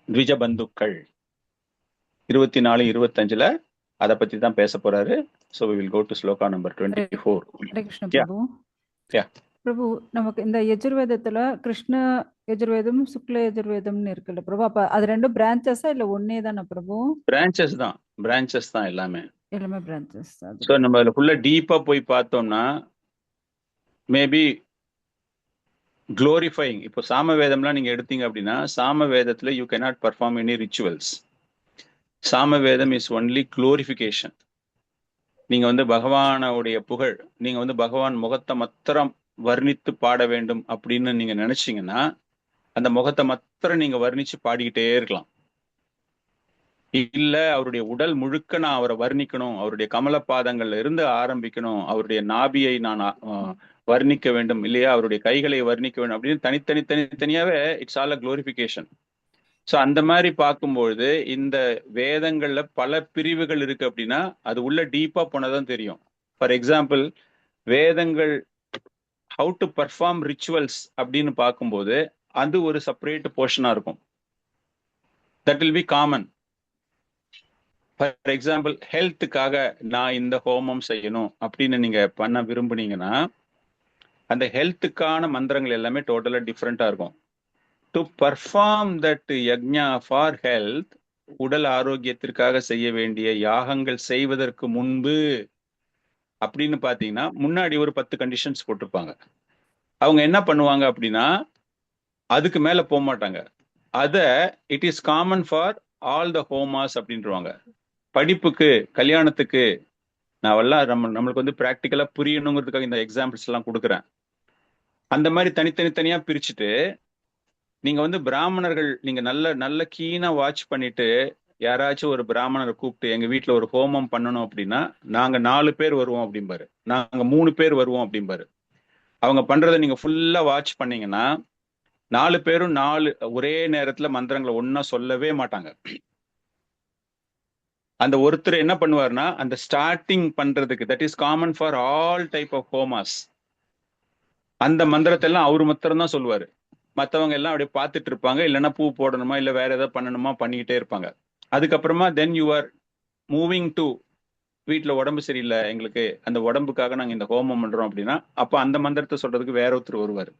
த்விஜபந்துக்கள் 24, 25ல அதை பத்தி தான் பேச போறாரு. So we will go to shloka number 24. Hare Krishna Prabhu. Prabhu, நமக்கு இந்த யஜுர்வேதத்துல கிருஷ்ண யஜுர்வேதம் சுக்ல யஜுர்வேதம்னு இருக்குல்ல பிரபு, அப்ப அது ரெண்டும் பிரான்ச்சஸா இல்ல ஒன்னே தானே பிரபு? பிரான்ச்சஸ் தான் எல்லாமே பிரான்ச்சஸ். ஸோ நம்ம அதில் ஃபுல்லா டீப்பா போய் பார்த்தோம்னா மேபி க்ளோரிஃபைங். இப்போ சாமவேதம்லாம் நீங்க எடுத்தீங்க அப்படின்னா சாமவேதத்துல you cannot perform any rituals. சாமவேதம் இஸ் ஒன்லி க்ளோரிஃபிகேஷன். நீங்க வந்து பகவானுடைய புகழ், நீங்க வந்து பகவான் முகத்தை மாத்திரம் வர்ணித்து பாட வேண்டும் அப்படின்னு நீங்க நினைச்சீங்கன்னா அந்த முகத்தை மாத்திரம் நீங்க வர்ணிச்சு பாடிக்கிட்டே இருக்கலாம். இல்ல அவருடைய உடல் முழுக்க நான் அவரை வர்ணிக்கணும், அவருடைய கமலபாதங்கள்ல இருந்து ஆரம்பிக்கணும், அவருடைய நாபியை நான் வர்ணிக்க வேண்டும், இல்லையா அவருடைய கைகளை வர்ணிக்க வேண்டும் அப்படின்னு தனித்தனியாவே it's all a glorification. So அந்த மாதிரி பார்க்கும்பொழுது இந்த வேதங்கள்ல பல பிரிவுகள் இருக்கு அப்படின்னா அது உள்ள டீப்பா போனதான் தெரியும். ஃபார் எக்ஸாம்பிள், வேதங்கள் ஹவு டு பர்ஃபார்ம் ரிச்சுவல்ஸ் அப்படின்னு பார்க்கும்போது அது ஒரு செப்பரேட் போர்ஷனா இருக்கும். That will be common. For example, ஹெல்த்துக்காக நான் இந்த ஹோமம் செய்யணும் அப்படின்னு நீங்க பண்ண விரும்புனீங்கன்னா அந்த ஹெல்த்துக்கான மந்திரங்கள் எல்லாமே டோட்டலா டிஃப்ரெண்டா இருக்கும். To perform that yagna for health, உடல் ஆரோக்கியத்திற்காக செய்ய வேண்டிய யாகங்கள் செய்வதற்கு முன்பு அப்படின்னு பாத்தீங்கன்னா முன்னாடி ஒரு 10 கண்டிஷன்ஸ் போட்டிருப்பாங்க. அவங்க என்ன பண்ணுவாங்க அப்படின்னா அதுக்கு மேல போக மாட்டாங்க. அத it is common for all the homas அப்படின்றவாங்க. படிப்புக்கு, கல்யாணத்துக்கு, நான் எல்லாம் நம்மளுக்கு வந்து ப்ராக்டிக்கலா புரியணுங்கிறதுக்காக இந்த எக்ஸாம்பிள்ஸ் எல்லாம் கொடுக்குறேன். அந்த மாதிரி தனித்தனியா பிரிச்சுட்டு நீங்க வந்து பிராமணர்கள் நீங்க நல்ல கீனா வாட்ச் பண்ணிட்டு யாராச்சும் ஒரு பிராமணரை கூப்பிட்டு எங்க வீட்டுல ஒரு ஹோமம் பண்ணணும் அப்படின்னா நாங்க 4 பேர் வருவோம் அப்படிம்பாரு, நாங்க 3 பேர் வருவோம் அப்படிம்பாரு. அவங்க பண்றதை நீங்க ஃபுல்லா வாட்ச் பண்ணீங்கன்னா 4 பேரும் 4 ஒரே நேரத்துல மந்திரங்களை ஒன்னா சொல்லவே மாட்டாங்க. அந்த ஒருத்தர் என்ன பண்ணுவாருன்னா அந்த ஸ்டார்டிங் பண்றதுக்கு, that is common for all type of homas, அந்த மந்திரத்தை எல்லாம் அவரு மாத்திரம் தான் சொல்லுவாரு. மற்றவங்க எல்லாம் அப்படியே பார்த்துட்டு இருப்பாங்க, இல்லைன்னா பூ போடணுமா இல்லை வேற ஏதாவது பண்ணணுமா பண்ணிக்கிட்டே இருப்பாங்க. அதுக்கப்புறமா then you are moving to வீட்டில் உடம்பு சரியில்லை எங்களுக்கு, அந்த உடம்புக்காக நாங்கள் இந்த ஹோமம் பண்றோம் அப்படின்னா அப்போ அந்த மந்திரத்தை சொல்றதுக்கு வேற ஒருத்தர் வருவார்.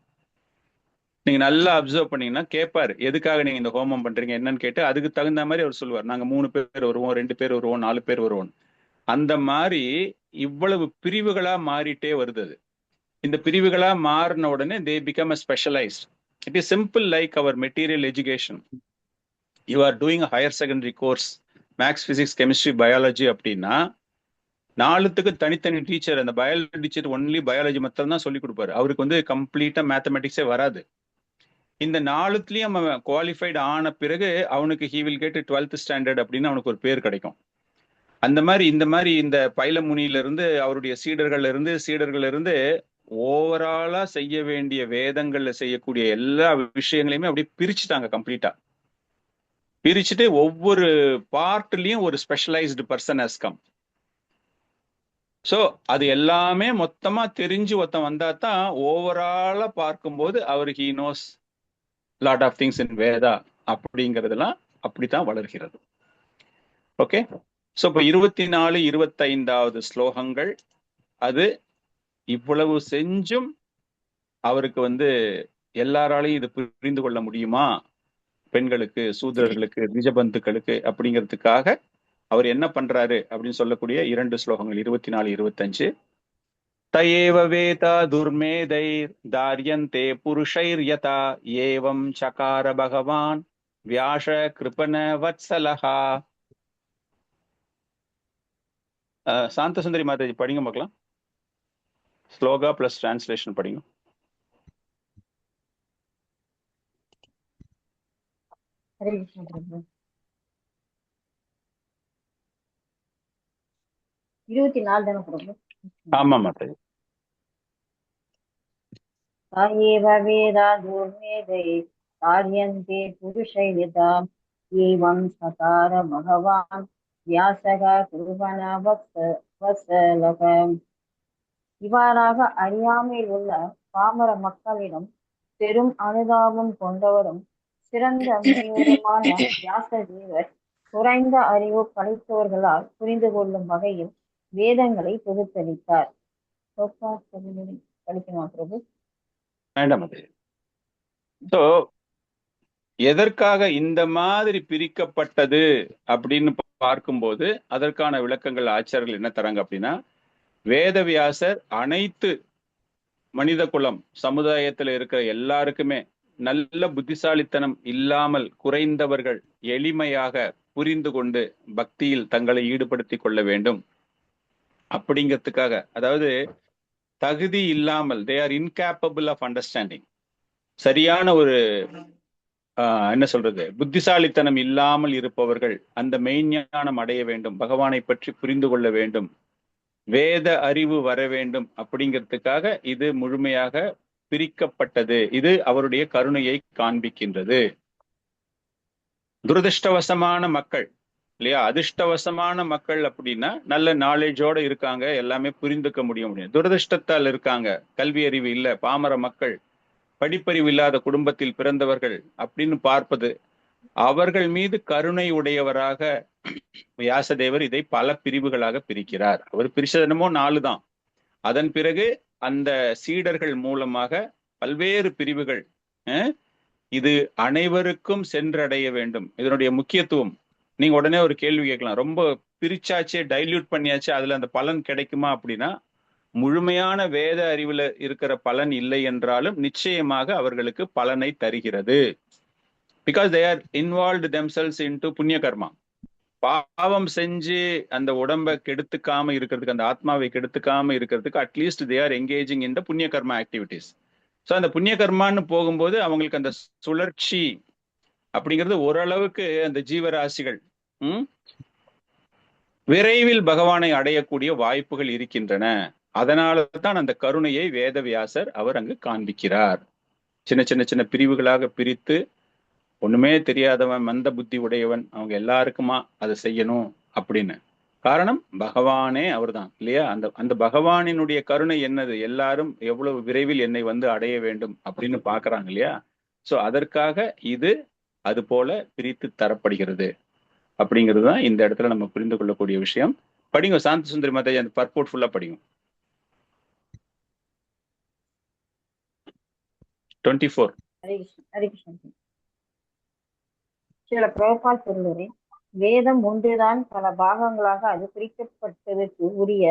நீங்க நல்லா அப்சர்வ் பண்ணீங்கன்னா கேட்பாரு, எதுக்காக நீங்க இந்த ஹோமம் பண்றீங்க என்னன்னு கேட்டு அதுக்கு தகுந்த மாதிரி அவர் சொல்லுவார், நாங்க 3 பேர் வருவோம், 2 பேர் வருவோம், 4 பேர் வருவோம். அந்த மாதிரி இவ்வளவு பிரிவுகளா மாறிட்டே வருது. அது இந்த பிரிவுகளா மாறின உடனே they become a specialised. It is simple like our material education. You are doing a higher secondary course, maths, physics, chemistry, biology அப்படின்னா 4த்துக்கு தனித்தனி டீச்சர். அந்த பயாலஜி டீச்சர் ஒன்லி பயாலஜி மட்டும் தான் சொல்லி கொடுப்பாரு. அவருக்கு வந்து கம்ப்ளீட்டா மேத்தமெட்டிக்ஸே வராது. இந்த 4த்துலயும் அவன் குவாலிஃபைடு ஆன பிறகு அவனுக்கு he will get 12th standard அப்படின்னு அவனுக்கு ஒரு பேர் கிடைக்கும். அந்த மாதிரி இந்த பைலமுனியில இருந்து அவருடைய சீடர்கள்ல இருந்து ஓவராலா செய்ய வேண்டிய வேதங்கள்ல செய்யக்கூடிய எல்லா விஷயங்களையுமே அப்படியே பிரிச்சுட்டாங்க. கம்ப்ளீட்டா பிரிச்சுட்டு ஒவ்வொரு பார்ட்லயும் ஒரு specialised person has come. So அது எல்லாமே மொத்தமா தெரிஞ்சு ஒருத்தன் வந்தா தான் ஓவராலா பார்க்கும்போது அவர் he knows lot of things in Veda அப்படிங்கிறதுலாம் அப்படித்தான் வளர்கிறது. ஓகே, ஸோ இப்போ 24, 25வது ஸ்லோகங்கள் அது இவ்வளவு செஞ்சும் அவருக்கு வந்து எல்லாராலையும் இது புரிந்து கொள்ள முடியுமா, பெண்களுக்கு, சூத்திரர்களுக்கு, த்விஜபந்துக்களுக்கு அப்படிங்கிறதுக்காக அவர் என்ன பண்றாரு அப்படின்னு சொல்லக்கூடிய 2 ஸ்லோகங்கள் 24, 25. தயேவ வேதா துர்மேதை தாரியந்தே புருஷைர் யதா ஏவம் சகார பகவான் வியாச கிருபண வத்சலஹா. சாந்த சுந்தரி மாதாஜி படிங்க பார்க்கலாம். ஸ்லோகா பிளஸ் டிரான்ஸ்லேஷன் படிங்க. ஹரே கிருஷ்ண பிரபு. 24 தானே பிரபு? ஆமா மாதாஜி. தாயேவ வேதா துர்மேதை தாரியந்தே புருஷை யதா ஏவம் சகார பகவான் வியாசக கிருபண வத்சலக. இவ்வாறாக அறியாமையில் உள்ள பாமர மக்களிடம் பெரும் அனுதாபம் கொண்டவரும் சிறந்த முனிவருமான வியாசதேவர் குறைந்த அறிவு படைத்தவர்களால் புரிந்து கொள்ளும் வகையில் வேதங்களை தொகுத்தளித்தார். படிக்கணுமா பிரபு? வேண்டாம். அது ஸோ எதற்காக இந்த மாதிரி பிரிக்கப்பட்டது அப்படின்னு பார்க்கும்போது அதற்கான விளக்கங்கள் ஆச்சாரியர்கள் என்ன தராங்க அப்படின்னா, வேதவியாசர் அனைத்து மனித குலம் சமுதாயத்தில் இருக்கிற எல்லாருக்குமே நல்ல புத்திசாலித்தனம் இல்லாமல் குறைந்தவர்கள் எளிமையாக புரிந்து கொண்டு பக்தியில் தங்களை ஈடுபடுத்தி கொள்ள வேண்டும் அப்படிங்கிறதுக்காக, அதாவது தகுதி இல்லாமல் they are incapable of understanding, சரியான ஒரு என்ன சொல்றது புத்திசாலித்தனம் இல்லாமல் இருப்பவர்கள் அந்த மெய்ஞானம் அடைய வேண்டும், பகவானை பற்றி புரிந்து கொள்ள வேண்டும், வேத அறிவு வர வேண்டும் அப்படிங்கிறதுக்காக இது முழுமையாக பிரிக்கப்பட்டது. இது அவருடைய கருணையை காண்பிக்கின்றது. துரதிருஷ்டவசமான மக்கள் இல்லையா, அதிர்ஷ்டவசமான மக்கள் அப்படின்னா நல்ல நாலேஜோட இருக்காங்க, எல்லாமே புரிந்துக்க முடியும். துரதிருஷ்டத்தால் இருக்காங்க, கல்வி அறிவு இல்லை, பாமர மக்கள், படிப்பறிவு இல்லாத குடும்பத்தில் பிறந்தவர்கள் அப்படின்னு பார்ப்பது, அவர்கள் மீது கருணை உடையவராக வியாசதேவர் இதை பல பிரிவுகளாக பிரிக்கிறார். அவர் பிரிச்சதனமோ 4 தான். அதன் பிறகு அந்த சீடர்கள் மூலமாக பல்வேறு பிரிவுகள், இது அனைவருக்கும் சென்றடைய வேண்டும். இதனுடைய முக்கியத்துவம், நீங்க உடனே ஒரு கேள்வி கேட்கலாம், ரொம்ப பிரிச்சாச்சே, டைல்யூட் பண்ணியாச்சு, அதுல அந்த பலன் கிடைக்குமா அப்படின்னா, முழுமையான வேத அறிவுல இருக்கிற பலன் இல்லை என்றாலும் நிச்சயமாக அவர்களுக்கு பலனை தருகிறது. Because they are involved themselves into புண்ணிய கர்மா. பாவம் செஞ்சு அந்த உடம்பை கெடுத்துக்காம இருக்கிறதுக்கு, அந்த ஆத்மாவை கெடுத்துக்காம இருக்கிறதுக்கு at least they are engaging in the punya karma activities. So அந்த புண்ணிய கர்மான்னு போகும்போது அவங்களுக்கு அந்த சுழற்சி அப்படிங்கிறது ஓரளவுக்கு அந்த ஜீவராசிகள் விரைவில் பகவானை அடையக்கூடிய வாய்ப்புகள் இருக்கின்றன. அதனால தான் அந்த கருணையை வேதவியாசர் அவர் அங்கு காண்பிக்கிறார். சின்ன சின்ன சின்ன பிரிவுகளாக பிரித்து, ஒண்ணுமே தெரியாதவன், மந்த புத்தி உடையவன், அவங்க எல்லாருக்குமா அதை செய்யணும் அப்படின்னு. காரணம் பகவானே அவர் தான் இல்லையா. அந்த பகவானினுடைய கருணை என்னது, எல்லாரும் எவ்வளவு விரைவில் என்னை வந்து அடைய வேண்டும் அப்படின்னு பாக்குறாங்க இல்லையா. சோ அதற்காக இது அது போல பிரித்து தரப்படுகிறது அப்படிங்கிறது தான் இந்த இடத்துல நம்ம புரிந்து கொள்ளக்கூடிய விஷயம். படிங்க சாந்த சுந்தரி மாதாஜி, அந்த பர்போர்ட் ஃபுல்லா படிங்க. 24. சில பிரபால் சொல்லுரை, வேதம் ஒன்றுதான் பல பாகங்களாக அது பிரிக்கப்பட்டதற்கு உரிய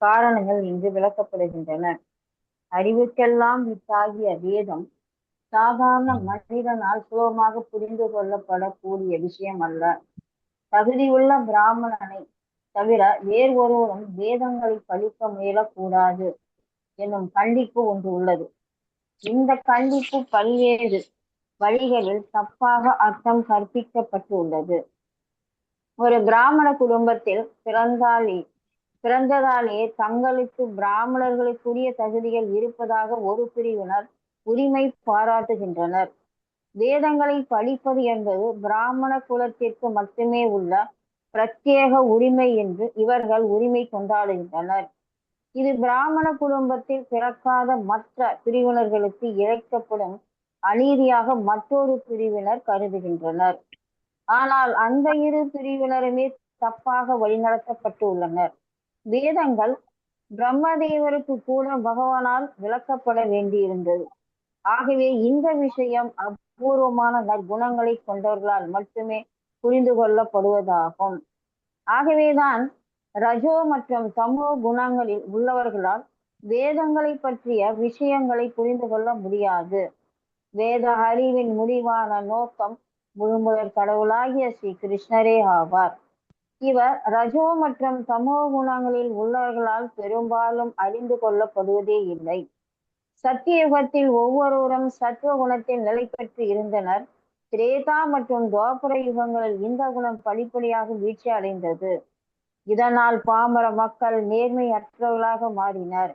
காரணங்கள் இங்கு விளக்கப்படுகின்றன. அறிவுக்கெல்லாம் வித்தாகிய வேதம் சாதாரண மனிதனால் சுலபமாக புரிந்து கொள்ளப்படக்கூடிய விஷயம் அல்ல. தகுதியுள்ள பிராமணனை தவிர வேறு ஒருவரும் வேதங்களை படிக்க முயலக்கூடாது என்னும் கண்டிப்பு ஒன்று உள்ளது. இந்த கண்டிப்பு பல்வேறு வழிகளில் தப்பாக அர்த்தம் கற்பிக்கப்பட்டுள்ளது. ஒரு பிராமண குடும்பத்தில் பிறந்ததாலே தங்களுக்கு பிராமணர்களுக்குரிய தகுதிகள் இருப்பதாக ஒரு பிரிவினர் உரிமை பாராட்டுகின்றனர். வேதங்களை படிப்பது என்பது பிராமண குலத்திற்கு மட்டுமே உள்ள பிரத்யேக உரிமை என்று இவர்கள் உரிமை கொண்டாடுகின்றனர். இது பிராமண குடும்பத்தில் பிறக்காத மற்ற பிரிவினர்களுக்கு இழைக்கப்படும் அநீதியாக மற்றொரு பிரிவினர் கருதுகின்றனர். ஆனால் அந்த இரு பிரிவினருமே தப்பாக வழிநடத்தப்பட்டு உள்ளனர். வேதங்கள் பிரம்மதேவருக்கு கூட பகவானால் விளக்கப்பட வேண்டியிருந்தது. ஆகவே இந்த விஷயம் அபூர்வமான நற்குணங்களை கொண்டவர்களால் மட்டுமே புரிந்து கொள்ளப்படுவதாகும். ஆகவேதான் ரஜோ மற்றும் தமோ குணங்களில் உள்ளவர்களால் வேதங்களை பற்றிய விஷயங்களை புரிந்து கொள்ள முடியாது. வேத அறிவின் முடிவான நோக்கம் முழுமுதற் கடவுளாகிய ஸ்ரீ கிருஷ்ணரே ஆவார். இவர் ரஜோ மற்றும் தமோ குணங்களில் உள்ளவர்களால் பெரும்பாலும் அறிந்து கொள்ளப்படுவதே இல்லை. சத்தியுகத்தில் ஒவ்வொருவரும் சத்துவ குணத்தில் நிலை பெற்று இருந்தனர். திரேதா மற்றும் துவாபர யுகங்களில் இந்த குணம் படிப்படியாக வீழ்ச்சி அடைந்தது. இதனால் பாமர மக்கள் நேர்மையற்றவர்களாக மாறினர்.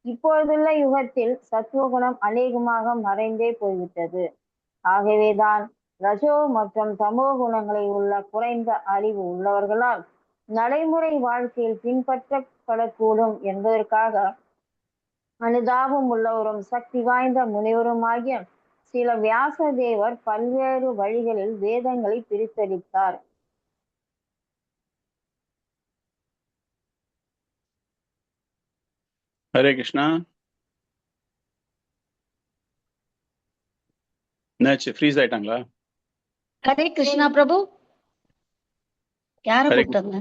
இப்பொழுதுள்ள யுகத்தில் சத்துவகுணம் அநேகமாக மறைந்தே போய்விட்டது. ஆகவேதான் ரஜோ மற்றும் தமோ குணங்களில் உள்ள குறைந்த அறிவு உள்ளவர்களால் நடைமுறை வாழ்க்கையில் பின்பற்றப்படக்கூடும் என்பதற்காக அனுதாபம் உள்ளவரும் சக்தி வாய்ந்த முனிவருமாகிய சில வியாச தேவர் பல்வேறு வழிகளில் வேதங்களை பிரித்தளித்தார். ஹரே கிருஷ்ணா. என்னாச்சு, ஃப்ரீஸ் ஆயிட்டாங்களா? ஹரே கிருஷ்ணா பிரபு. யார ஹரே கூப்பிட்டாங்க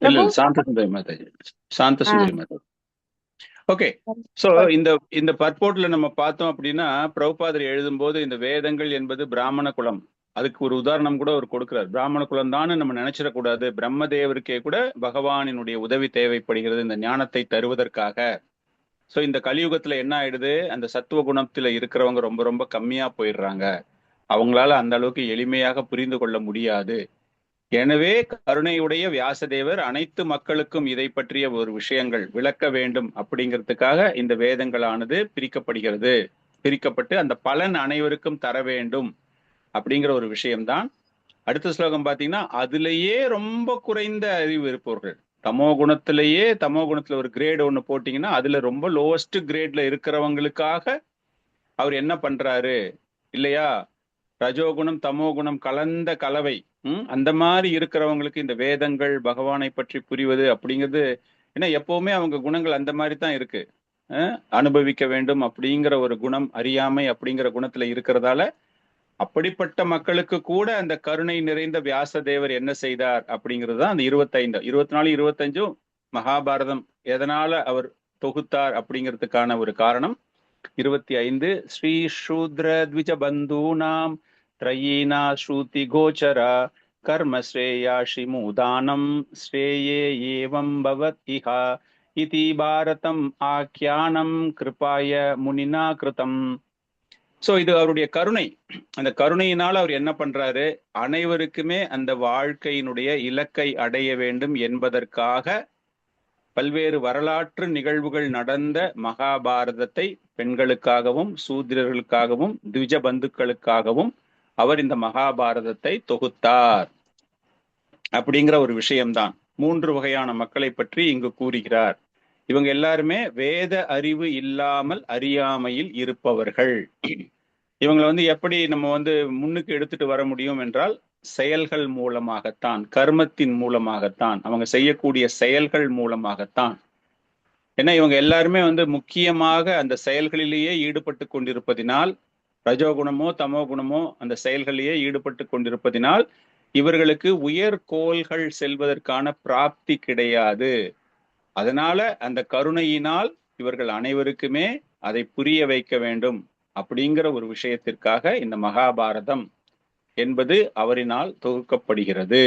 இல்ல பிரபு? இல்ல, சாந்த சுந்தரி மாதாஜி. சாந்த சுந்தரி மாதாஜி. ஓகே. சோ இந்த பர்போர்ட்ல நம்ம பார்த்தோம் அப்படின்னா, பிரபுபாதர் எழுதும்போது இந்த வேதங்கள் என்பது பிராமண குலம், அதுக்கு ஒரு உதாரணம் கூட அவர் கொடுக்கிறார். பிராமண குலம் தான் நம்ம நினைச்சிடக்கூடாது. பிரம்மதேவருக்கே கூட பகவானினுடைய உதவி தேவைப்படுகிறது இந்த ஞானத்தை தருவதற்காக. சோ இந்த கலியுகத்துல என்ன ஆயிடுது, அந்த சத்துவ குணத்துல இருக்கிறவங்க ரொம்ப ரொம்ப கம்மியா போயிடுறாங்க. அவங்களால அந்த அளவுக்கு எளிமையாக புரிந்து கொள்ள முடியாது. எனவே கருணையுடைய வியாசதேவர் அனைத்து மக்களுக்கும் இதை பற்றிய ஒரு விஷயங்கள் விளக்க வேண்டும் அப்படிங்கிறதுக்காக இந்த வேதங்களானது பிரிக்கப்படுகிறது. பிரிக்கப்பட்டு அந்த பலன் அனைவருக்கும் தர வேண்டும் அப்படிங்கிற ஒரு விஷயம்தான். அடுத்த ஸ்லோகம் பாத்தீங்கன்னா, அதுலேயே ரொம்ப குறைந்த அறிவு இருப்பவர்கள், தமோ குணத்துல ஒரு கிரேட் ஒண்ணு போட்டீங்கன்னா அதுல ரொம்ப லோவஸ்ட் கிரேட்ல இருக்கிறவங்களுக்காக அவர் என்ன பண்றாரு இல்லையா, ரஜோகுணம் தமோகுணம் கலந்த கலவை, அந்த மாதிரி இருக்கிறவங்களுக்கு இந்த வேதங்கள் பகவானை பற்றி புரிவது அப்படிங்கிறது, ஏன்னா எப்பவுமே அவங்க குணங்கள் அந்த மாதிரி தான் இருக்கு. அனுபவிக்க வேண்டும் அப்படிங்கிற ஒரு குணம், அறியாமை அப்படிங்கிற குணத்துல இருக்கிறதால அப்படிப்பட்ட மக்களுக்கு கூட அந்த கருணை நிறைந்த வியாசதேவர் என்ன செய்தார் அப்படிங்கிறது தான் அந்த 24 25 மகாபாரதம் எதனால அவர் தொகுத்தார் அப்படிங்கிறதுக்கான ஒரு காரணம். 25 ஸ்ரீ சூத்ர த்விஜ பந்தூனாம் த்ரயீனா ஸ்ருதி கோச்சரா கர்ம ஸ்ரேயாஷி மூதானம் ஸ்ரேயே ஏவம் பவத் இஹா இதி பாரதம் ஆக்யானம் கிருபாய முனினா கிருதம். சோ இது அவருடைய கருணை. அந்த கருணையினால் அவர் என்ன பண்றாரு, அனைவருக்குமே அந்த வாழ்க்கையினுடைய இலக்கை அடைய வேண்டும் என்பதற்காக பல்வேறு வரலாற்று நிகழ்வுகள் நடந்த மகாபாரதத்தை பெண்களுக்காகவும் சூத்திரர்களுக்காகவும் த்விஜ பந்துக்களுக்காகவும் அவர் இந்த மகாபாரதத்தை தொகுத்தார் அப்படிங்கிற ஒரு விஷயம்தான். 3 வகையான மக்களை பற்றி இங்கு கூறுகிறார். இவங்க எல்லாருமே வேத அறிவு இல்லாமல் அறியாமையில் இருப்பவர்கள். இவங்களை எப்படி நம்ம முன்னுக்கு எடுத்துட்டு வர முடியும் என்றால் செயல்கள் மூலமாகத்தான், கர்மத்தின் மூலமாகத்தான், அவங்க செய்யக்கூடிய செயல்கள் மூலமாகத்தான். ஏன்னா இவங்க எல்லாருமே முக்கியமாக அந்த செயல்களிலேயே ஈடுபட்டு கொண்டிருப்பதினால், ரஜோகுணமோ தமோ குணமோ அந்த செயல்களிலேயே ஈடுபட்டு கொண்டிருப்பதினால் இவர்களுக்கு உயர்கோள்கள் செல்வதற்கான பிராப்தி கிடையாது. அதனால அந்த கருணையினால் இவர்கள் அனைவருக்குமே அதை புரிய வைக்க வேண்டும் அப்படிங்கிற ஒரு விஷயத்திற்காக இந்த மகாபாரதம் என்பது அவரினால் தொகுக்கப்படுகிறது.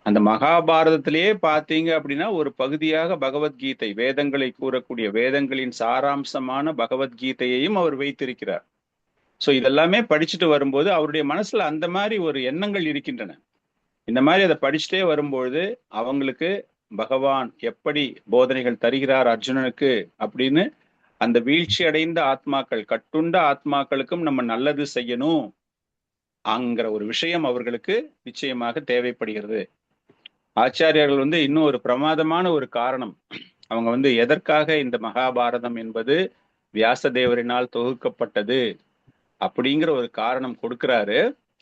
அந்த மகாபாரதத்திலேயே பார்த்தீங்க அப்படின்னா ஒரு பகுதியாக பகவத்கீதை, வேதங்களை கூறக்கூடிய வேதங்களின் சாராம்சமான பகவத்கீதையையும் அவர் வைத்திருக்கிறார். சோ இதெல்லாமே படிச்சுட்டு வரும்போது அவருடைய மனசுல அந்த மாதிரி ஒரு எண்ணங்கள் இருக்கின்றன. இந்த மாதிரி அதை படிச்சுட்டே வரும்பொழுது அவங்களுக்கு பகவான் எப்படி போதனைகள் தருகிறார் அர்ஜுனனுக்கு அப்படின்னு, அந்த வீழ்ச்சி அடைந்த ஆத்மாக்கள், கட்டுண்ட ஆத்மாக்களுக்கும் நம்ம நல்லது செய்யணும் அங்கிற ஒரு விஷயம் அவர்களுக்கு நிச்சயமாக தேவைப்படுகிறது. ஆச்சாரியர்கள் இன்னும் ஒரு பிரமாதமான ஒரு காரணம், அவங்க எதற்காக இந்த மகாபாரதம் என்பது வியாசதேவரினால் தொகுக்கப்பட்டது அப்படிங்கிற ஒரு காரணம் கொடுக்கிறாரு.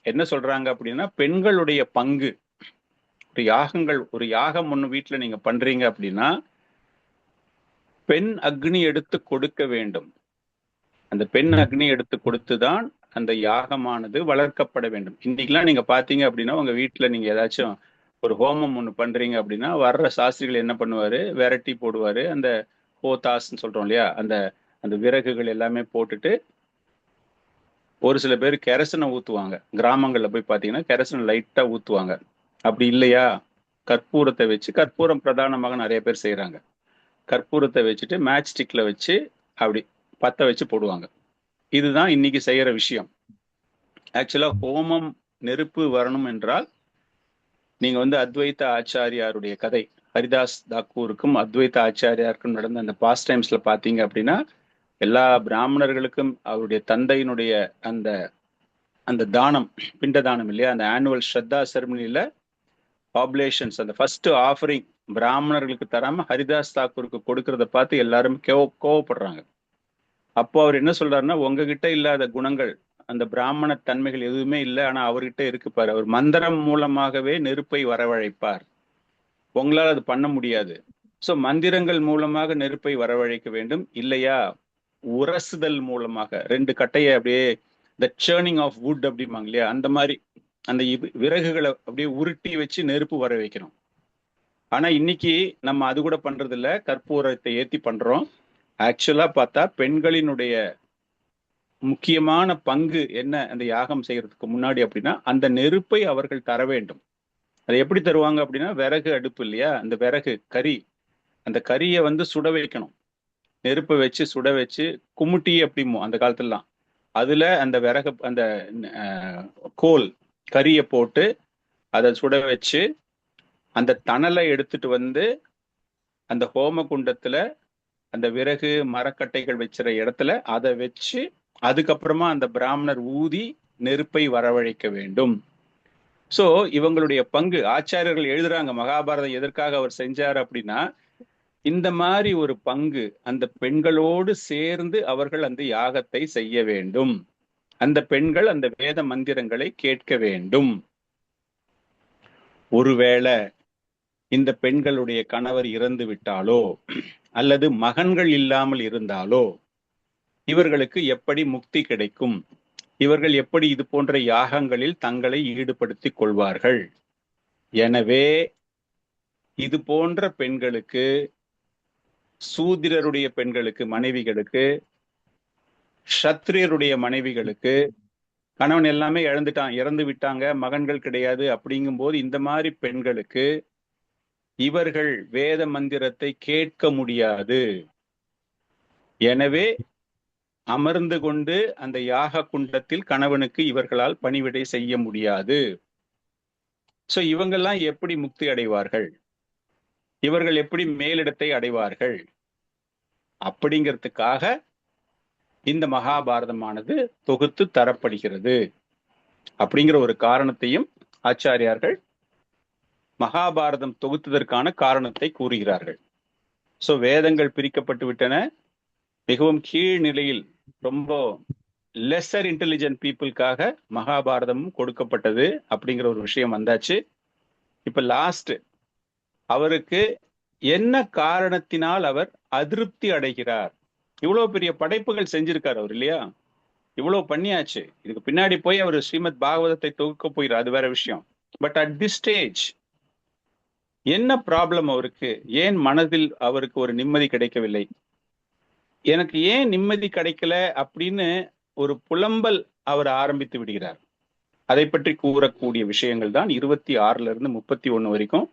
என்ன சொல்றாங்க அப்படின்னா, பெண்களுடைய பங்கு. ஒரு யாகம் ஒண்ணு வீட்டுல நீங்க பண்றீங்க அப்படின்னா பெண் அக்னி எடுத்து கொடுக்க வேண்டும். அந்த பெண் அக்னி எடுத்து கொடுத்துதான் அந்த யாகமானது வளர்க்கப்பட வேண்டும். இன்னைக்கெல்லாம் நீங்க பாத்தீங்க அப்படின்னா உங்க வீட்டுல நீங்க ஏதாச்சும் ஒரு ஹோமம் ஒண்ணு பண்றீங்க அப்படின்னா வர்ற சாஸ்திரிகள் என்ன பண்ணுவாரு, விரட்டி போடுவாரு. அந்த ஹோதாஸ்ன்னு சொல்றோம் இல்லையா, அந்த விறகுகள் எல்லாமே போட்டுட்டு ஒரு சில பேர் கெரசனை ஊத்துவாங்க. கிராமங்கள்ல போய் பாத்தீங்கன்னா கெரசனை லைட்டா ஊத்துவாங்க. அப்படி இல்லையா கற்பூரத்தை வச்சு, கற்பூரம் பிரதானமாக நிறைய பேர் செய்யறாங்க, கற்பூரத்தை வச்சுட்டு மேட்ச் ஸ்டிக்ல வச்சு அப்படி பத்த வச்சு போடுவாங்க. இதுதான் இன்னைக்கு செய்யற விஷயம். ஆக்சுவலா ஹோமம் நெருப்பு வரணும் என்றால் நீங்க அத்வைத ஆச்சாரியாருடைய கதை, ஹரிதாஸ் தாக்கூருக்கும் அத்வைத ஆச்சாரியாருக்கும் நடந்த அந்த பாஸ்ட் டைம்ஸ்ல பாத்தீங்க அப்படின்னா எல்லா பிராமணர்களுக்கும் அவருடைய தந்தையினுடைய அந்த தானம், பிண்ட தானம் இல்லையா, அந்த ஆனுவல் ஸ்ரத்தா செரமனில ஆப்லேஷன்ஸ், அந்த ஃபர்ஸ்ட் ஆஃபரிங் பிராமணர்களுக்கு தராம ஹரிதாஸ் தாக்கூருக்கு கொடுக்கறத பார்த்து எல்லாரும் கோவப்படுறாங்க. அப்போ அவர் என்ன சொல்றாருன்னா, உங்ககிட்ட இல்லாத குணங்கள், அந்த பிராமண தன்மைகள் எதுவுமே இல்லை, ஆனா அவர்கிட்ட இருக்குப்பாரு. அவர் மந்திரம் மூலமாகவே நெருப்பை வரவழைப்பார், உங்களால் அது பண்ண முடியாது. சோ மந்திரங்கள் மூலமாக நெருப்பை வரவழைக்க வேண்டும், இல்லையா உரசுதல் மூலமாக 2 கட்டையை அப்படியே த சேர்னிங் ஆஃப் வுட் அப்படிம்பாங்க இல்லையா, அந்த மாதிரி அந்த விறகுகளை அப்படியே உருட்டி வச்சு நெருப்பு வர வைக்கணும். ஆனா இன்னைக்கு நம்ம அது கூட பண்றது இல்ல, கற்பூரத்தை ஏத்தி பண்றோம். ஆக்சுவலா பார்த்தா பெண்களினுடைய முக்கியமான பங்கு என்ன அந்த யாகம் செய்யறதுக்கு முன்னாடி அப்படின்னா, அந்த நெருப்பை அவர்கள் தர வேண்டும். அதை எப்படி தருவாங்க அப்படின்னா, விறகு அடுப்பு இல்லையா, அந்த விறகு கறி, அந்த கறியை சுட வைக்கணும். நெருப்பை வச்சு சுட வச்சு குமுட்டி அப்படிமோ அந்த காலத்துலலாம், அதுல அந்த விறகு அந்த கோல் கறியை போட்டு அதை சுட வச்சு அந்த தணலை எடுத்துட்டு அந்த ஹோம குண்டத்துல அந்த விறகு மரக்கட்டைகள் வச்சுற இடத்துல அதை வச்சு அதுக்கப்புறமா அந்த பிராமணர் ஊதி நெருப்பை வரவழைக்க வேண்டும். சோ இவங்களுடைய பங்கு ஆச்சாரியர்கள் எழுதுறாங்க, மகாபாரதம் எதற்காக அவர் செஞ்சார் அப்படின்னா, இந்த மாதிரி ஒரு பங்கு அந்த பெண்களோடு சேர்ந்து அவர்கள் அந்த யாகத்தை செய்ய வேண்டும். அந்த பெண்கள் அந்த வேத மந்திரங்களை கேட்க வேண்டும். ஒருவேளை இந்த பெண்களுடைய கணவர் இறந்து விட்டாலோ அல்லது மகன்கள் இல்லாமல் இருந்தாலோ இவர்களுக்கு எப்படி முக்தி கிடைக்கும்? இவர்கள் எப்படி இது போன்ற யாகங்களில் தங்களை ஈடுபடுத்திக் கொள்வார்கள்? எனவே இது போன்ற பெண்களுக்கு, சூத்திரருடைய பெண்களுக்கு, மனைவிகளுக்கு, சத்திரியருடைய மனைவிகளுக்கு, கணவன் எல்லாமே இறந்து விட்டாங்க, மகன்கள் கிடையாது அப்படிங்கும் போது இந்த மாதிரி பெண்களுக்கு இவர்கள் வேத மந்திரத்தை கேட்க முடியாது. எனவே அமர்ந்து கொண்டு அந்த யாக குண்டத்தில் கணவனுக்கு இவர்களால் பணிவிடை செய்ய முடியாது. சோ இவங்கெல்லாம் எப்படி முக்தி அடைவார்கள்? இவர்கள் எப்படி மேலிடத்தை அடைவார்கள்? அப்படிங்கிறதுக்காக இந்த மகாபாரதமானது தொகுத்து தரப்படுகிறது அப்படிங்கிற ஒரு காரணத்தையும் ஆச்சாரியார்கள் மகாபாரதம் தொகுத்ததற்கான காரணத்தை கூறுகிறார்கள். சோ வேதங்கள் பிரிக்கப்பட்டு விட்டன. மிகவும் கீழ் நிலையில் ரொம்ப லெஸர் இன்டெலிஜென்ட் பீப்புளுக்காக மகாபாரதமும் கொடுக்கப்பட்டது அப்படிங்கிற ஒரு விஷயம் வந்தாச்சு. இப்ப லாஸ்ட், அவருக்கு என்ன காரணத்தினால் அவர் அதிருப்தி அடைகிறார்? இவ்வளவு பெரிய படைப்புகள் செஞ்சிருக்காரு அவர் இல்லையா, இவ்வளவு பண்ணியாச்சு. இதுக்கு பின்னாடி போய் அவர் ஸ்ரீமத் பாகவதத்தை தொகுக்க போயிறார், அது வேற விஷயம். பட் அட் திஸ் ஸ்டேஜ் என்ன ப்ராப்ளம் அவருக்கு? ஏன் மனதில் அவருக்கு ஒரு நிம்மதி கிடைக்கவில்லை? எனக்கு ஏன் நிம்மதி கிடைக்கல அப்படின்னு ஒரு புலம்பல் அவர் ஆரம்பித்து விடுகிறார். அதை பற்றி கூறக்கூடிய விஷயங்கள் தான் 26 இருந்து 31 வரைக்கும்.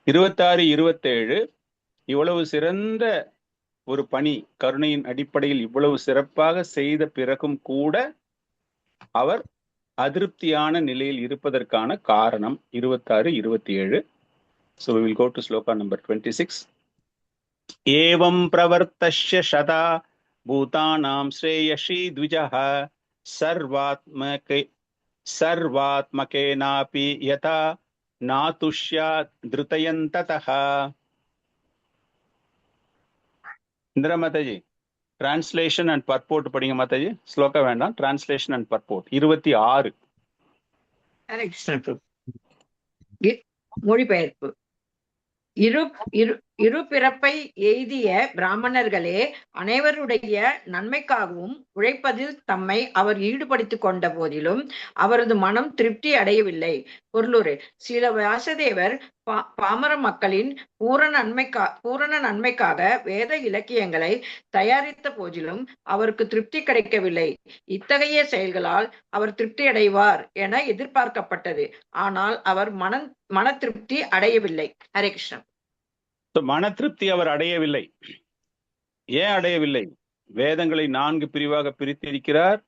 26, 27 இவ்வளவு சிறந்த ஒரு பணி, கருணையின் அடிப்படையில் இவ்வளவு சிறப்பாக செய்த பிறகும் கூட அவர் அதிருப்தியான நிலையில் இருப்பதற்கான காரணம் 26, 27. So we will go to sloka number 26. Evam pravartasya shata bhutanam shreyasi dvijaha sarvatmakenapi yata natushya dhrutayantataha. Indra Mataji, translation and purport padinga Mataji. Sloka வேண்டாம், translation and purport. 26. மொழிபெயர்ப்பு. இரு பிறப்பை எய்திய பிராமணர்களே அனைவருடைய நன்மைக்காகவும் உழைப்பதில் தம்மை அவர் ஈடுபடுத்திக் கொண்ட போதிலும் அவரது மனம் திருப்தி அடையவில்லை. பொருளுரை: சில வியாசதேவர் பாமர மக்களின் பூரண நன்மைக்காக வேத இலக்கியங்களை தயாரித்த போதிலும் அவருக்கு திருப்தி கிடைக்கவில்லை. இத்தகைய செயல்களால் அவர் திருப்தி அடைவார் என எதிர்பார்க்கப்பட்டது. ஆனால் அவர் மன திருப்தி அடையவில்லை. ஹரே கிருஷ்ணன். மன திருப்தி அவர் அடையவில்லை. ஏன் அடையவில்லை? வேதங்களை 4 பிரிவாக பிரித்திருக்கிறார்.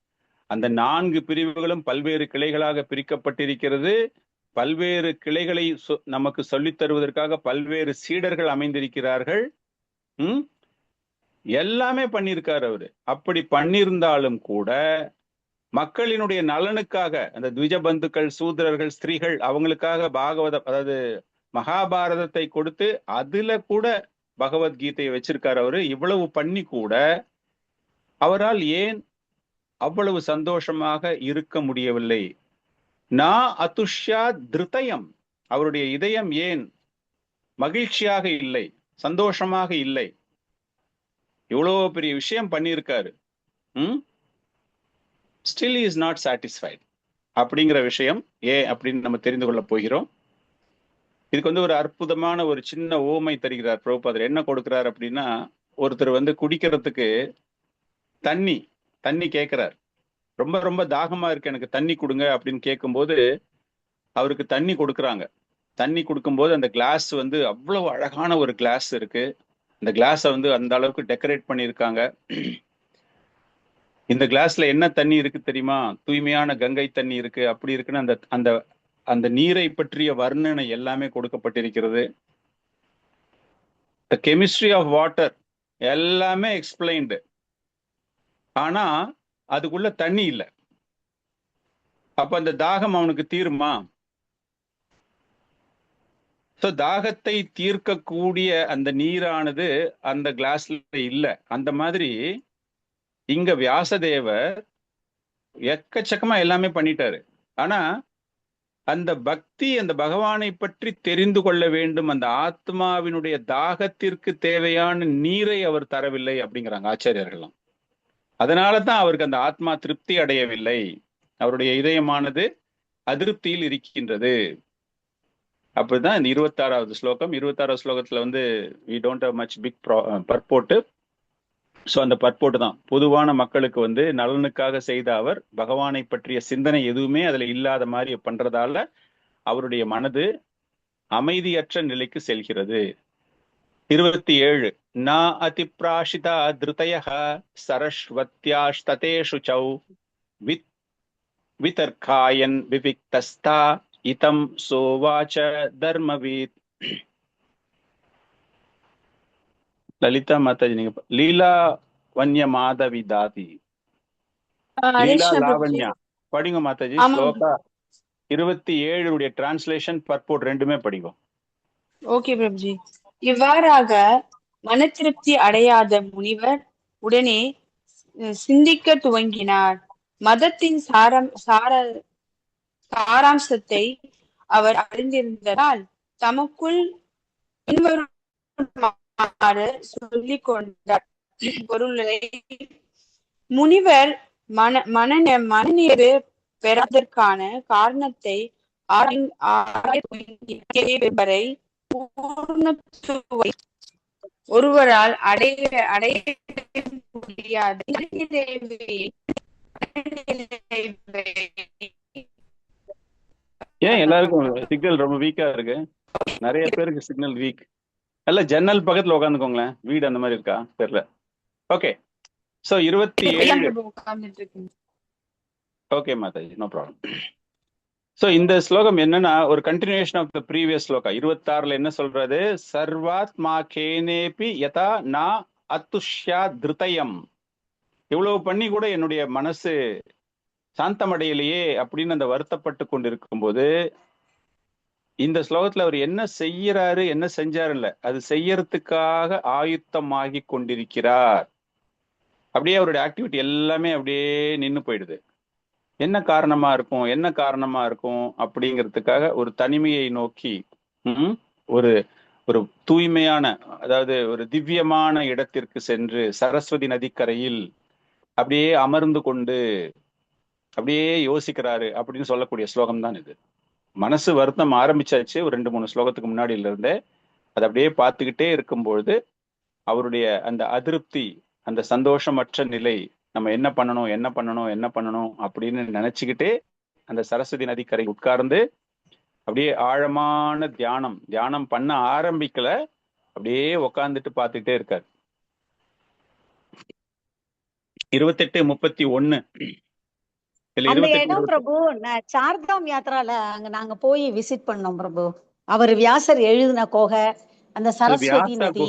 அந்த 4 பிரிவுகளும் பல்வேறு கிளைகளாக பிரிக்கப்பட்டிருக்கிறது. பல்வேறு கிளைகளை நமக்கு சொல்லித் தருவதற்காக பல்வேறு சீடர்கள் அமைந்திருக்கிறார்கள். எல்லாமே பண்ணியிருக்காரு அவரு. அப்படி பண்ணியிருந்தாலும் கூட மக்களினுடைய நலனுக்காக, அந்த த்விஜ பந்துக்கள், சூத்திரர்கள், ஸ்திரீகள், அவங்களுக்காக பாகவத, அதாவது மகாபாரதத்தை கொடுத்து அதுல கூட பகவத்கீதையை வச்சிருக்காரு அவரு. இவ்வளவு பண்ணி கூட அவரால் ஏன் அவ்வளவு சந்தோஷமாக இருக்க முடியவில்லை? நான் அதுஷ்யா திருதயம், அவருடைய இதயம் ஏன் மகிழ்ச்சியாக இல்லை, சந்தோஷமாக இல்லை? இவ்வளவு பெரிய விஷயம் பண்ணியிருக்காரு, ஸ்டில் இஸ் நாட் சாட்டிஸ்ஃபைட் அப்படிங்கிற விஷயம் ஏன் அப்படின்னு நம்ம தெரிந்து கொள்ள போகிறோம். இதுக்கு வந்து ஒரு அற்புதமான ஒரு சின்ன ஓமை தருகிறார் பிரபுபாதர். என்ன கொடுக்கிறார் அப்படின்னா, ஒருத்தர் வந்து குடிக்கிறதுக்கு தண்ணி கேட்கிறார். ரொம்ப ரொம்ப தாகமா இருக்கு, எனக்கு தண்ணி கொடுங்க அப்படின்னு கேட்கும்போது அவருக்கு தண்ணி கொடுக்குறாங்க. தண்ணி கொடுக்கும்போது அந்த கிளாஸ் வந்து அவ்வளவு அழகான ஒரு கிளாஸ் இருக்கு. இந்த கிளாஸை வந்து அந்த அளவுக்கு டெக்கரேட் பண்ணியிருக்காங்க. இந்த கிளாஸ்ல என்ன தண்ணி இருக்கு தெரியுமா? தூய்மையான கங்கை தண்ணி இருக்கு, அப்படி இருக்குன்னு அந்த அந்த அந்த நீரை பற்றிய வர்ணனை எல்லாமே கொடுக்கப்பட்டிருக்கிறது. த கெமிஸ்ட்ரி ஆஃப் வாட்டர் எல்லாமே எக்ஸ்பிளைன்டு. ஆனா அதுக்குள்ள தண்ணி இல்லை. அப்ப அந்த தாகம் அவனுக்கு தீருமா? ஸோ தாகத்தை தீர்க்கக்கூடிய அந்த நீரானது அந்த கிளாஸ்ல இல்லை. அந்த மாதிரி இங்க வியாசதேவர் எக்கச்சக்கமா எல்லாமே பண்ணிட்டாரு. ஆனா அந்த பக்தி, அந்த பகவானை பற்றி தெரிந்து கொள்ள வேண்டும், அந்த ஆத்மாவினுடைய தாகத்திற்கு தேவையான நீரை அவர் தரவில்லை அப்படிங்கிறாங்க ஆச்சாரியர்கள்லாம். அதனாலதான் அவருக்கு அந்த ஆத்மா திருப்தி அடையவில்லை. அவருடைய இதயமானது அதிருப்தியில் இருக்கின்றது. அப்படிதான் இந்த 26வது ஸ்லோகம். 26வது ஸ்லோகத்துல வந்து we don't have much big purport. So அந்த பர்போட்டு தான் பொதுவான மக்களுக்கு வந்து நலனுக்காக செய்த அவர் பகவானை பற்றிய சிந்தனை எதுவுமே அதுல இல்லாத மாதிரி பண்றதால அவருடைய மனது அமைதியற்ற நிலைக்கு செல்கிறது. 27 ந அதிப்ராஷிதா திருதயः சரஸ்வத்யாஸ்ததேஷு சௌ விதர்க்காயன் விவிக்தஸ்தா இதம் சோவாச்ச தர்மவீத். லலிதா மாதாஜி, நீங்க லீலா வன்ய மாதவி தாதி, லீலா லாவண்யா படிங்க மாதாஜி. ஸ்லோகா 27 டிரான்ஸ்லேஷன் பர்போர்ட் ரெண்டுமே படிங்க. ஓகே பிரபுஜி. இவ்வாறாக மன திருப்தி அடையாத முனிவர் உடனே சிந்திக்க துவங்கினார். மதத்தின் சாராம்சத்தை அவர் அறிந்திருந்ததால் தமக்குள் பின்வருமாறு சொல்லிக் கொண்டார். பொருளை முனிவர் மனநிறைவு பெறாதற்கான காரணத்தை ஒருவரால் அடைய முடியாது. ஏன் எல்லாருக்கும் சிக்னல் ரொம்ப வீக்கா இருக்கு? நிறைய பேருக்கு சிக்னல் வீக். இல்ல ஜன்னல் பக்கத்துல உட்காந்துக்கோங்களேன். வீடு அந்த மாதிரி இருக்கா தெரியல. Okay, so 27. Okay Mataji, no problem. So இந்த ஸ்லோகம் என்னன்னா ஒரு continuation of the previous shloka. 26ல என்ன சொல்றது? சர்வாத்மா கேனேபி யதா நா அதுஷ்யா திருதயம். இவ்வளவு பண்ணி கூட என்னுடைய மனசு சாந்தமடையிலேயே அப்படின்னு அந்த வருத்தப்பட்டு கொண்டிருக்கும் போது இந்த ஸ்லோகத்துல அவர் என்ன செய்யறாரு, என்ன செஞ்சாரு இல்ல, அது செய்யறதுக்காக ஆயுத்தமாகி கொண்டிருக்கிறார். அப்படியே அவருடைய ஆக்டிவிட்டி எல்லாமே அப்படியே நின்று போயிடுது. என்ன காரணமா இருக்கும் அப்படிங்கிறதுக்காக ஒரு தனிமையை நோக்கி ஒரு ஒரு தூய்மையான, அதாவது ஒரு திவ்யமான இடத்திற்கு சென்று சரஸ்வதி நதிக்கரையில் அப்படியே அமர்ந்து கொண்டு அப்படியே யோசிக்கிறாரு அப்படின்னு சொல்லக்கூடிய ஸ்லோகம் தான் இது. மனசு வருத்தம் ஆரம்பிச்சாச்சு ஒரு 2-3 ஸ்லோகத்துக்கு முன்னாடியில இருந்தே. அதை அப்படியே பார்த்துக்கிட்டே இருக்கும்பொழுது அவருடைய அந்த அதிருப்தி, அந்த சந்தோஷமற்ற நிலை, நம்ம என்ன பண்ணணும் அப்படின்னு நினைச்சுக்கிட்டே அந்த சரஸ்வதி நதிக்கரை உட்கார்ந்து அப்படியே ஆழமான தியானம் பண்ண ஆரம்பிக்கல, அப்படியே உக்காந்துட்டு பார்த்துக்கிட்டே இருக்காரு. 28-31 அந்த இடம் பிரபு சார்தாம் யாத்ரால அங்க நாங்க போய் விசிட் பண்ணோம் பிரபு. அவர் வியாசர் எழுதின கோகை அந்த சரஸ்வதி நதி.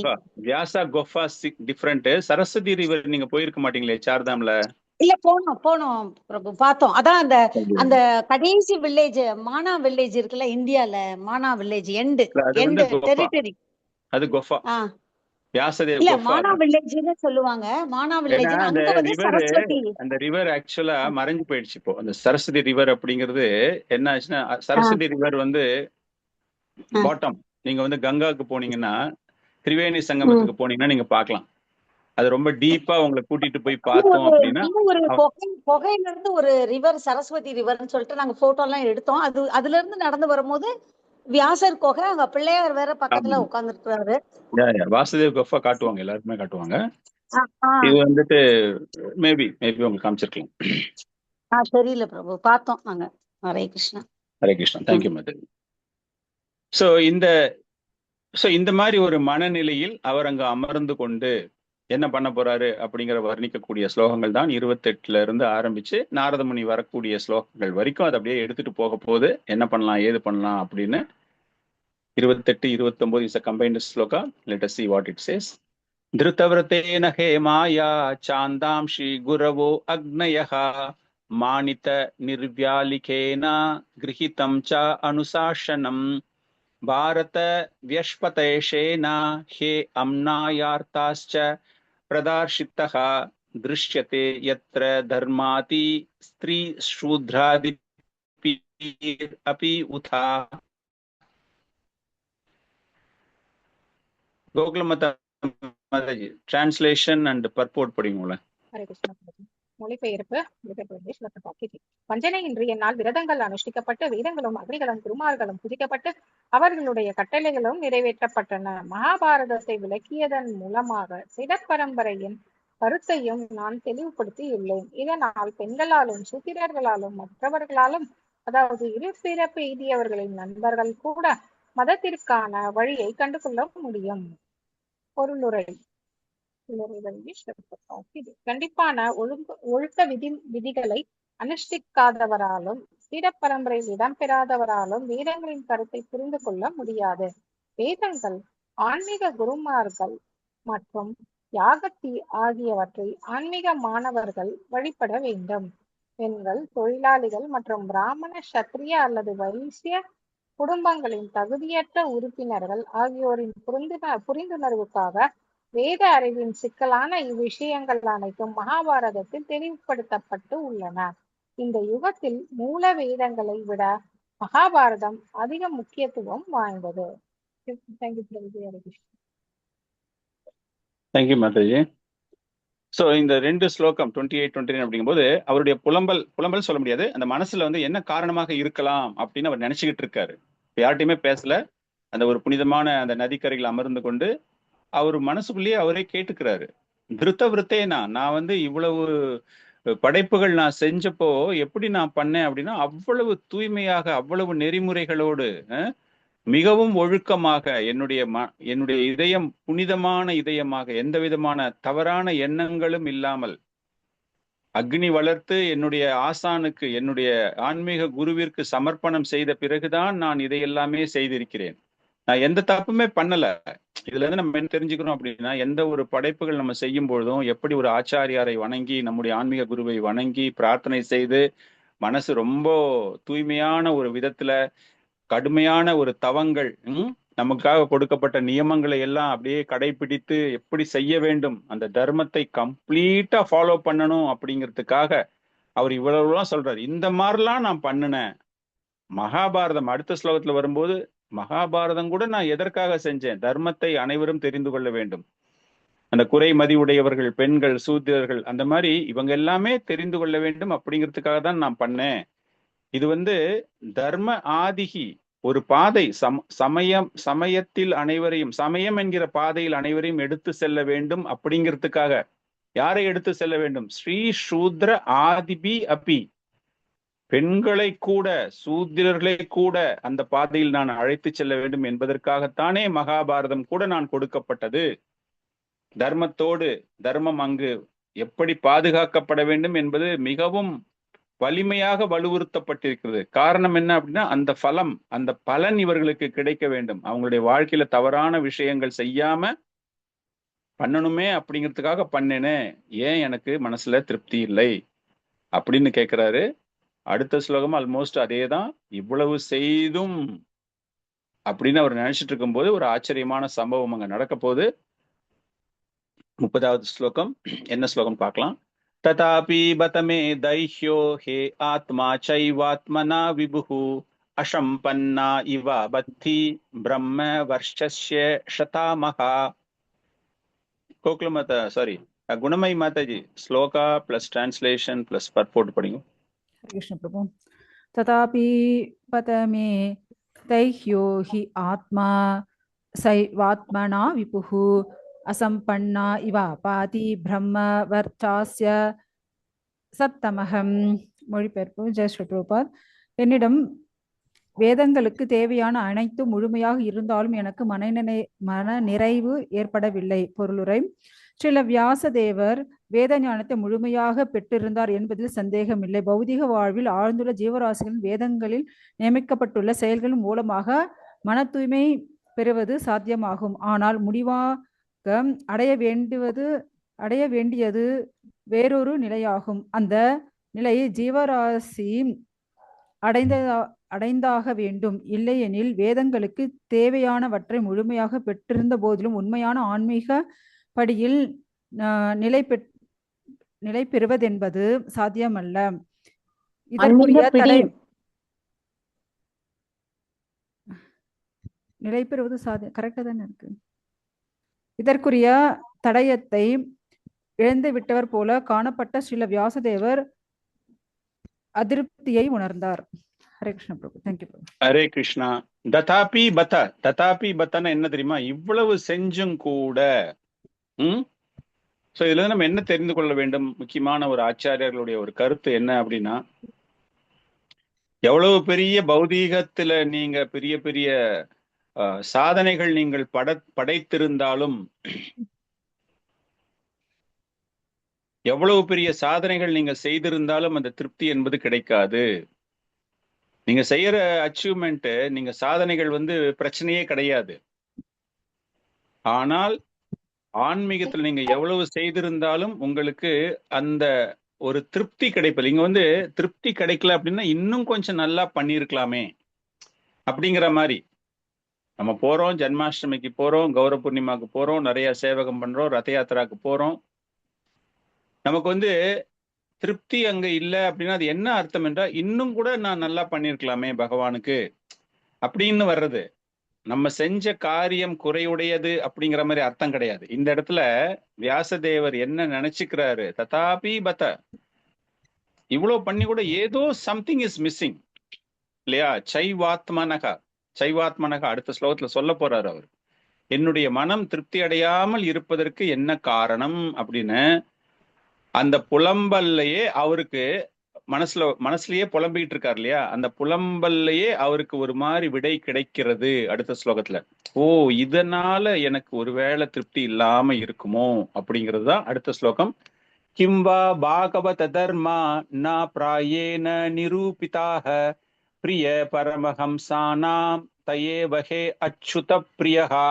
வியாசா குஃபா டிஃபரெண்ட். சரஸ்வதி ரிவர் நீங்க போயிருக்க மாட்டீங்களே சார்தாம்ல? இல்ல போனோம் பிரபு, பார்த்தோம். அதான் அந்த அந்த கடைசி வில்லேஜ், மானா வில்லேஜ் இருக்குல்ல இந்தியால, மானா வில்லேஜ் எண்டு அது எண்டு கோஃபா, டெரிட்டரி. அது கோஃபா, வியாசதேவ் இல்ல கோஃபா. மானா வில்லேஜ்னு சொல்லுவாங்க. மானா வில்லேஜ் அந்த அங்க வந்து ரிவர், சரஸ்வதி. அந்த ரிவர் ஆக்சுவலா மறைஞ்சு போயிடுச்சு இப்போ. அந்த சரஸ்வதி ரிவர் அப்படிங்கிறது என்ன ஆச்சுன்னா, சரஸ்வதி ரிவர் வந்து பாட்டம். நீங்க வந்து கங்காவுக்கு போனீங்கன்னா, திரிவேணி சங்கமத்துக்கு போனீங்கன்னா நீங்க பார்க்கலாம். அது ரொம்ப டீப்பா உங்களை கூட்டிட்டு போய் பார்த்தோம் அப்படின்னா, ஒரு புகையில இருந்து ஒரு ரிவர், சரஸ்வதி ரிவர்னு சொல்லிட்டு நாங்க போட்டோ எல்லாம் எடுத்தோம். அதுல இருந்து நடந்து வரும்போது வியாசர் குகை, அங்க பிள்ளையார் வேற பக்கத்துல உட்கார்ந்து இருக்காரு. வாசுதேவ் கோஃபா காட்டுவாங்க, எல்லாருக்குமே காட்டுவாங்க. இது வந்துட்டு மேபி உங்களுக்கு காமிச்சிருக்கலாம். தெரியல பிரபு, பார்த்தோம் நாங்க. Hare Krishna. Hare Krishna. Thank you mother. So இந்த மாதிரி ஒரு மனநிலையில் அவர் அங்க அமர்ந்து கொண்டு என்ன பண்ண போறாரு அப்படிங்கிற வர்ணிக்கக்கூடிய ஸ்லோகங்கள் தான் 28ல இருந்து ஆரம்பிச்சு நாரதமுனி வரக்கூடிய ஸ்லோகங்கள் வரைக்கும் அதை அப்படியே எடுத்துட்டு போக போகுது. என்ன பண்ணலாம், ஏது பண்ணலாம் அப்படின்னு. 28, 29 is a combined shloka. Let us see what it says. धृतव्रतेन हेमाया चान्दांशि गुरवो अग्नयः मानित निर्व्यालिकेन गृहीतं च अनुशासनम् भारत व्यष्पतेशेन हे अम्नायार्ताश्च प्रदर्शितः दृश्यते यत्र धर्माति स्त्री शूद्रादिपि उथा. கோகுலமத translation and purport படிங்களா? Hare Krishna. மொழிபெயர்ப்பு வஞ்சனையின்றி என்னால் விரதங்கள் அனுஷ்டிக்கப்பட்டு வேதங்களும் அக்னிகளும் குருமார்களும் புதிக்கப்பட்டு அவர்களுடைய கட்டளைகளும் நிறைவேற்றப்பட்டன. மகாபாரதத்தை விளக்கியதன் மூலமாக சிடப்பரம்பரையின் கருத்தையும் நான் தெளிவுபடுத்தியுள்ளேன். இதனால் பெண்களாலும் சூத்திரர்களாலும் மற்றவர்களாலும், அதாவது இருபிறப்பு எய்தியவர்களின் நண்பர்கள் கூட மதத்திற்கான வழியை கண்டுகொள்ள முடியும். பொருளுரை. கண்டிப்பான ஒழுக்க விதிகளை அனுஷ்டிக்காதவராலும் சீடப்பரம்பரையில் இடம்பெறாதவராலும் வேதங்களின் கருத்தை புரிந்து கொள்ள முடியாது. வேதங்கள், ஆன்மீக குருமார்கள் மற்றும் யாகத்தி ஆகியவற்றை ஆன்மீக மாணவர்கள் வழிபட வேண்டும். பெண்கள், தொழிலாளிகள் மற்றும் பிராமண, சத்திரிய அல்லது வைசிய குடும்பங்களின் தகுதியற்ற உறுப்பினர்கள் ஆகியோரின் புரிந்துணர்வுக்காக வேத அறிவின் சிக்கலான இவ்விஷயங்கள் அனைத்தும் மகாபாரதத்தில் தெளிவுபடுத்தப்பட்டு உள்ளன. இந்த யுகத்தில் மூல வேதங்களை விட மகாபாரதம் அதிக முக்கியத்துவம் வாய்ந்தது. தேங்க்யூ மாதாஜி. சோ இந்த 2 ஸ்லோகம் 28, 29 அப்படிங்கும்போது அவருடைய புலம்பல் சொல்ல முடியாது. அந்த மனசுல வந்து என்ன காரணமாக இருக்கலாம் அப்படின்னு அவர் நினைச்சுக்கிட்டு இருக்காரு. யார்ட்டையுமே பேசல. அந்த ஒரு புனிதமான அந்த நதிக்கரையில் அமர்ந்து கொண்டு அவர் மனசுக்குள்ளேயே அவரே கேட்டுக்கிறாரு. திருத்தவிரத்தேனா, நான் வந்து இவ்வளவு படைப்புகள் நான் செஞ்சப்போ எப்படி நான் பண்ணேன் அப்படின்னா, அவ்வளவு தூய்மையாக, அவ்வளவு நெறிமுறைகளோடு, மிகவும் ஒழுக்கமாக, என்னுடைய இதயம் புனிதமான இதயமாக, எந்த விதமான தவறான எண்ணங்களும் இல்லாமல் அக்னி வளர்த்து என்னுடைய ஆசானுக்கு, என்னுடைய ஆன்மீக குருவிற்கு சமர்ப்பணம் செய்த பிறகுதான் நான் இதையெல்லாமே செய்திருக்கிறேன். நான் எந்த தப்புமே பண்ணல. இதுல இருந்து நம்ம என்ன தெரிஞ்சுக்கிறோம் அப்படின்னா, எந்த ஒரு படைப்புகள் நம்ம செய்யும் பொழுதும் எப்படி ஒரு ஆச்சாரியாரை வணங்கி, நம்முடைய ஆன்மீக குருவை வணங்கி பிரார்த்தனை செய்து, மனசு ரொம்ப தூய்மையான ஒரு விதத்துல, கடுமையான ஒரு தவங்கள், நமக்காக கொடுக்கப்பட்ட நியமங்களை எல்லாம் அப்படியே கடைபிடித்து எப்படி செய்ய வேண்டும், அந்த தர்மத்தை கம்ப்ளீட்டா ஃபாலோ பண்ணணும் அப்படிங்கிறதுக்காக அவர் இவ்வளவுலாம் சொல்றாரு. இந்த மாதிரிலாம் நான் பண்ணினேன். மகாபாரதம் அடுத்த ஸ்லோகத்துல வரும்போது, மகாபாரதம் கூட நான் எதற்காக செஞ்சேன்? தர்மத்தை அனைவரும் தெரிந்து கொள்ள வேண்டும். அந்த குறை மதியுடையவர்கள், பெண்கள், சூத்திரர்கள், அந்த மாதிரி இவங்க எல்லாமே தெரிந்து கொள்ள வேண்டும் அப்படிங்கிறதுக்காக தான் நான் பண்ணேன். இது வந்து தர்ம ஆதிகி ஒரு பாதை, சமயத்தில் அனைவரையும், சமயம் என்கிற பாதையில் அனைவரையும் எடுத்து செல்ல வேண்டும் அப்படிங்கிறதுக்காக. யாரை எடுத்து செல்ல வேண்டும்? ஸ்ரீ சூத்ர ஆதிபி அப்பி, பெண்களை கூட, சூத்திரர்களை கூட அந்த பாதையில் நான் அழைத்து செல்ல வேண்டும் என்பதற்காகத்தானே மகாபாரதம் கூட நான் கொடுக்கப்பட்டது. தர்மத்தோடு, தர்மம் அங்கு எப்படி பாதுகாக்கப்பட வேண்டும் என்பது மிகவும் வலிமையாக வலுவுறுத்தப்பட்டிருக்கிறது. காரணம் என்ன அப்படின்னா, அந்த பலம், அந்த பலன் இவர்களுக்கு கிடைக்க வேண்டும். அவங்களுடைய வாழ்க்கையில தவறான விஷயங்கள் செய்யாம பண்ணணுமே அப்படிங்கிறதுக்காக பண்ணேனே, ஏன் எனக்கு மனசுல திருப்தி இல்லை அப்படின்னு கேட்கிறாரு. அடுத்த ஸ்லோகம் ஆல்மோஸ்ட் அதே தான். இவ்வளவு செய்தும் அப்படின்னு அவர் நினைச்சிட்டு இருக்கும்போது ஒரு ஆச்சரியமான சம்பவம் அங்க நடக்க போகுது. 30வது ஸ்லோகம் என்ன ஸ்லோகம் பார்க்கலாம். ததாபி பதமே தைஹ்யோ ஹே ஆத்மா சைவாத்மனா விபுஹு அசம்பன்னா இவ பத்தி பிரம்ம வர்ஷஸ்ய ஷதாமஹா. கோகுல மாதா, சாரி குணமை Mataji, shloka plus translation plus purport படிங்க. हरे कृष्ण प्रभु। तथापि पत मे दैह्यो हि आत्मा सैवात्मना विपुः असम्पन्ना इव पाति ब्रह्म वर्चास्य சப்தமகம். மொழிபெயர்ப்பு. ஜெய் ஸ்ரீ பிரபுபாத். என்னிடம் வேதங்களுக்கு தேவையான அனைத்தும் முழுமையாக இருந்தாலும் எனக்கு மன நிறைவு ஏற்படவில்லை. பொருளுரை. ஸ்ரீல வியாசதேவர் வேத ஞானத்தை முழுமையாக பெற்றிருந்தார் என்பதில் சந்தேகமில்லை. பௌதிக வாழ்வில் ஆழ்ந்துள்ள ஜீவராசிகளின் வேதங்களில் நியமிக்கப்பட்டுள்ள செயல்களின் மூலமாக மன தூய்மை பெறுவது சாத்தியமாகும். ஆனால் முடிவாக அடைய வேண்டியது வேறொரு நிலையாகும். அந்த நிலையை ஜீவராசி அடைந்தாக வேண்டும். இல்லையெனில் வேதங்களுக்கு தேவையானவற்றை முழுமையாக பெற்றிருந்த போதிலும் உண்மையான ஆன்மீக படியில் நிலை பெறுவதென்பது சாத்தியமல்ல. இதற்குரிய நிலை பெறுவது சாத்தியம். கரெக்டா தானே இருக்கு. இதற்குரிய தடயத்தை இழந்து விட்டவர் போல காணப்பட்ட ஸ்ரீல வியாசதேவர் அதிருப்தியை உணர்ந்தார். ஹரே கிருஷ்ண பிரபு. தேங்க்யூ பிரபு. ஹரே கிருஷ்ணா. ததாபி பத, ததாபி பத்தன என்ன தெரியுமா? இவ்வளவு செஞ்சும் கூட. சோ இதுல நம்ம என்ன தெரிந்து கொள்ள வேண்டும்? முக்கியமான ஒரு ஆச்சாரியர்களுடைய ஒரு கருத்து என்ன அப்படின்னா, எவ்வளவு பெரிய பௌதீகத்துல நீங்க பெரிய பெரிய சாதனைகள் நீங்கள் படைத்திருந்தாலும், எவ்வளவு பெரிய சாதனைகள் நீங்க செய்திருந்தாலும் அந்த திருப்தி என்பது கிடைக்காது. நீங்க செய்யற அச்சீவ்மெண்ட், நீங்க சாதனைகள் பிரச்சனையே கிடையாது. ஆனால் ஆன்மீகத்துல நீங்க எவ்வளவு செய்திருந்தாலும் உங்களுக்கு அந்த ஒரு திருப்தி கிடைப்பது. இங்க திருப்தி கிடைக்கல அப்படின்னா இன்னும் கொஞ்சம் நல்லா பண்ணிருக்கலாமே அப்படிங்கிற மாதிரி. நம்ம போறோம், ஜன்மாஷ்டமிக்கு போறோம், கௌரவ பூர்ணிமாக்கு போறோம், நிறைய சேவகம் பண்றோம், ரத யாத்திராக்கு போறோம். நமக்கு திருப்தி அங்க இல்லை அப்படின்னா அது என்ன அர்த்தம் என்றால், இன்னும் கூட நான் நல்லா பண்ணிருக்கலாமே பகவானுக்கு அப்படின்னு வர்றது. நம்ம செஞ்ச காரியம் குறையுடையது அப்படிங்கிற மாதிரி அர்த்தம் கிடையாது. இந்த இடத்துல வியாசதேவர் என்ன நினைச்சுக்கிறாரு? ததாபி பத, இவ்வளவு பண்ணி கூட ஏதோ சம்திங் இஸ் மிஸ்ஸிங் இல்லையா? சைவாத்மனகா, சைவாத்மனகா அடுத்த ஸ்லோகத்துல சொல்ல போறாரு அவர். என்னுடைய மனம் திருப்தி அடையாமல் இருப்பதற்கு என்ன காரணம் அப்படின்னு அந்த புலம்பல்லையே அவருக்கு மனசுலயே புலம்பிக்கிட்டு இருக்காரு இல்லையா? அந்த புலம்பல்லையே அவருக்கு ஒரு மாதிரி விடை கிடைக்கிறது அடுத்த ஸ்லோகத்துல. ஓ, இதனால எனக்கு ஒருவேளை திருப்தி இல்லாம இருக்குமோ அப்படிங்கிறது தான் அடுத்த ஸ்லோகம். கிம்வா பாகவத தர்மா ந பிராயேன நிரூபிதாக பிரிய பரமஹம்சானாம் தயேவஹே அச்சுத பிரியஹா.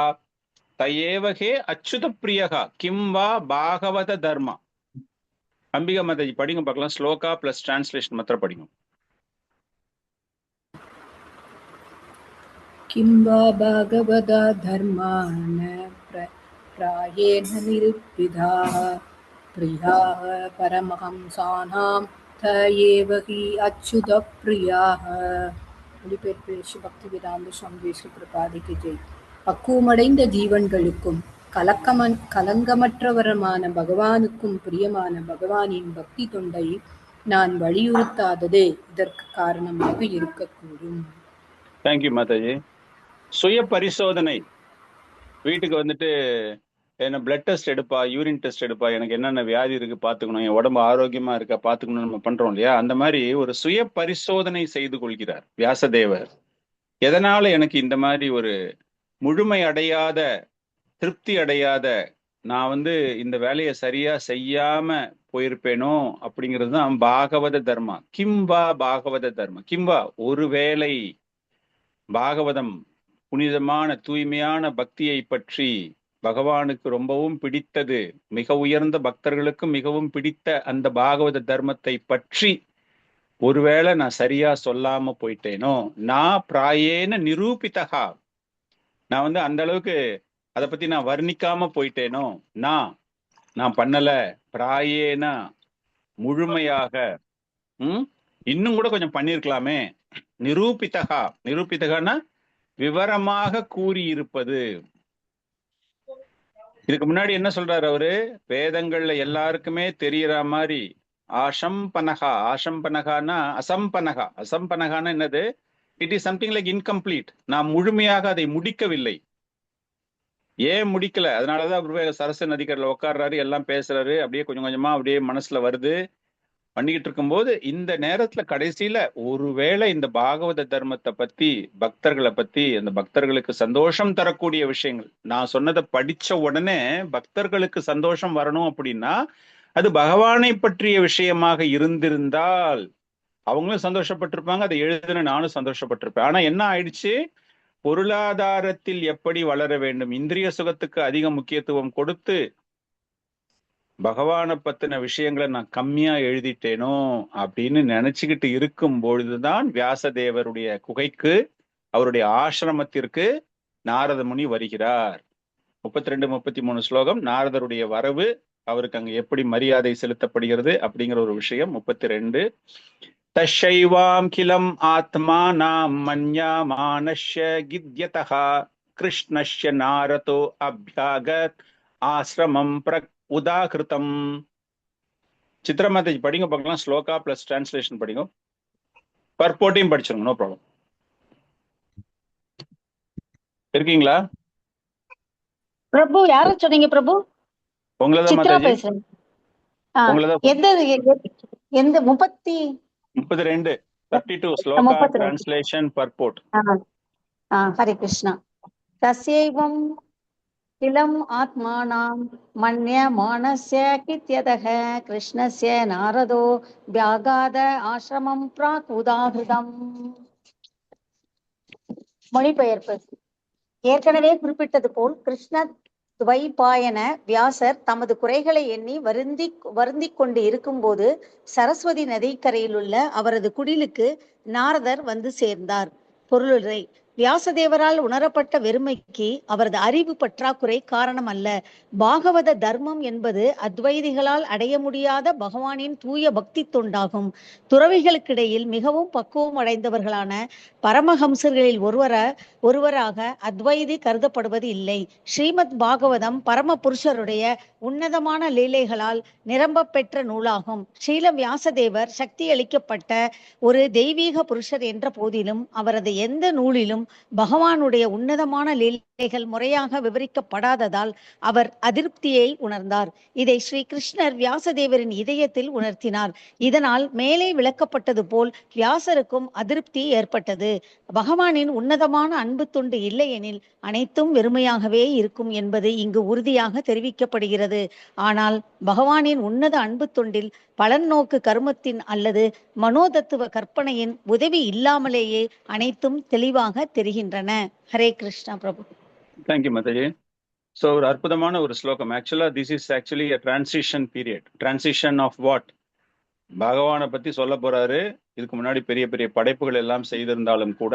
தயேவஹே அச்சுத பிரியஹா கிம்வா பாகவத தர்மா. அம்பிகா மாதாஜி படிங்க பார்க்கலாம். ஸ்லோகா பிளஸ் டிரான்ஸ்லேஷன் மாத்திரம் படிங்க. கிம்பா பாகவதா தர்மான பிராயேன நிருப்பிதாः பிரியாः பரமஹம்சானாம் தயேவஹி அச்சுத பிரியாः. மொழிபெயர்ப்பு ஸ்ரீ பக்தி வேதாந்த சுவாமி ஸ்ரீ பிரபாதிக்கு ஜெய். பக்குவமடைந்த ஜீவன்களுக்கும் கலங்கமற்றவரமான பகவானுக்கும் பிரியமான பகவானின் பக்தி தொண்டை நான் வலியுறுத்தாததே இதற்கு காரணமாக இருக்கக்கூடும். தேங்க்யூ மாதாஜி. சுய பரிசோதனை. வீட்டுக்கு என்ன பிளட் டெஸ்ட் எடுப்பா, யூரின் டெஸ்ட் எடுப்பா, எனக்கு என்னென்ன வியாதி இருக்கு பாத்துக்கணும், என் உடம்பு ஆரோக்கியமா இருக்கா பாத்துக்கணும் நம்ம பண்றோம் இல்லையா? அந்த மாதிரி ஒரு சுய பரிசோதனை செய்து கொள்கிறார் வியாசதேவர். எதனால எனக்கு இந்த மாதிரி ஒரு முழுமை அடையாத, திருப்தி அடையாத, நான் இந்த வேலையை சரியா செய்யாம போயிருப்பேனோ அப்படிங்கிறது தான் பாகவத தர்மா. கிம்பா பாகவத தர்மா. கிம்பா ஒருவேளை பாகவதம் புனிதமான தூய்மையான பக்தியை பற்றி, பகவானுக்கு ரொம்பவும் பிடித்தது, மிக உயர்ந்த பக்தர்களுக்கும் மிகவும் பிடித்த அந்த பாகவத தர்மத்தை பற்றி ஒருவேளை நான் சரியா சொல்லாம போயிட்டேனோ, நான் பிராயேன நிரூபிதகா, நான் அந்த அளவுக்கு அதை பத்தி நான் வர்ணிக்காம போயிட்டேனோ, நான் பண்ணல, பிராயேன முழுமையாக, இன்னும் கூட கொஞ்சம் பண்ணிருக்கலாமே. நிரூபிதகா, நிரூபிதகான்னா விவரமாக கூறியிருப்பது. இதுக்கு முன்னாடி என்ன சொல்றாரு அவரு? வேதங்கள்ல எல்லாருக்குமே தெரியற மாதிரி ஆசம்பனகா, ஆசம்பனகான்னா அசம்பனகா, அசம்பனகான்னா என்னது? It is something like incomplete. நான் முழுமையாக அதை முடிக்கவில்லை. ஏன் முடிக்கல? அதனாலதான் சரஸ்வதி நதிக்கரையில உட்கார்றாரு, எல்லாம் பேசுறாரு, அப்படியே கொஞ்சம் கொஞ்சமா அப்படியே மனசுல வருது. பண்ணிக்கிட்டு இருக்கும்போது இந்த நேரத்துல கடைசியில ஒருவேளை இந்த பாகவத தர்மத்தை பத்தி, பக்தர்களை பத்தி, அந்த பக்தர்களுக்கு சந்தோஷம் தரக்கூடிய விஷயங்கள், நான் சொன்னதை படிச்ச உடனே பக்தர்களுக்கு சந்தோஷம் வரணும் அப்படின்னா அது பகவானை பற்றிய விஷயமாக இருந்திருந்தால் அவங்களும் சந்தோஷப்பட்டிருப்பாங்க, அதை எழுதுன நானும் சந்தோஷப்பட்டிருப்பேன். ஆனா என்ன ஆயிடுச்சு? பொருளாதாரத்தில் எப்படி வளர வேண்டும், இந்திரிய சுகத்துக்கு அதிக முக்கியத்துவம் கொடுத்து பகவானை பத்தின விஷயங்களை நான் கம்மியா எழுதிட்டேனோ அப்படின்னு நினைச்சுக்கிட்டு இருக்கும் பொழுதுதான் வியாசதேவருடைய குகைக்கு, அவருடைய ஆசிரமத்திற்கு நாரத முனி வருகிறார். 32, 33 ஸ்லோகம் நாரதருடைய வரவு, அவருக்கு அங்க எப்படி மரியாதை செலுத்தப்படுகிறது அப்படிங்கிற ஒரு விஷயம். 32 தஷைவாம் கிலம் ஆத்மா நாம் மன்யமானஸ்ய கித்யதஹ கிருஷ்ணஸ்ய நாரதோ அப்யாகத் ஆசிரமம் உதாகிருதம். சித்ரமாதேஜி படிங்க பார்க்கலாம். ஸ்லோகா பிளஸ் டிரான்ஸ்லேஷன் படிங்க. பர்போட்டையும் படிச்சிருங்க, நோ ப்ராப்ளம். இருக்கீங்களா பிரபு? யார சொன்னீங்க பிரபு? உங்களதான் மாதாஜி, பேசுறேன். உங்களதான். எந்த 32 ஸ்லோகா டிரான்ஸ்லேஷன் பர்போட். ஹரே கிருஷ்ணா. தஸ்யைவம் கிலம் ஆத்மானாம் மன்யமானஸ்ய கித்யதஹ கிருஷ்ணஸ்ய நாரதோ வியாகாத ஆசிரமம் பிராக் உதாகிருதம். மொழிபெயர்ப்பு. ஏற்கனவே குறிப்பிட்டது போல் கிருஷ்ண துவைபாயன வியாசர் தமது குறைகளை எண்ணி வருந்திக் கொண்டு இருக்கும்போது சரஸ்வதி நதிக்கரையில் உள்ள அவரது குடிலுக்கு நாரதர் வந்து சேர்ந்தார். பொருளுரை: வியாசதேவரால் உணரப்பட்ட வெறுமைக்கு அவரது அறிவு பற்றாக்குறை காரணம் அல்ல. பாகவத தர்மம் என்பது அத்வைதிகளால் அடைய முடியாத பகவானின் தூய பக்தி தொண்டாகும். துறவிகளுக்கிடையில் மிகவும் பக்குவம் அடைந்தவர்களான பரமஹம்சர்களில் ஒருவராக அத்வைதி கருதப்படுவது இல்லை. ஸ்ரீமத் பாகவதம் பரம புருஷருடைய உன்னதமான லீலைகளால் நிரம்ப பெற்ற நூலாகும். ஸ்ரீல வியாசதேவர் சக்தி அளிக்கப்பட்ட ஒரு தெய்வீக புருஷர் என்ற போதிலும் அவரது எந்த நூலிலும் பகவானுடைய உன்னதமான லீலைகள் முறையாக விவரிக்கப்படாததால் அவர் அதிருப்தியை உணர்ந்தார். இதை ஸ்ரீ கிருஷ்ணர் வியாசதேவரின் இதயத்தில் உணர்த்தினார். இதனால் மேலே விளக்கப்பட்டது போல் வியாசருக்கும் அதிருப்தி ஏற்பட்டது. பகவானின் உன்னதமான அன்பு தொண்டு இல்லையெனில் அனைத்தும் வெறுமையாகவே இருக்கும் என்பது இங்கு உறுதியாக தெரிவிக்கப்படுகிறது. ஆனால் பகவானின் உன்னத அன்பு தொண்டில் பலன் நோக்கு கர்மத்தின் அல்லது மனோதத்துவ கற்பனையின் உதவி இல்லாமலேயே அனைத்தும் தெளிவாக தெரிகின்றன. ஹரே கிருஷ்ணா பிரபு. தேங்க்யூ மாதாஜி. ஸோ ஒரு அற்புதமான ஒரு ஸ்லோகம். ஆக்சுவலா this is actually a transition period. Transition of what? பகவானை பத்தி சொல்ல போறாரு. இதுக்கு முன்னாடி பெரிய பெரிய படைப்புகள் எல்லாம் செய்திருந்தாலும் கூட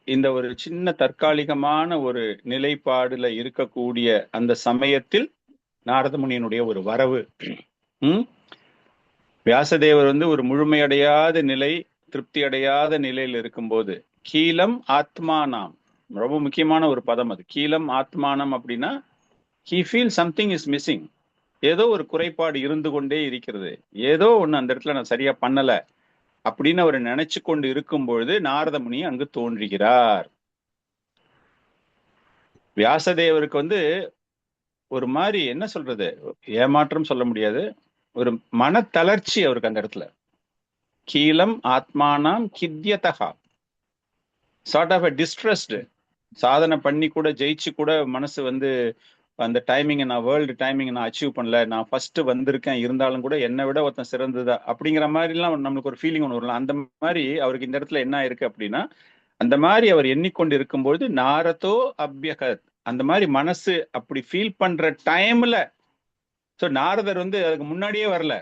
இந்த ஒரு சின்ன தற்காலிகமான ஒரு நிலைப்பாடுல இருக்கக்கூடிய அந்த சமயத்தில் நாரத முனியினுடைய ஒரு வரவு. வியாசதேவர் ஒரு முழுமையடையாத நிலை, திருப்தி அடையாத நிலையில் இருக்கும்போது கீலம் ஆத்மானாம், ரொம்ப முக்கியமான ஒரு பதம் அது. கீலம் ஆத்மானம் அப்படின்னா he feels something is missing. ஏதோ ஒரு குறைபாடு இருந்து கொண்டே இருக்கிறது, ஏதோ ஒண்ணு அந்த இடத்துல நான் சரியா பண்ணல அப்படின்னு அவர் நினைச்சு கொண்டு இருக்கும் பொழுது நாரத முனி அங்கு தோன்றுகிறார். வியாசதேவருக்கு ஒரு மாதிரி என்ன சொல்றது, ஏமாற்றம் சொல்ல முடியாது, ஒரு மன தளர்ச்சி அவருக்கு அந்த இடத்துல. கீலம் ஆத்மானாம் கித்யதஹா, சார்ட் ஆஃப் டிஸ்ட்ரெஸ்டு. சாதனை பண்ணி கூட ஜெயிச்சு கூட மனசு அந்த டைமிங்கை நான் வேர்ல்டு டைமிங்கை நான் அச்சீவ் பண்ணல, நான் ஃபர்ஸ்ட் வந்திருக்கேன், இருந்தாலும் கூட என்னை விட ஒருத்தன் சிறந்ததா அப்படிங்கிற மாதிரிலாம் நம்மளுக்கு ஒரு ஃபீலிங் ஒன்று வரலாம். அந்த மாதிரி அவருக்கு இந்த இடத்துல என்ன இருக்கு அப்படின்னா, அந்த மாதிரி அவர் எண்ணிக்கொண்டு இருக்கும்பொழுது நாரதோ அப்யகத், அந்த மாதிரி மனசு அப்படி ஃபீல் பண்ற டைம்ல, சோ நாரதர் வந்து அதுக்கு முன்னாடியே வரல.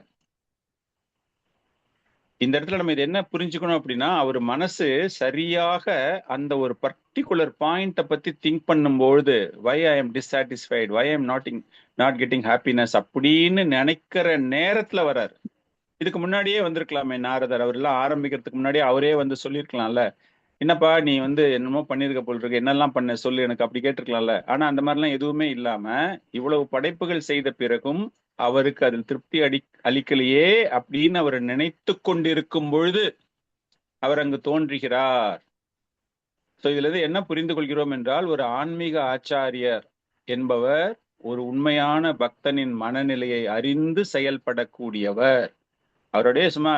இந்த இடத்துல நம்ம இது என்ன புரிஞ்சுக்கணும் அப்படின்னா, அவர் மனசு சரியாக அந்த ஒரு பர்டிகுலர் பாயிண்ட பத்தி திங்க் பண்ணும்பொழுது, why I am dissatisfied, why I am not getting happiness அப்படின்னு நினைக்கிற நேரத்துல வர்றாரு. இதுக்கு முன்னாடியே வந்திருக்கலாமே நாரதர், அவர் எல்லாம் ஆரம்பிக்கிறதுக்கு முன்னாடியே அவரே வந்து சொல்லியிருக்கலாம்ல, என்னப்பா நீ வந்து என்னமோ பண்ணிருக்க போல் இருக்கு, என்னெல்லாம் பண்ண சொல்லு எனக்கு, அப்படி கேட்டிருக்கலாம்ல. ஆனா அந்த மாதிரிலாம் எதுவுமே இல்லாம இவ்வளவு படைப்புகள் செய்த பிறகும் அவருக்கு அதில் திருப்தி அளிக்கலையே அப்படின்னு அவர் நினைத்து கொண்டிருக்கும் பொழுது அவர் அங்கு தோன்றுகிறார். சோ இதுல இருந்து என்ன புரிந்து கொள்கிறோம் என்றால், ஒரு ஆன்மீக ஆச்சாரியர் என்பவர் ஒரு உண்மையான பக்தனின் மனநிலையை அறிந்து செயல்படக்கூடியவர். அவருடைய சும்மா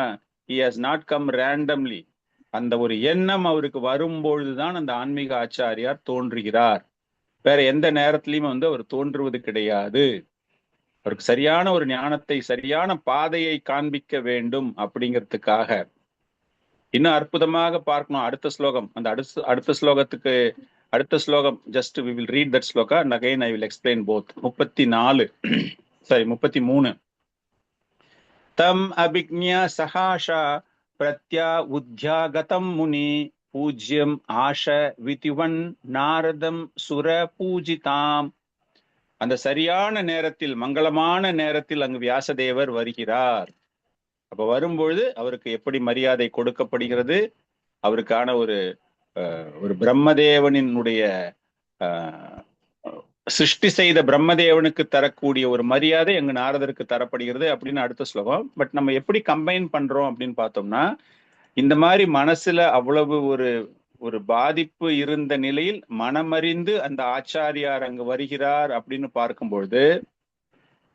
he has not come randomly. அந்த ஒரு எண்ணம் அவருக்கு வரும்பொழுதுதான் அந்த ஆன்மீக ஆச்சாரியார் தோன்றுகிறார். வேற எந்த நேரத்திலையும் வந்து அவர் தோன்றுவது கிடையாது. அவருக்கு சரியான ஒரு ஞானத்தை, சரியான பாதையை காண்பிக்க வேண்டும் அப்படிங்கிறதுக்காக. இன்னும் அற்புதமாக பார்க்கணும் அடுத்த ஸ்லோகம். அந்த அடுத்த ஸ்லோகத்துக்கு அடுத்த ஸ்லோகம், just we will read that shloka and again I will explain both. 33 தம் அபிக்ஞ சகாஷா பிரத்யா உத்யாகதம் முனி பூஜ்யம் ஆஷ விதிவன் நாரதம் சுர பூஜிதாம். அந்த சரியான நேரத்தில், மங்களமான நேரத்தில் அங்கு வியாசதேவர் வருகிறார். அப்ப வரும்பொழுது அவருக்கு எப்படி மரியாதை கொடுக்கப்படுகிறது, அவருக்கான ஒரு பிரம்மதேவனினுடைய சிருஷ்டி செய்த பிரம்மதேவனுக்கு தரக்கூடிய ஒரு மரியாதை அங்கு நாரதருக்கு தரப்படுகிறது அப்படின்னு அடுத்த ஸ்லோகம். பட் நம்ம எப்படி கம்பைன் பண்றோம் அப்படின்னு பார்த்தோம்னா, இந்த மாதிரி மனசுல அவ்வளவு ஒரு பாதிப்பு இருந்த நிலையில் மனமறிந்து அந்த ஆச்சாரியார் அங்கு வருகிறார் அப்படின்னு பார்க்கும்பொழுது,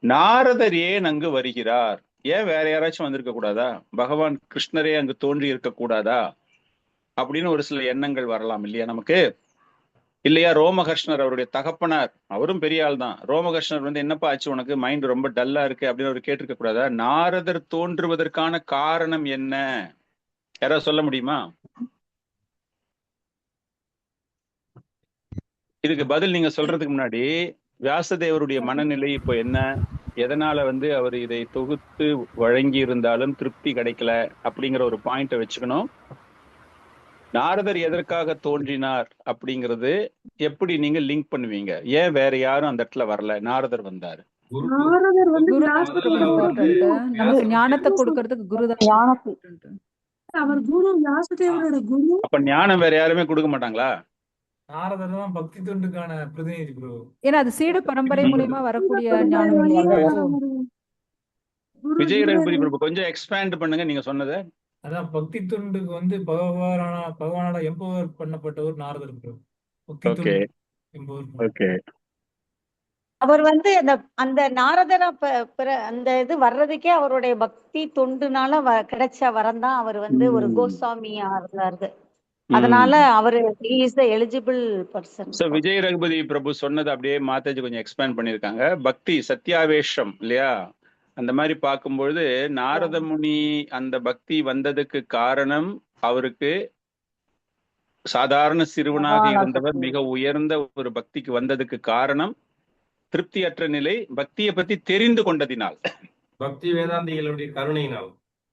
நாரதர் ஏன் அங்கு வருகிறார், ஏன் வேற யாராச்சும் வந்திருக்க கூடாதா, பகவான் கிருஷ்ணரே அங்கு தோன்றி இருக்க கூடாதா அப்படின்னு ஒரு சில எண்ணங்கள் வரலாம் இல்லையா நமக்கு. இல்லையா, ரோமஹர்ஷ்ணர் அவருடைய தகப்பனார், அவரும் பெரிய ஆள் தான். ரோமஹர்ஷ்ணர் வந்து என்னப்பா ஆச்சு உனக்கு, மைண்ட் ரொம்ப டல்லா இருக்கு அப்படின்னு அவர் கேட்டிருக்க கூடாதா. நாரதர் தோன்றுவதற்கான காரணம் என்ன, யாராவது சொல்ல முடியுமா? இதுக்கு பதில் நீங்க சொல்றதுக்கு முன்னாடி வியாசதேவருடைய மனநிலை இப்போ என்ன, எதனால வந்து அவர் இதை தொகுத்து வழங்கி இருந்தாலும் திருப்தி கிடைக்கல அப்படிங்கிற ஒரு பாயிண்ட வச்சுக்கணும். நாரதர் எதற்காக தோன்றினார் அப்படிங்கிறது எப்படி நீங்க லிங்க் பண்ணுவீங்க? ஏன் வேற யாரும் அந்த இடத்துல வரல, நாரதர் வந்தாரு? நாரதர் வந்து நமக்கு ஞானத்தை கொடுக்கிறதுக்கு குருதான். அவர் குரு, வியாசதேவரோட குரு. அப்ப ஞானம் வேற யாருமே கொடுக்க மாட்டாங்களா? நாரதர் தான் பக்தி தொண்டுக்கான பிரதிநிதி ப்ரோ. ஏன்னா அது சீட பரம்பரை மூலமா வரக்கூடிய ஞானம் இல்லையா? விஜய் ரகுபதி பிரபு கொஞ்சம் எக்ஸ்பேண்ட் பண்ணுங்க நீங்க சொன்னதை. அதான் பக்தி தொண்டுக்கு வந்து பகவானால எம்பவர் பண்ணப்பட்டவர் நாரதர் ப்ரோ. பக்தி தொண்டு எம்பவர். அவர் வந்து அந்த நாரதரா அந்த இது வர்றதுக்கே அவருடைய பக்தி தொண்டுனால கிடைச்ச வரம் தான். அவர் வந்து ஒரு கோஸ்வாமியா இருந்தாரு, அதனால அவரு is the eligible person. So Vijay Raghupati Prabhu சொன்னது அப்படியே மாதாஜி கொஞ்சம் எக்ஸ்பேண்ட் பண்ணிருக்காங்க. பக்தி சத்தியாவேஷம் இல்லையா, அந்த மாதிரி பார்க்கும்பொழுது நாரத முனி அந்த பக்தி வந்ததுக்கு காரணம், அவருக்கு சாதாரண சிறுவனாக இருந்தவர் மிக உயர்ந்த ஒரு பக்திக்கு வந்ததுக்கு காரணம் திருப்தியற்ற நிலை, பக்தியை பத்தி தெரிந்து கொண்டதினால், பக்தி வேதாந்திகளுடைய கருணையினால்,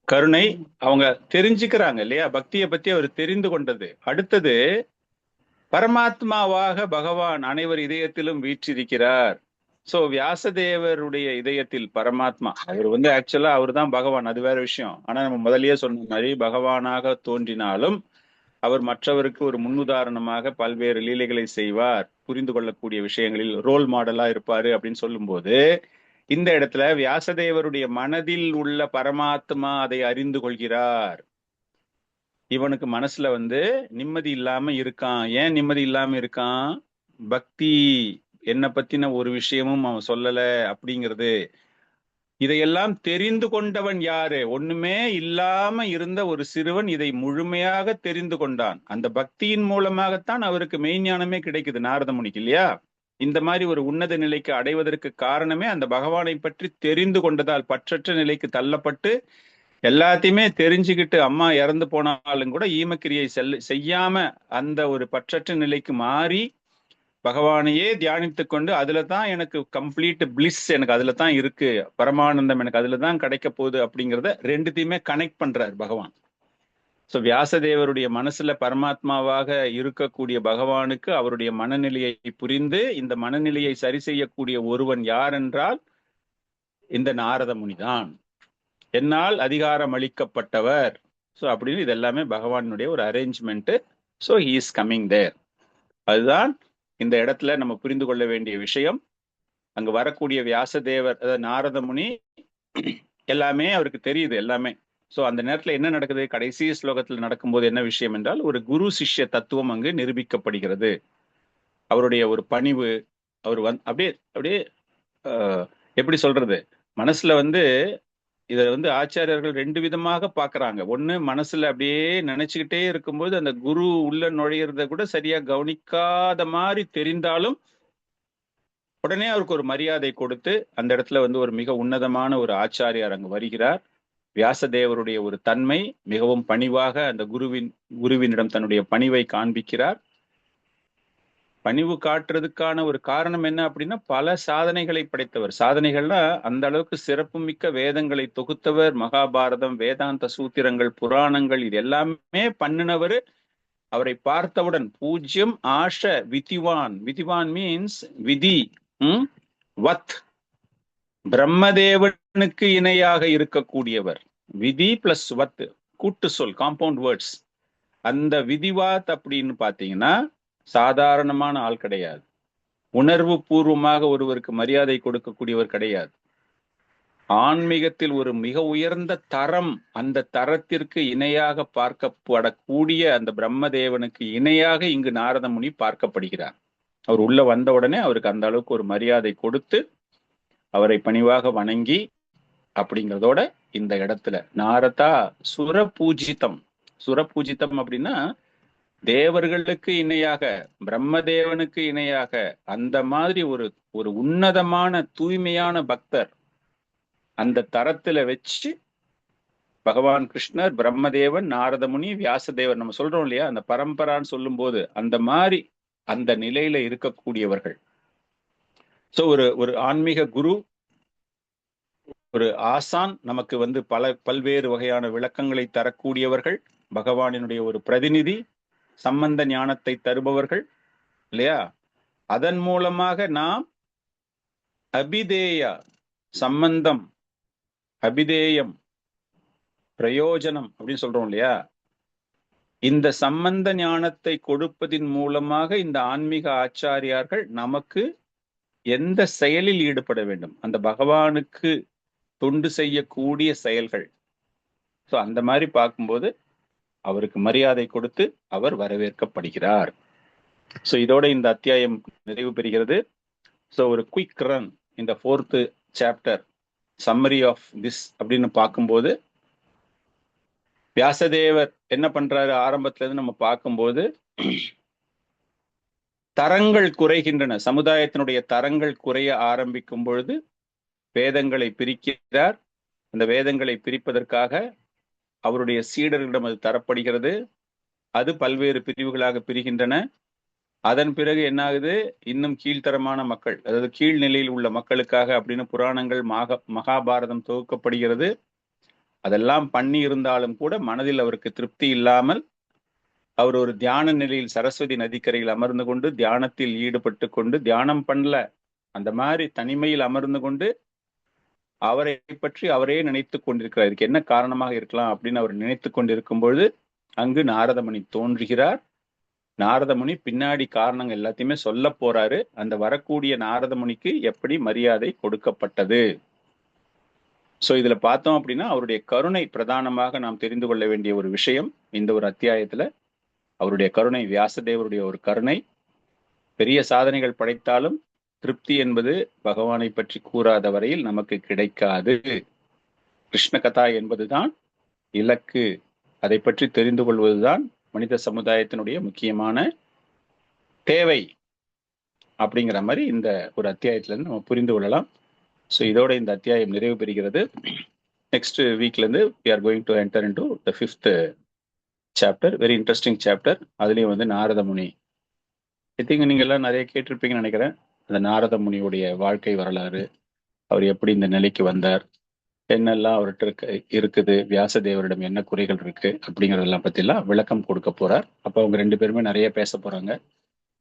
கருணை அவங்க தெரிஞ்சுக்கிறாங்க இல்லையா, பக்தியை பத்தி அவர் தெரிந்து கொண்டது. அடுத்தது பரமாத்மாவாக பகவான் அனைவர் இதயத்திலும் வீற்றிருக்கிறார். சோ வியாசதேவருடைய இதயத்தில் பரமாத்மா, அவர் வந்து ஆக்சுவலா அவர் தான் பகவான், அது வேற விஷயம். ஆனா நம்ம முதலியே சொன்ன மாதிரி பகவானாக தோன்றினாலும் அவர் மற்றவருக்கு ஒரு முன்னுதாரணமாக பல்வேறு லீலைகளை செய்வார், புரிந்து கொள்ளக்கூடிய விஷயங்களில் ரோல் மாடலா இருப்பாரு அப்படின்னு சொல்லும்போது, இந்த இடத்துல வியாசதேவருடைய மனதில் உள்ள பரமாத்மா அதை அறிந்து கொள்கிறார். இவனுக்கு மனசுல வந்து நிம்மதி இல்லாம இருக்கான். ஏன் நிம்மதி இல்லாம இருக்கான்? பக்தி என்ன பத்தின ஒரு விஷயமும் அவன் சொல்லல அப்படிங்கிறது. இதையெல்லாம் தெரிந்து கொண்டவன் யாரு? ஒண்ணுமே இல்லாம இருந்த ஒரு சிறுவன் இதை முழுமையாக தெரிந்து கொண்டான். அந்த பக்தியின் மூலமாகத்தான் அவருக்கு மெய்ஞானமே கிடைக்குது நாரத முனிக்கு இல்லையா. இந்த மாதிரி ஒரு உன்னத நிலைக்கு அடைவதற்கு காரணமே அந்த பகவானை பற்றி தெரிந்து கொண்டதால், பற்றற்ற நிலைக்கு தள்ளப்பட்டு எல்லாத்தையுமே தெரிஞ்சுக்கிட்டு அம்மா இறந்து போனாலும் கூட ஈமக்கிரியை செய்யாம அந்த ஒரு பற்றற்ற நிலைக்கு மாறி பகவானையே தியானித்து கொண்டு அதுல தான் எனக்கு கம்ப்ளீட் பிளிஸ் எனக்கு அதுல தான் இருக்கு, பரமானந்தம் எனக்கு அதுல தான் கிடைக்க போகுது அப்படிங்கிறத ரெண்டுத்தையுமே கனெக்ட் பண்றார் பகவான். ஸோ வியாசதேவருடைய மனசுல பரமாத்மாவாக இருக்கக்கூடிய பகவானுக்கு அவருடைய மனநிலையை புரிந்து இந்த மனநிலையை சரி செய்யக்கூடிய ஒருவன் யார் என்றால் இந்த நாரத முனிதான், என்னால் அதிகாரம் அளிக்கப்பட்டவர். ஸோ அப்படின்னு இது எல்லாமே பகவானுடைய ஒரு arrangement. So he is coming there. அதுதான் இந்த இடத்துல நம்ம புரிந்து கொள்ள வேண்டிய விஷயம். அங்க வரக்கூடிய வியாசதேவர், அதாவது நாரத முனி, எல்லாமே அவருக்கு தெரியுது எல்லாமே. ஸோ அந்த நேரத்துல என்ன நடக்குது, கடைசி ஸ்லோகத்தில் நடக்கும்போது என்ன விஷயம் என்றால் ஒரு குரு சிஷ்ய தத்துவம் அங்கு நிரூபிக்கப்படுகிறது. அவருடைய ஒரு பணிவு, அவர் அப்படியே அப்படியே எப்படி சொல்றது, மனசுல இதை ஆச்சாரியர்கள் ரெண்டு விதமாக பாக்குறாங்க. ஒண்ணு, மனசுல அப்படியே நினைச்சுக்கிட்டே இருக்கும்போது அந்த குரு உள்ள நுழையிறத கூட சரியா கவனிக்காத மாதிரி தெரிந்தாலும் உடனே அவருக்கு ஒரு மரியாதை கொடுத்து அந்த இடத்துல ஒரு மிக உன்னதமான ஒரு ஆச்சாரியார் அங்கு வருகிறார். வியாசதேவருடைய ஒரு தன்மை, மிகவும் பணிவாக அந்த குருவினிடம் தன்னுடைய பணிவை காண்பிக்கிறார். பணிவு காட்டுறதுக்கான ஒரு காரணம் என்ன அப்படின்னா, பல சாதனைகளை படைத்தவர். சாதனைகள்னா அந்த அளவுக்கு சிறப்புமிக்க வேதங்களை தொகுத்தவர், மகாபாரதம், வேதாந்த சூத்திரங்கள், புராணங்கள், இது எல்லாமே பண்ணினவர். அவரை பார்த்தவுடன் பூஜ்யம் ஆஷ விதிவான். விதிவான் மீன்ஸ் விதி, வத், பிரம்மதேவனுக்கு இணையாக இருக்கக்கூடியவர். விதி பிளஸ் வத், கூட்டு சொல், காம்பவுண்ட் வேர்ட்ஸ். அந்த விதிவாத் அப்படின்னு பாத்தீங்கன்னா சாதாரணமான ஆள் கிடையாது. உணர்வு பூர்வமாக ஒருவருக்கு மரியாதை கொடுக்கக்கூடியவர் கிடையாது. ஆன்மீகத்தில் ஒரு மிக உயர்ந்த தரம், அந்த தரத்திற்கு இணையாக பார்க்கப்படக்கூடிய அந்த பிரம்மதேவனுக்கு இணையாக இங்கு நாரத முனி பார்க்கப்படுகிறார். அவர் உள்ள வந்த உடனே அவருக்கு அந்த அளவுக்கு ஒரு மரியாதை கொடுத்து அவரை பணிவாக வணங்கி அப்படிங்கிறதோட இந்த இடத்துல நாரதா சுரபூஜிதம். சுரபூஜிதம் அப்படின்னா தேவர்களுக்கு இணையாக, பிரம்மதேவனுக்கு இணையாக, அந்த மாதிரி ஒரு உன்னதமான தூய்மையான பக்தர் அந்த தரத்துல வச்சு பகவான் கிருஷ்ணர், பிரம்மதேவன், நாரதமுனி, வியாசதேவர், நம்ம சொல்றோம் இல்லையா, அந்த பரம்பரான்னு சொல்லும் போது அந்த மாதிரி அந்த நிலையில இருக்கக்கூடியவர்கள். ஸோ ஒரு ஆன்மீக குரு, ஒரு ஆசான், நமக்கு பல்வேறு வகையான விளக்கங்களை தரக்கூடியவர்கள், பகவானினுடைய ஒரு பிரதிநிதி, சம்பந்த ஞானத்தை தருபவர்கள் இல்லையா. அதன் மூலமாக நாம் அபிதேய சம்பந்தம், அபிதேயம், பிரயோஜனம் அப்படின்னு சொல்றோம் இல்லையா. இந்த சம்பந்த ஞானத்தை கொடுப்பதின் மூலமாக இந்த ஆன்மீக ஆச்சாரியார்கள் நமக்கு எந்த செயலில் ஈடுபட வேண்டும், அந்த பகவானுக்கு தொண்டு செய்யக்கூடிய செயல்கள். ஸோ அந்த மாதிரி பார்க்கும்போது அவருக்கு மரியாதை கொடுத்து அவர் வரவேற்கப்படுகிறார். ஸோ இதோட இந்த அத்தியாயம் நிறைவு பெறுகிறது. ஸோ ஒரு குயிக் ரன் இந்த 4th chapter summary of this அப்படின்னு பார்க்கும்போது, வியாசதேவர் என்ன பண்றாரு ஆரம்பத்துல இருந்து நம்ம பார்க்கும்போது, தரங்கள் குறைகின்றன, சமுதாயத்தினுடைய தரங்கள் குறைய ஆரம்பிக்கும் பொழுது வேதங்களை பிரிக்கிறார். அந்த வேதங்களை பிரிப்பதற்காக அவருடைய சீடர்களிடம் அது தரப்படுகிறது. அது பல்வேறு பிரிவுகளாக பிரிகின்றன. அதன் பிறகு என்ன ஆகுது, இன்னும் கீழ்த்தரமான மக்கள், அதாவது கீழ்நிலையில் உள்ள மக்களுக்காக அப்படின்னு புராணங்கள், மகாபாரதம் தொகுக்கப்படுகிறது. அதெல்லாம் பண்ணி இருந்தாலும் கூட மனதில் அவருக்கு திருப்தி இல்லாமல் அவர் ஒரு தியான நிலையில் சரஸ்வதி நதிக்கரையில் அமர்ந்து கொண்டு தியானத்தில் ஈடுபட்டு கொண்டு, தியானம் பண்ணல, அந்த மாதிரி தனிமையில் அமர்ந்து கொண்டு அவரை பற்றி அவரே நினைத்து கொண்டிருக்கிறார். இதுக்கு என்ன காரணமாக இருக்கலாம் அப்படின்னு அவர் நினைத்து கொண்டிருக்கும் பொழுது அங்கு நாரதமுனி தோன்றுகிறார். நாரதமுனி பின்னாடி காரணங்கள் எல்லாத்தையுமே சொல்ல போறாரு. அந்த வரக்கூடிய நாரதமுனிக்கு எப்படி மரியாதை கொடுக்கப்பட்டது. ஸோ இதுல பார்த்தோம் அப்படின்னா அவருடைய கருணை பிரதானமாக நாம் தெரிந்து கொள்ள வேண்டிய ஒரு விஷயம். இந்த ஒரு அத்தியாயத்துல அவருடைய கருணை, வியாசதேவருடைய ஒரு கருணை. பெரிய சாதனைகள் படைத்தாலும் திருப்தி என்பது பகவானை பற்றி கூறாத வரையில் நமக்கு கிடைக்காது. கிருஷ்ண கதா என்பதுதான் இலக்கு. அதை பற்றி தெரிந்து கொள்வதுதான் மனித சமுதாயத்தினுடைய முக்கியமான தேவை அப்படிங்கிற மாதிரி இந்த ஒரு அத்தியாயத்துல இருந்து நம்ம புரிந்து கொள்ளலாம். ஸோ இதோட இந்த அத்தியாயம் நிறைவு பெறுகிறது. நெக்ஸ்ட் வீக்ல இருந்து we are going to enter into the 5th chapter. Very interesting chapter. அதுலயும் நாரத முனி ஐ திங்க் நீங்க எல்லாம் நிறைய கேட்டிருப்பீங்கன்னு நினைக்கிறேன். அந்த நாரத முனியுடைய வாழ்க்கை வரலாறு, அவர் எப்படி இந்த நிலைக்கு வந்தார், என்னெல்லாம் அவர்கிட்ட இருக்குது, வியாசதேவரிடம் என்ன குறைகள் இருக்கு அப்படிங்கறதெல்லாம் பத்தி எல்லாம் விளக்கம் கொடுக்க போறார். அப்ப அவங்க 2 பேருமே நிறைய பேச போறாங்க.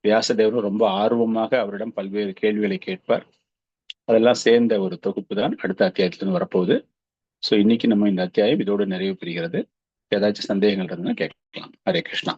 வியாசதேவரும் ரொம்ப ஆர்வமாக அவரிடம் பல்வேறு கேள்விகளை கேட்பார். அதெல்லாம் சேர்ந்த ஒரு தொகுப்பு தான் அடுத்த அத்தியாயத்திலிருந்து வரப்போகுது. ஸோ இன்னைக்கு நம்ம இந்த அத்தியாயம் இதோடு நிறைவு பெறுகிறது. ஏதாச்சும் சந்தேகங்கள் இருந்தால் கேட்கலாம். ஹரே கிருஷ்ணா.